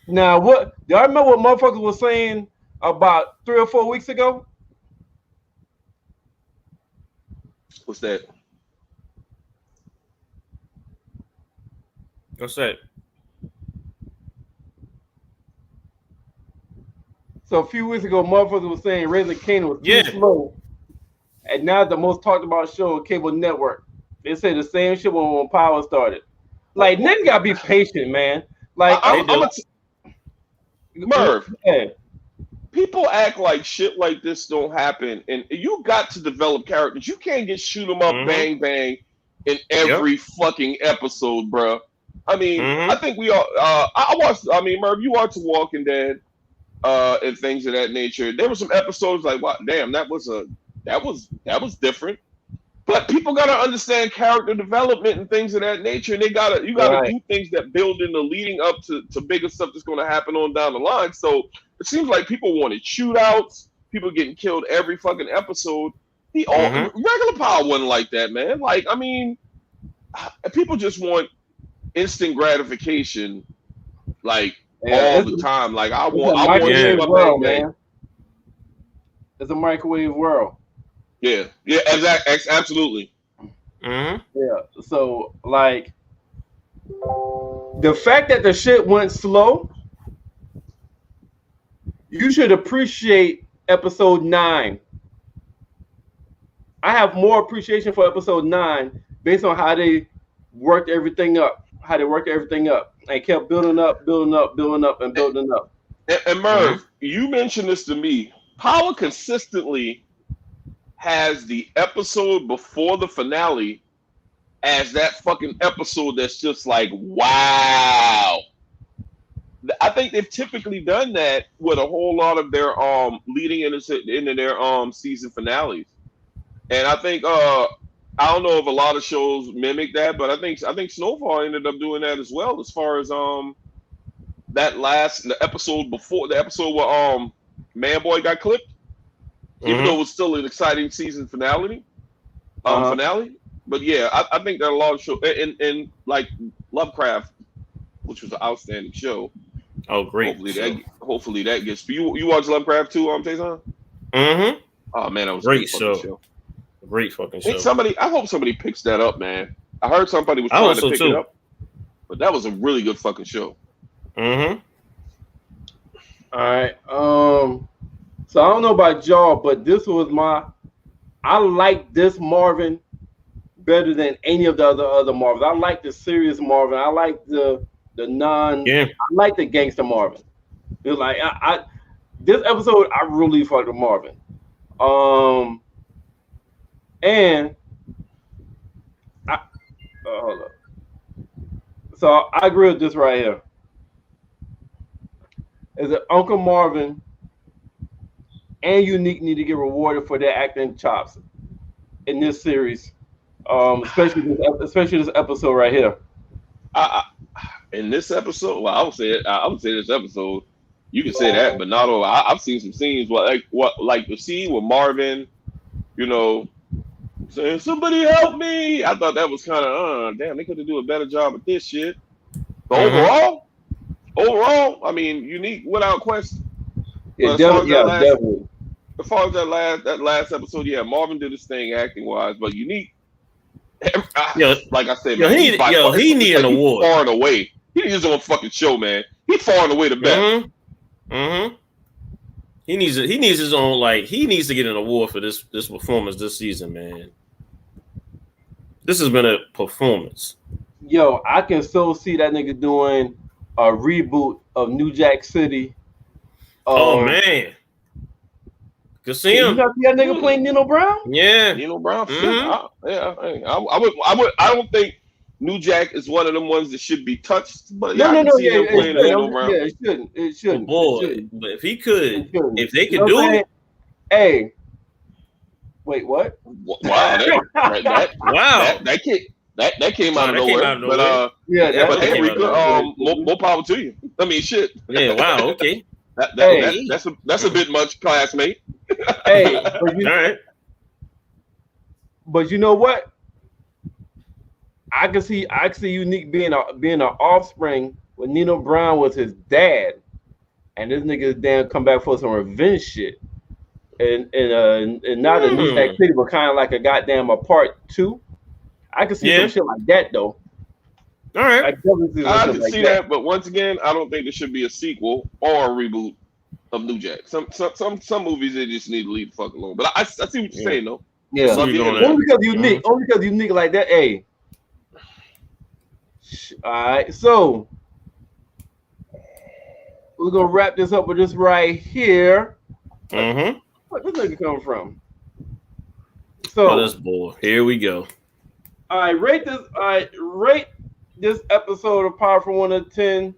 [SPEAKER 1] Now what? Y'all remember what motherfuckers was saying about 3 or 4 weeks ago?
[SPEAKER 3] What's that?
[SPEAKER 2] What's that?
[SPEAKER 1] So a few weeks ago, motherfuckers was saying Raising Kanan was too slow. And now the most talked about show on cable network. They say the same shit when Power started. Like, niggas gotta be patient, man. Like,
[SPEAKER 3] Merv, people act like shit like this don't happen, and you got to develop characters. You can't get shoot 'em up, bang bang in every fucking episode, bro. I mean, I think we all. Merv, you watched Walking Dead, and things of that nature. There were some episodes like, wow, damn, that was different. But people gotta understand character development and things of that nature, and you gotta do things that build in the leading up to bigger stuff that's gonna happen on down the line. So it seems like people wanted shootouts, people getting killed every fucking episode. Regular Power wasn't like that, man. Like, I mean, people just want instant gratification, like all the time. Like I want
[SPEAKER 1] to world, man. It's a microwave world.
[SPEAKER 3] Yeah, absolutely.
[SPEAKER 1] Yeah. So like the fact that the shit went slow, you should appreciate episode 9. I have more appreciation for episode 9 based on how they worked everything up. And kept building up.
[SPEAKER 3] And Merv, you mentioned this to me. Power consistently has the episode before the finale as that fucking episode that's just like, wow. I think they've typically done that with a whole lot of their leading into their season finales. And I think I don't know if a lot of shows mimic that, but I think Snowfall ended up doing that as well, as far as the episode before the episode where Man-Boy got clipped, even though it was still an exciting season finale. But yeah, I think that a lot of shows and like Lovecraft, which was an outstanding show.
[SPEAKER 2] Oh, great!
[SPEAKER 3] Hopefully that gets you watch Lovecraft too, Taison?
[SPEAKER 2] Mm-hmm.
[SPEAKER 3] Oh man, that was
[SPEAKER 2] great
[SPEAKER 3] show.
[SPEAKER 2] Great fucking show.
[SPEAKER 3] I hope somebody picks that up, man. I heard somebody was
[SPEAKER 2] I
[SPEAKER 3] trying
[SPEAKER 2] hope
[SPEAKER 3] to
[SPEAKER 2] so,
[SPEAKER 3] pick
[SPEAKER 2] too.
[SPEAKER 3] it up, but that was a really good fucking show.
[SPEAKER 2] Mm-hmm.
[SPEAKER 1] All right. So I don't know about y'all, but this was I like this Marvin better than any of the other Marvins. I like the serious Marvin. I like the non.
[SPEAKER 2] Yeah.
[SPEAKER 1] I like the gangster Marvin. It's like this episode I really fucked with Marvin. And hold up. So I agree with this right here. Is that Uncle Marvin and Unique need to get rewarded for their acting chops in this series, especially this episode right here.
[SPEAKER 3] In this episode, well, I would say this episode. You can say that, but not all. I've seen some scenes like the scene with Marvin, saying somebody help me. I thought that was kind of damn. They could have do a better job at this shit. But overall, I mean, Unique without question.
[SPEAKER 1] Yeah, definitely.
[SPEAKER 3] As far as that last episode, yeah, Marvin did his thing acting wise, but Unique, like I said, man,
[SPEAKER 2] he need an award.
[SPEAKER 3] Far and away, he needs his own fucking show, man. He's far and away the best.
[SPEAKER 2] Mm-hmm. He needs his own, he needs to get an award for this performance this season, man. This has been a performance.
[SPEAKER 1] Yo, I can so see that nigga doing a reboot of New Jack City.
[SPEAKER 2] Oh man. Good see him.
[SPEAKER 1] You got that nigga playing Nino Brown?
[SPEAKER 2] Yeah.
[SPEAKER 3] Nino Brown.
[SPEAKER 2] Mm-hmm.
[SPEAKER 3] I don't think New Jack is one of them ones that should be touched. But
[SPEAKER 1] No,
[SPEAKER 3] it
[SPEAKER 1] shouldn't. It shouldn't.
[SPEAKER 2] But if he could, if they could
[SPEAKER 1] do
[SPEAKER 2] it.
[SPEAKER 1] Hey. Wait, what?
[SPEAKER 3] Wow. That came out of nowhere. But hey, Rika, more power to you. I mean, shit.
[SPEAKER 2] Yeah. Wow. Okay.
[SPEAKER 3] That's a bit much, classmate.
[SPEAKER 1] Hey,
[SPEAKER 2] all right.
[SPEAKER 1] But you know what? I can see Unique being an offspring when Nino Brown was his dad, and this nigga damn come back for some revenge shit, and not a New Jack City, but kind of like a goddamn a part 2. I can see some shit like that though.
[SPEAKER 2] All right,
[SPEAKER 3] I can see that, but once again, I don't think there should be a sequel or a reboot of New Jack. Some movies they just need to leave the fuck alone. But I see what you're saying though.
[SPEAKER 1] Yeah, only because Unique like that. Hey, all right. So we're gonna wrap this up with this right here.
[SPEAKER 2] Mm-hmm.
[SPEAKER 1] Where this nigga come from? So
[SPEAKER 2] this boy. Here we go.
[SPEAKER 1] All right, rate this episode of Power from 1 to 10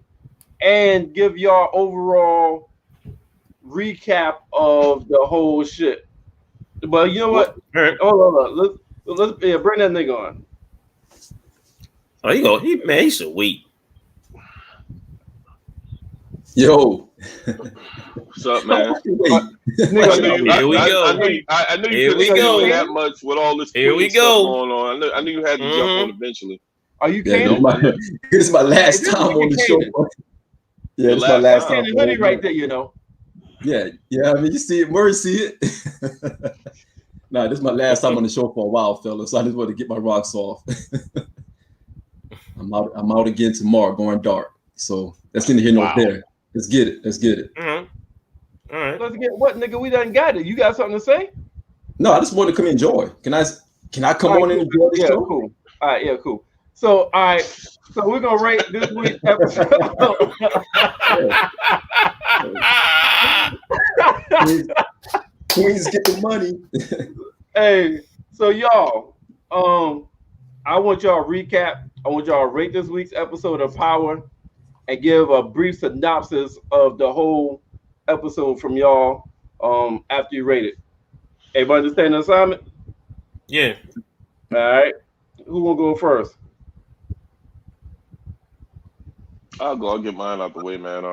[SPEAKER 1] and give y'all overall recap of the whole shit. But you know what?
[SPEAKER 2] All right.
[SPEAKER 1] Hold on. Let's bring that nigga on.
[SPEAKER 2] Oh, he's sweet.
[SPEAKER 3] Yo. What's up, man?
[SPEAKER 2] Here we go.
[SPEAKER 3] I knew you couldn't say that much with all this
[SPEAKER 2] stuff
[SPEAKER 3] going on. I knew you had to jump on eventually.
[SPEAKER 1] Are you kidding?
[SPEAKER 4] This is my last time on the show. Yeah, it's my last time.
[SPEAKER 1] Hoodie right there, you know.
[SPEAKER 4] Yeah. I mean, you see it, Murray, see it. Nah, this is my last time on the show for a while, fellas. So I just want to get my rocks off. I'm out again tomorrow, going dark. So that's neither here nor there. Let's get it.
[SPEAKER 2] Mm-hmm. All right.
[SPEAKER 1] Let's get what, nigga? We done got it. You got something to say?
[SPEAKER 4] No, I just want to come enjoy. Can I come on and enjoy the show?
[SPEAKER 1] Cool. All right, yeah, cool. So, all right. So we're gonna rate this week's episode.
[SPEAKER 4] Queens get the money.
[SPEAKER 1] Hey, so y'all, I want y'all to recap. I want y'all to rate this week's episode of Power and give a brief synopsis of the whole episode from y'all after you rate it. Everybody understand the assignment?
[SPEAKER 2] Yeah.
[SPEAKER 1] All right. Who will go first?
[SPEAKER 3] I'll get mine out the way, man.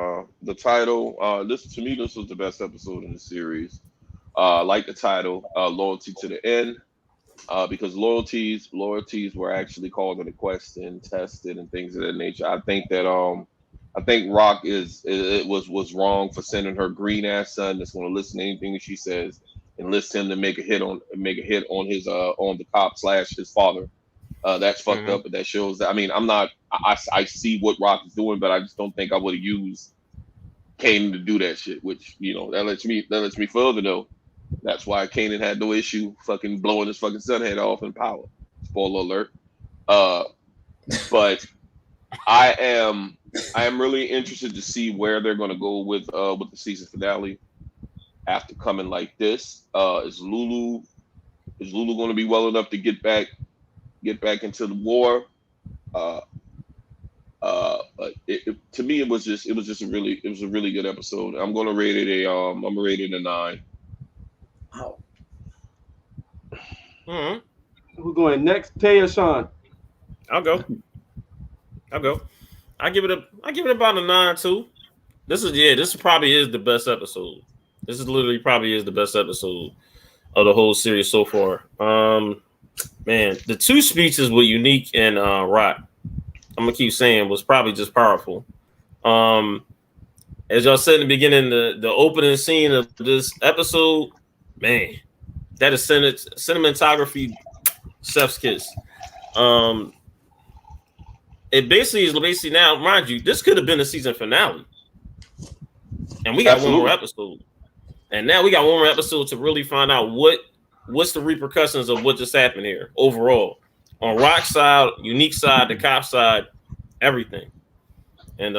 [SPEAKER 3] The title, this was the best episode in the series. Like the title, Loyalty to the End, because loyalties were actually called into question, tested, and things of that nature. I think that Rock was wrong for sending her green ass son that's going to listen to anything that she says enlist him to make a hit on his on the cop / his father. That's fucked up, but that shows that. I mean, I see what Rock is doing, but I just don't think I would have used Kanan to do that shit. Which that lets me further know that's why Kanan had no issue fucking blowing his fucking son head off in Power. Spoiler alert. But I am really interested to see where they're going to go with the season finale after coming like this. Is Lulu going to be well enough to get back into the war? But to me it was a really good episode. I'm going to rate it a 9.
[SPEAKER 4] Wow.
[SPEAKER 1] Who's going next? Tay or Sean?
[SPEAKER 2] I'll go. I give it about a 9 too. This probably is the best episode. This is literally probably is the best episode of the whole series so far. Man, the 2 speeches were unique and Rock. I'm gonna keep saying was probably just powerful. As y'all said in the beginning, the opening scene of this episode, man, that is cinematography, chef's kiss. It basically now, mind you, this could have been a season finale, and we got one more episode, and now we got one more episode to really find out what's the repercussions of what just happened here overall on Rock's side, Unique side, the cop side, everything. And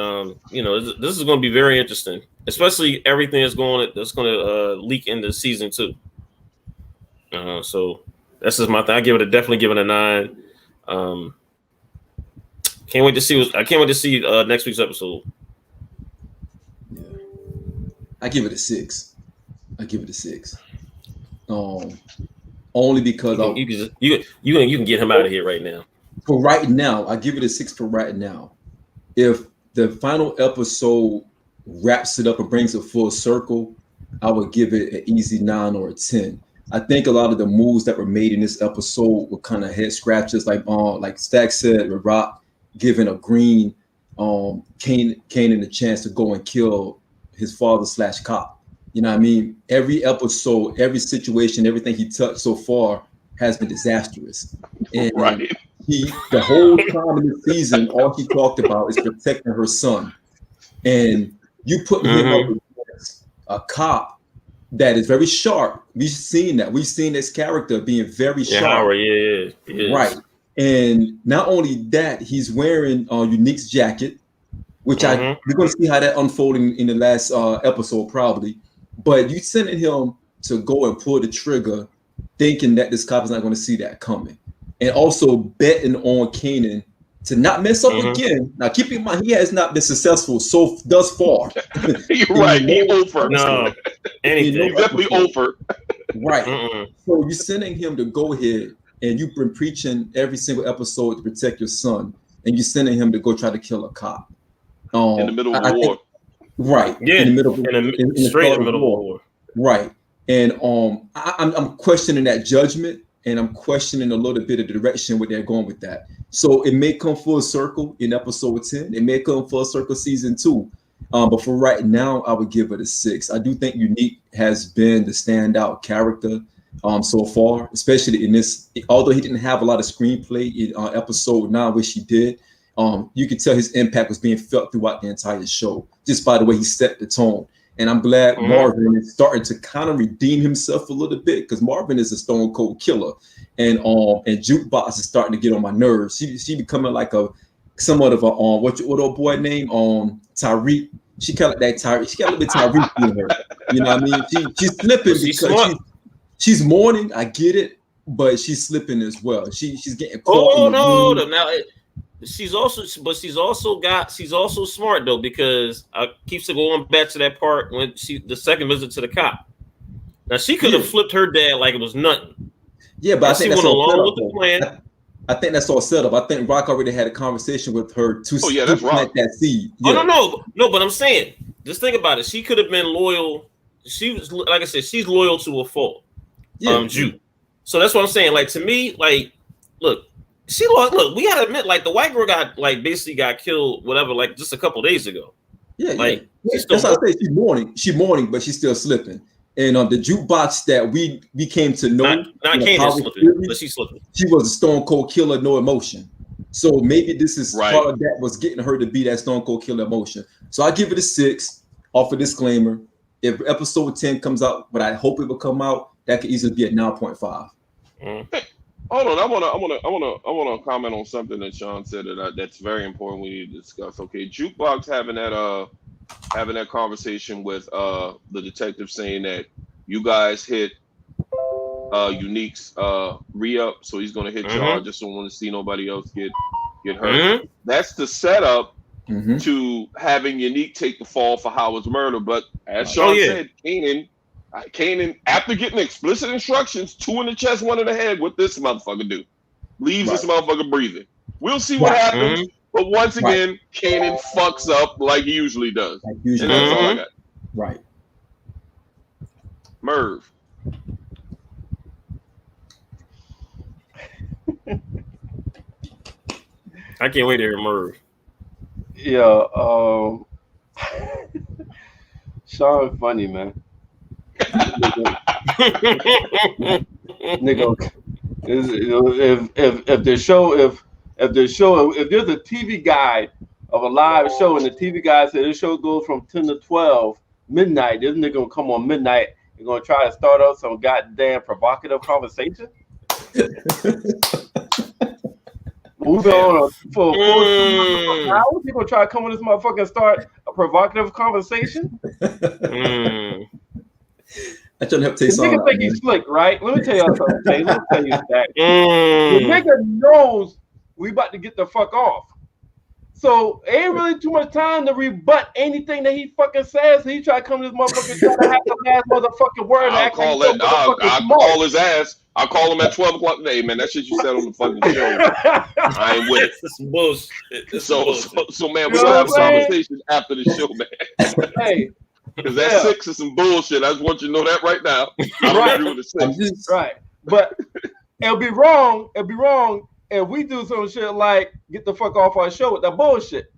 [SPEAKER 2] this is going to be very interesting, especially everything that's going to leak into season 2. So that's just my thing. I definitely give it a 9. Can't wait to see next week's episode.
[SPEAKER 4] Yeah. I give it a 6. Only because
[SPEAKER 2] you can get him out of here right now.
[SPEAKER 4] For right now, I give it a 6 for right now. If the final episode wraps it up and brings it full circle, I would give it an easy 9 or a 10. I think a lot of the moves that were made in this episode were kind of head scratches, like Stacks said, with Rock giving a green Kanan a chance to go and kill his father / cop. You know what I mean? Every episode, every situation, everything he touched so far has been disastrous. And
[SPEAKER 3] right.
[SPEAKER 4] The whole time in the season, all he talked about is protecting her son. And you put him up against a cop that is very sharp. We've seen that. We've seen this character being very sharp.
[SPEAKER 2] Yeah.
[SPEAKER 4] Right. And not only that, he's wearing Unique's jacket, which we're going to see how that unfolding in the last episode probably. But you sending him to go and pull the trigger, thinking that this cop is not going to see that coming, and also betting on Kanan to not mess up again. Now, keep in mind, he has not been successful thus far.
[SPEAKER 3] You're right. He over.
[SPEAKER 2] No, anything.
[SPEAKER 3] Definitely over.
[SPEAKER 4] Right. So you're sending him to go ahead, and you've been preaching every single episode to protect your son, and you're sending him to go try to kill a cop
[SPEAKER 3] in the middle of the war.
[SPEAKER 4] Right.
[SPEAKER 2] Yeah.
[SPEAKER 4] In the middle of
[SPEAKER 2] straight in the middle of the war.
[SPEAKER 4] Right. And I'm questioning that judgment, and I'm questioning a little bit of the direction where they're going with that. So it may come full circle in episode 10. It may come full circle season 2. But for right now, I would give it a 6. I do think Unique has been the standout character so far, especially in this. Although he didn't have a lot of screenplay in episode 9, which he did, you could tell his impact was being felt throughout the entire show, just by the way he set the tone. And I'm glad Marvin is starting to kind of redeem himself a little bit, because Marvin is a stone cold killer, and Jukebox is starting to get on my nerves. She becoming like somewhat of a what old boy name Tyreek. She kind of that Tyreek. She got a little bit Tyreek in her. You know what I mean? She's slipping because she's mourning. I get it, but she's slipping as well. She's getting caught.
[SPEAKER 2] Now she's also smart though, because I keeps going back to that part when the second visit to the cop. Now she could have flipped her dad like it was nothing.
[SPEAKER 4] Yeah, but I think that's all
[SPEAKER 2] along with the plan.
[SPEAKER 4] I think that's all set up. I think Rock already had a conversation with her to plant that seed.
[SPEAKER 2] Yeah. Oh no, but I'm saying, just think about it. She could have been loyal. She was, like I said, she's loyal to a fault. Jew. So that's what I'm saying. Like, to me, like, look, we gotta admit, like, the white girl basically got killed, whatever, like just a couple days ago.
[SPEAKER 4] Yeah, like that's how I say she's mourning, but she's still slipping. And the jukebox that we came to know,
[SPEAKER 2] not Kanan slipping, but she's slipping.
[SPEAKER 4] She was a stone cold killer, no emotion. So maybe this is
[SPEAKER 3] Right.
[SPEAKER 4] part of that was getting her to be that stone cold killer emotion. So I give it a 6 off a disclaimer. If episode 10 comes out, but I hope it will come out, that could easily be at 9.5.
[SPEAKER 3] Hold on, I wanna comment on something that Sean said that's very important we need to discuss. Okay, Jukebox having that conversation with the detective saying that you guys hit Unique's re-up, so he's gonna hit y'all. Just don't want to see nobody else get hurt. That's the setup to having Unique take the fall for Howard's murder. But as Sean said, Kanan, after getting explicit instructions, 2 in the chest, 1 in the head, what this motherfucker do? Leaves this motherfucker breathing. We'll see what happens. But once again, Kanan fucks up like he usually does. And that's all I got.
[SPEAKER 4] Right.
[SPEAKER 3] Merv.
[SPEAKER 2] I can't wait to hear Merv.
[SPEAKER 1] Yeah, Sean funny, man. Nigga, if there's a TV guide of a live show and the TV guide said this show goes from 10 to 12 midnight, this nigga gonna come on midnight and gonna try to start up some goddamn provocative conversation. Moving on for 4 hours, you gonna try to come on this motherfucker and start a provocative conversation?
[SPEAKER 4] I trying to help Taison.
[SPEAKER 1] Nigga think he's slick, right? Let me tell you something. Let me tell you that. The nigga knows we about to get the fuck off. So ain't really too much time to rebut anything that he fucking says. He try to come to this motherfucker try to have the last motherfucking word.
[SPEAKER 3] I'll call his ass. I'll call him at 12 o'clock today, man. That shit you said on the fucking show. I ain't with it.
[SPEAKER 2] It's bullshit.
[SPEAKER 3] So man, we're gonna have a conversation after the show, man.
[SPEAKER 1] Hey.
[SPEAKER 3] Because that 6 is some bullshit. I just want you to know that right now. I don't agree with the 6.
[SPEAKER 1] Right. But it'll be wrong if we do some shit like get the fuck off our show with that bullshit.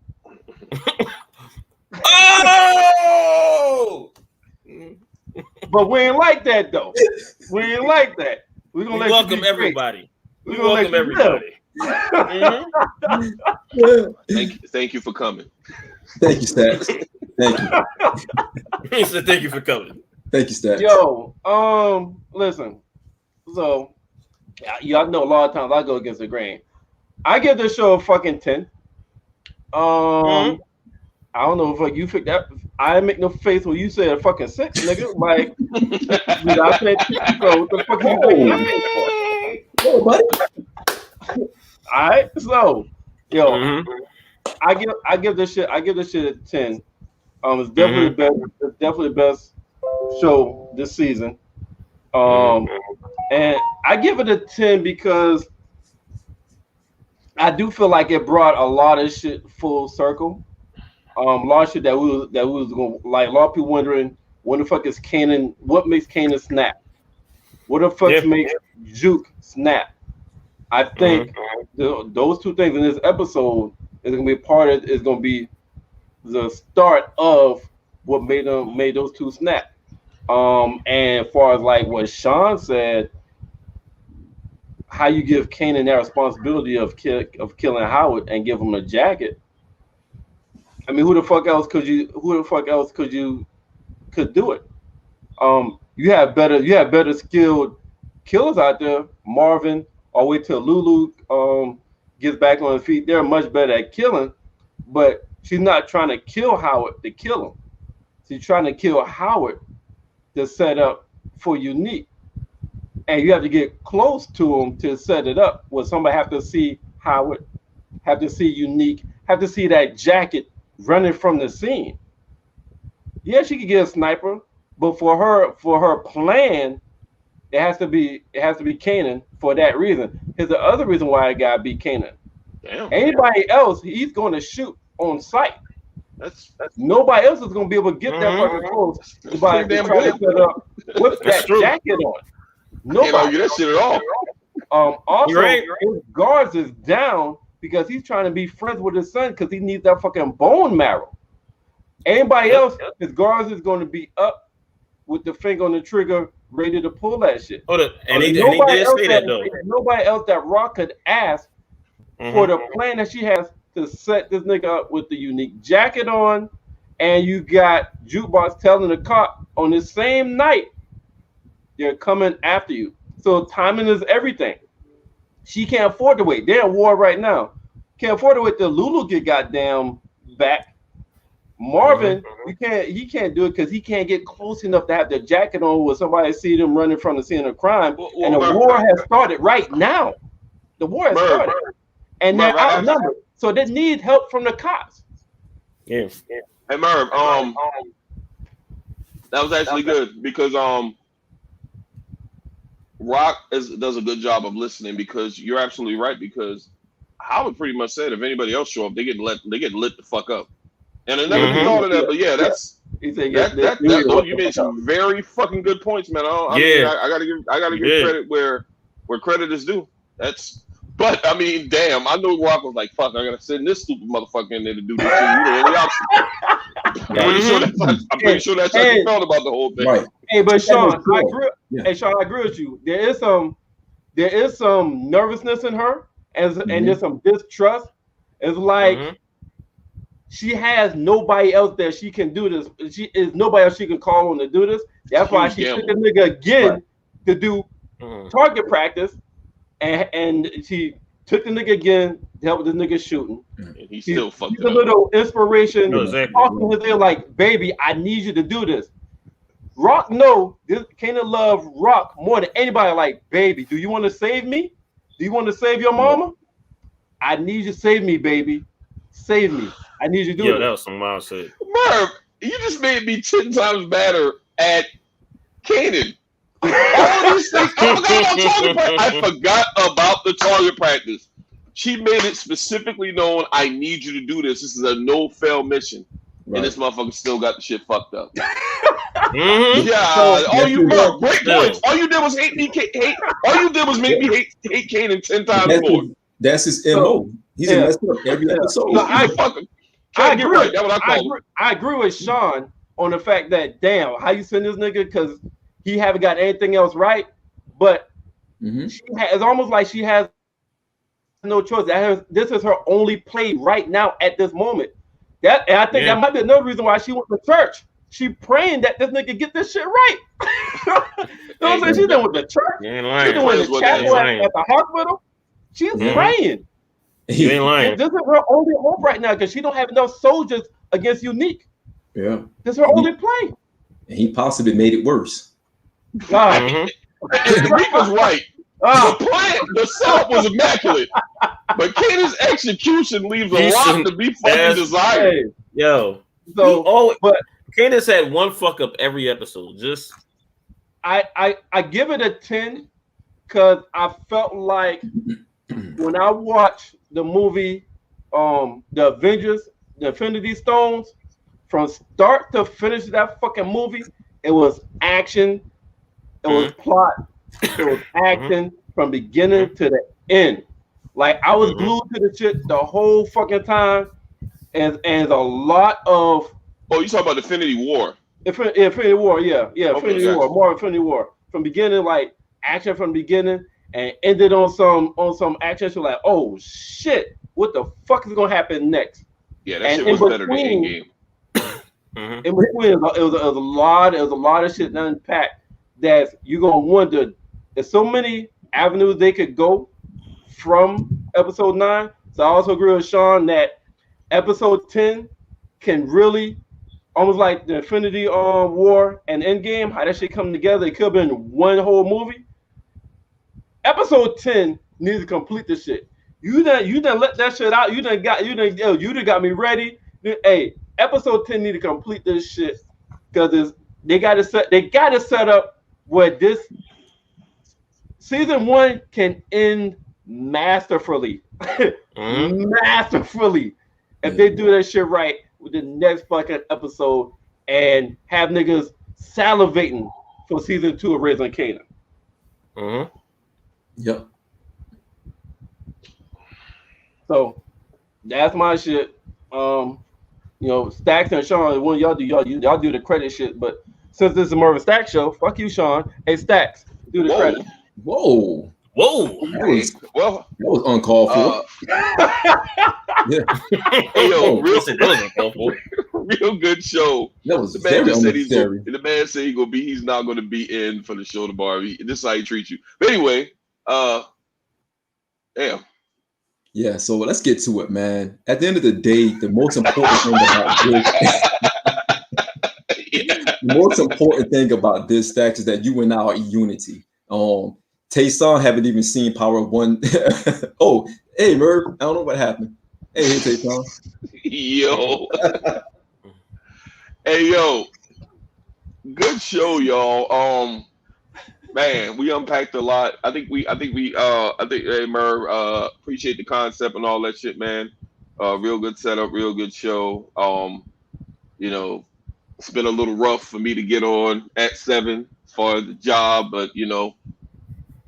[SPEAKER 2] Oh!
[SPEAKER 1] But we ain't like that though. We ain't like that. We're gonna let
[SPEAKER 2] welcome everybody.
[SPEAKER 1] We welcome everybody.
[SPEAKER 3] Thank you for coming.
[SPEAKER 4] Thank you, Stacks. Thank you.
[SPEAKER 2] He said thank you for coming.
[SPEAKER 4] Thank you, Stacks.
[SPEAKER 1] Yo, listen. So, y'all know a lot of times I go against the grain. I give this show a fucking 10. I don't know if you picked that. I make no face when you said a fucking 6, nigga. Like, I said, so what the fuck are you thinking for?
[SPEAKER 4] Oh, buddy.
[SPEAKER 1] All right, so yo, I give this shit a 10. It's definitely best. It's definitely the best show this season. And I give it a 10 because I do feel like it brought a lot of shit full circle. A lot of shit that we was going, like, a lot of people wondering when the fuck is Kanan? What makes Kanan snap? What the fuck makes Juke snap? I think those two things in this episode is gonna be is gonna be the start of what made those two snap. And as far as like what Sean said, how you give Kanan that responsibility of killing Howard and give him a jacket. I mean, who the fuck else could do it? You have better skilled killers out there. Marvin, all the way till Lulu gets back on his feet. They're much better at killing, but she's not trying to kill Howard to kill him. She's trying to kill Howard to set up for Unique. And you have to get close to him to set it up. Where somebody have to see Howard, have to see Unique, have to see that jacket running from the scene. Yeah, she could get a sniper, but for her plan, it has to be Kanan for that reason. Here's the other reason why I gotta be Kanan.
[SPEAKER 3] Damn.
[SPEAKER 1] Anybody else, he's going to shoot on sight. That's nobody else is going to be able to get that fucking close. By trying to set up with that jacket on. Nobody
[SPEAKER 3] can't argue that shit at all.
[SPEAKER 1] Also, his guards is down because he's trying to be friends with his son because he needs that fucking bone marrow. Anybody else, his guards is going to be up with the finger on the trigger, ready to pull that shit.
[SPEAKER 2] And they did say that though.
[SPEAKER 1] Nobody else that Rock could ask for the plan that she has to set this nigga up with the unique jacket on, and you got Jukebox telling the cop on the same night they're coming after you. So timing is everything. She can't afford to wait. They're at war right now. Can't afford to wait till Lulu get goddamn back. Marvin, he can't do it because he can't get close enough to have the jacket on where somebody see them running from the scene of crime. And the war has started right now. The war has started. And they're outnumbered. So they need help from the cops.
[SPEAKER 2] Yeah.
[SPEAKER 3] Hey Merv, that was actually good because Rock does a good job of listening, because you're absolutely right, because Howard pretty much said if anybody else show up, they get lit the fuck up. And I never thought of that, but yeah, you made some very fucking good points, man. I gotta give credit where credit is due. But I mean, damn, I know Rock was like, fuck, I gotta send this stupid motherfucker in there to do this shit. You know, any option. I'm pretty sure that's how you felt about the whole thing.
[SPEAKER 4] Right.
[SPEAKER 1] Hey, but Sean, I agree with you. There is some nervousness in her, and there's some distrust. It's like she has nobody else that she can do this. She is nobody else she can call on to do this. That's why she took the nigga again to do target practice, and she took the nigga again to help with this nigga shooting.
[SPEAKER 3] He's still fucking.
[SPEAKER 1] He's a little inspiration.
[SPEAKER 2] No, exactly.
[SPEAKER 1] Talking his ear like, baby, I need you to do this. Rock, Kanan love Rock more than anybody. Like, baby, do you want to save me? Do you want to save your mama? I need you to save me, baby. Save me. I need you to do it.
[SPEAKER 2] That was some wild shit.
[SPEAKER 3] Merv, you just made me 10 times better at Kanan. All these things. I forgot about the target practice. She made it specifically known, I need you to do this. This is a no-fail mission. Right. And this motherfucker still got the shit fucked up. Yeah, great points. All you did was hate me. All you did was make me hate Kanan 10 times more.
[SPEAKER 4] That's his MO. He's a messed up every episode.
[SPEAKER 1] No, I agree with Sean on the fact that, damn, how you send this nigga, because he haven't got anything else right. But it's almost like she has no choice. This is her only play right now at this moment. And I think that might be another reason why she went to church. She praying that this nigga get this shit right. You know what I'm saying? She's done with the church.
[SPEAKER 2] You ain't lying.
[SPEAKER 1] She's doing the chapel at the hospital. She's praying.
[SPEAKER 2] You ain't lying.
[SPEAKER 1] This is her only hope right now, because she don't have enough soldiers against Unique.
[SPEAKER 4] Yeah.
[SPEAKER 1] This is her only play.
[SPEAKER 4] And he possibly made it worse.
[SPEAKER 3] Unique was right. The setup was immaculate, but Kanan's execution leaves a lot to be fucking desired.
[SPEAKER 2] Yo, but Kanan's had one fuck up every episode. Just
[SPEAKER 1] I give it a 10 because I felt like when I watched the movie, the Avengers, the Infinity Stones, from start to finish that fucking movie, it was action, it was plot. It was acting from beginning to the end. Like, I was glued to the shit the whole fucking time, and a lot of.
[SPEAKER 3] Oh, you talking about Infinity War?
[SPEAKER 1] Infinity War, yeah, Infinity War, more Infinity War. From beginning, like action from the beginning, and ended on some action. So like, oh shit, what the fuck is gonna happen next?
[SPEAKER 3] Yeah, that shit was better than Endgame.
[SPEAKER 1] In between, it was a lot of shit to unpack. That you're gonna wonder. There's so many avenues they could go from episode 9. So I also agree with Sean that episode 10 can really, almost like the Infinity War and Endgame, how that shit come together. It could have been one whole movie. Episode 10 needs to complete this shit. You done let that shit out. You done got me ready. Hey, episode 10 need to complete this shit, because they gotta set up where this season 1 can end masterfully. Masterfully. If they do that shit right with the next fucking episode and have niggas salivating for season 2 of Raising Kanan.
[SPEAKER 4] Yep.
[SPEAKER 1] So that's my shit. Stacks and Sean, when y'all do the credit shit, but since this is a Merv and Stacks show, fuck you, Sean. Hey, Stacks, do the credit.
[SPEAKER 4] Whoa.
[SPEAKER 3] That
[SPEAKER 4] was uncalled for. Yeah.
[SPEAKER 3] Hey, yo, real good show.
[SPEAKER 4] That was
[SPEAKER 3] the man
[SPEAKER 4] very
[SPEAKER 3] just said
[SPEAKER 4] unnecessary.
[SPEAKER 3] the man said he's not gonna be in for the show tomorrow. This is how he treats you. But anyway, damn.
[SPEAKER 4] Yeah, so let's get to it, man. At the end of the day, the most important thing about this, the most important thing about this, Stacks, is that you and I are in unity. Taison haven't even seen Power of One. Oh, hey, Merv, I don't know what happened. Hey, Taison.
[SPEAKER 3] Yo. Hey, yo. Good show, y'all. Man, we unpacked a lot. I think hey, Merv, appreciate the concept and all that shit, man. Real good setup, real good show. You know, it's been a little rough for me to get on at 7 as far as the job, but you know,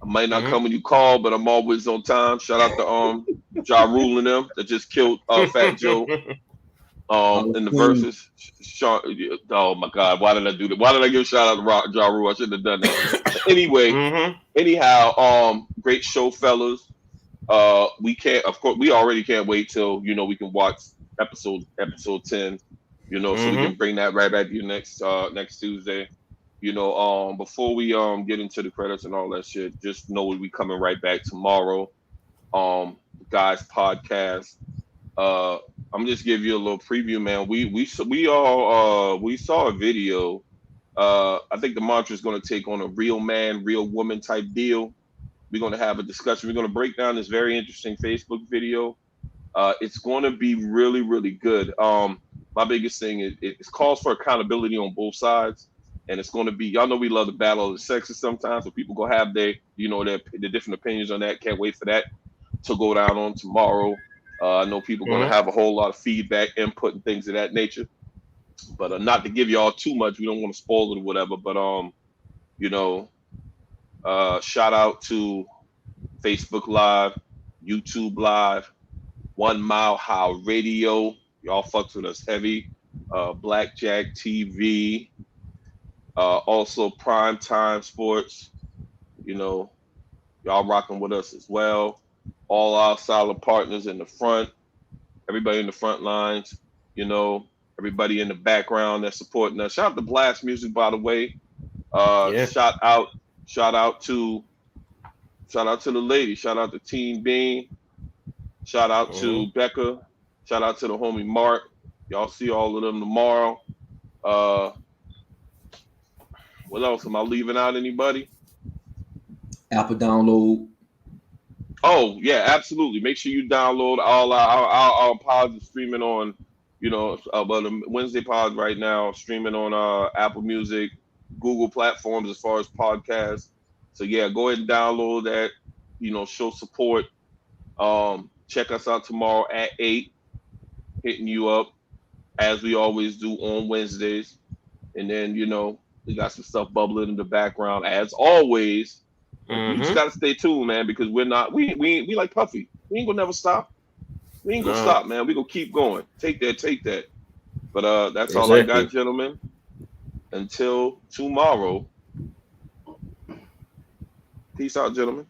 [SPEAKER 3] I might not come when you call, but I'm always on time. Shout out to Ja Rule and them that just killed Fat Joe in the verses. Sean, oh my God, why did I do that? Why did I give a shout out to Ja Rule? I shouldn't have done that. Anyway, anyhow, great show, fellas. We already can't wait till we can watch episode 10. So we can bring that right back to you next Tuesday. Before we get into the credits and all that shit, just know we coming right back tomorrow. Guys podcast. I'm just give you a little preview, man. We saw a video. I think the mantra is going to take on a real man, real woman type deal. We're going to have a discussion. We're going to break down this very interesting Facebook video. It's going to be really, really good. My biggest thing is it calls for accountability on both sides. And it's going to be, y'all know we love the battle of the sexes sometimes, so people going to have their different opinions on that. Can't wait for that to go down on tomorrow. I know people going to have a whole lot of feedback, input, and things of that nature. But not to give y'all too much, we don't want to spoil it or whatever. But shout out to Facebook Live, YouTube Live, 1 Mile High Radio. Y'all fucks with us heavy. Blackjack TV. Also Primetime Sports. Y'all rocking with us as well. All our solid partners in the front, everybody in the front lines, everybody in the background that's supporting us. Shout out to Blast Music, by the way. Shout out to the lady. Shout out to Team Bean. Shout out to Becca. Shout out to the homie Mark. Y'all see all of them tomorrow. What else? Am I leaving out anybody?
[SPEAKER 4] Apple download.
[SPEAKER 3] Oh yeah, absolutely. Make sure you download all our pods are streaming on, but the Wednesday pods right now streaming on Apple Music, Google platforms as far as podcasts. So yeah, go ahead and download that. Show support. Check us out tomorrow at 8. Hitting you up as we always do on Wednesdays, and then we got some stuff bubbling in the background as always. You just gotta stay tuned, man, because we like Puffy. We ain't gonna never stop. We ain't gonna stop, man. We gonna keep going. Take that. But that's all I got, gentlemen. Until tomorrow. Peace out, gentlemen.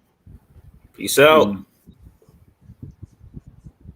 [SPEAKER 2] Peace out.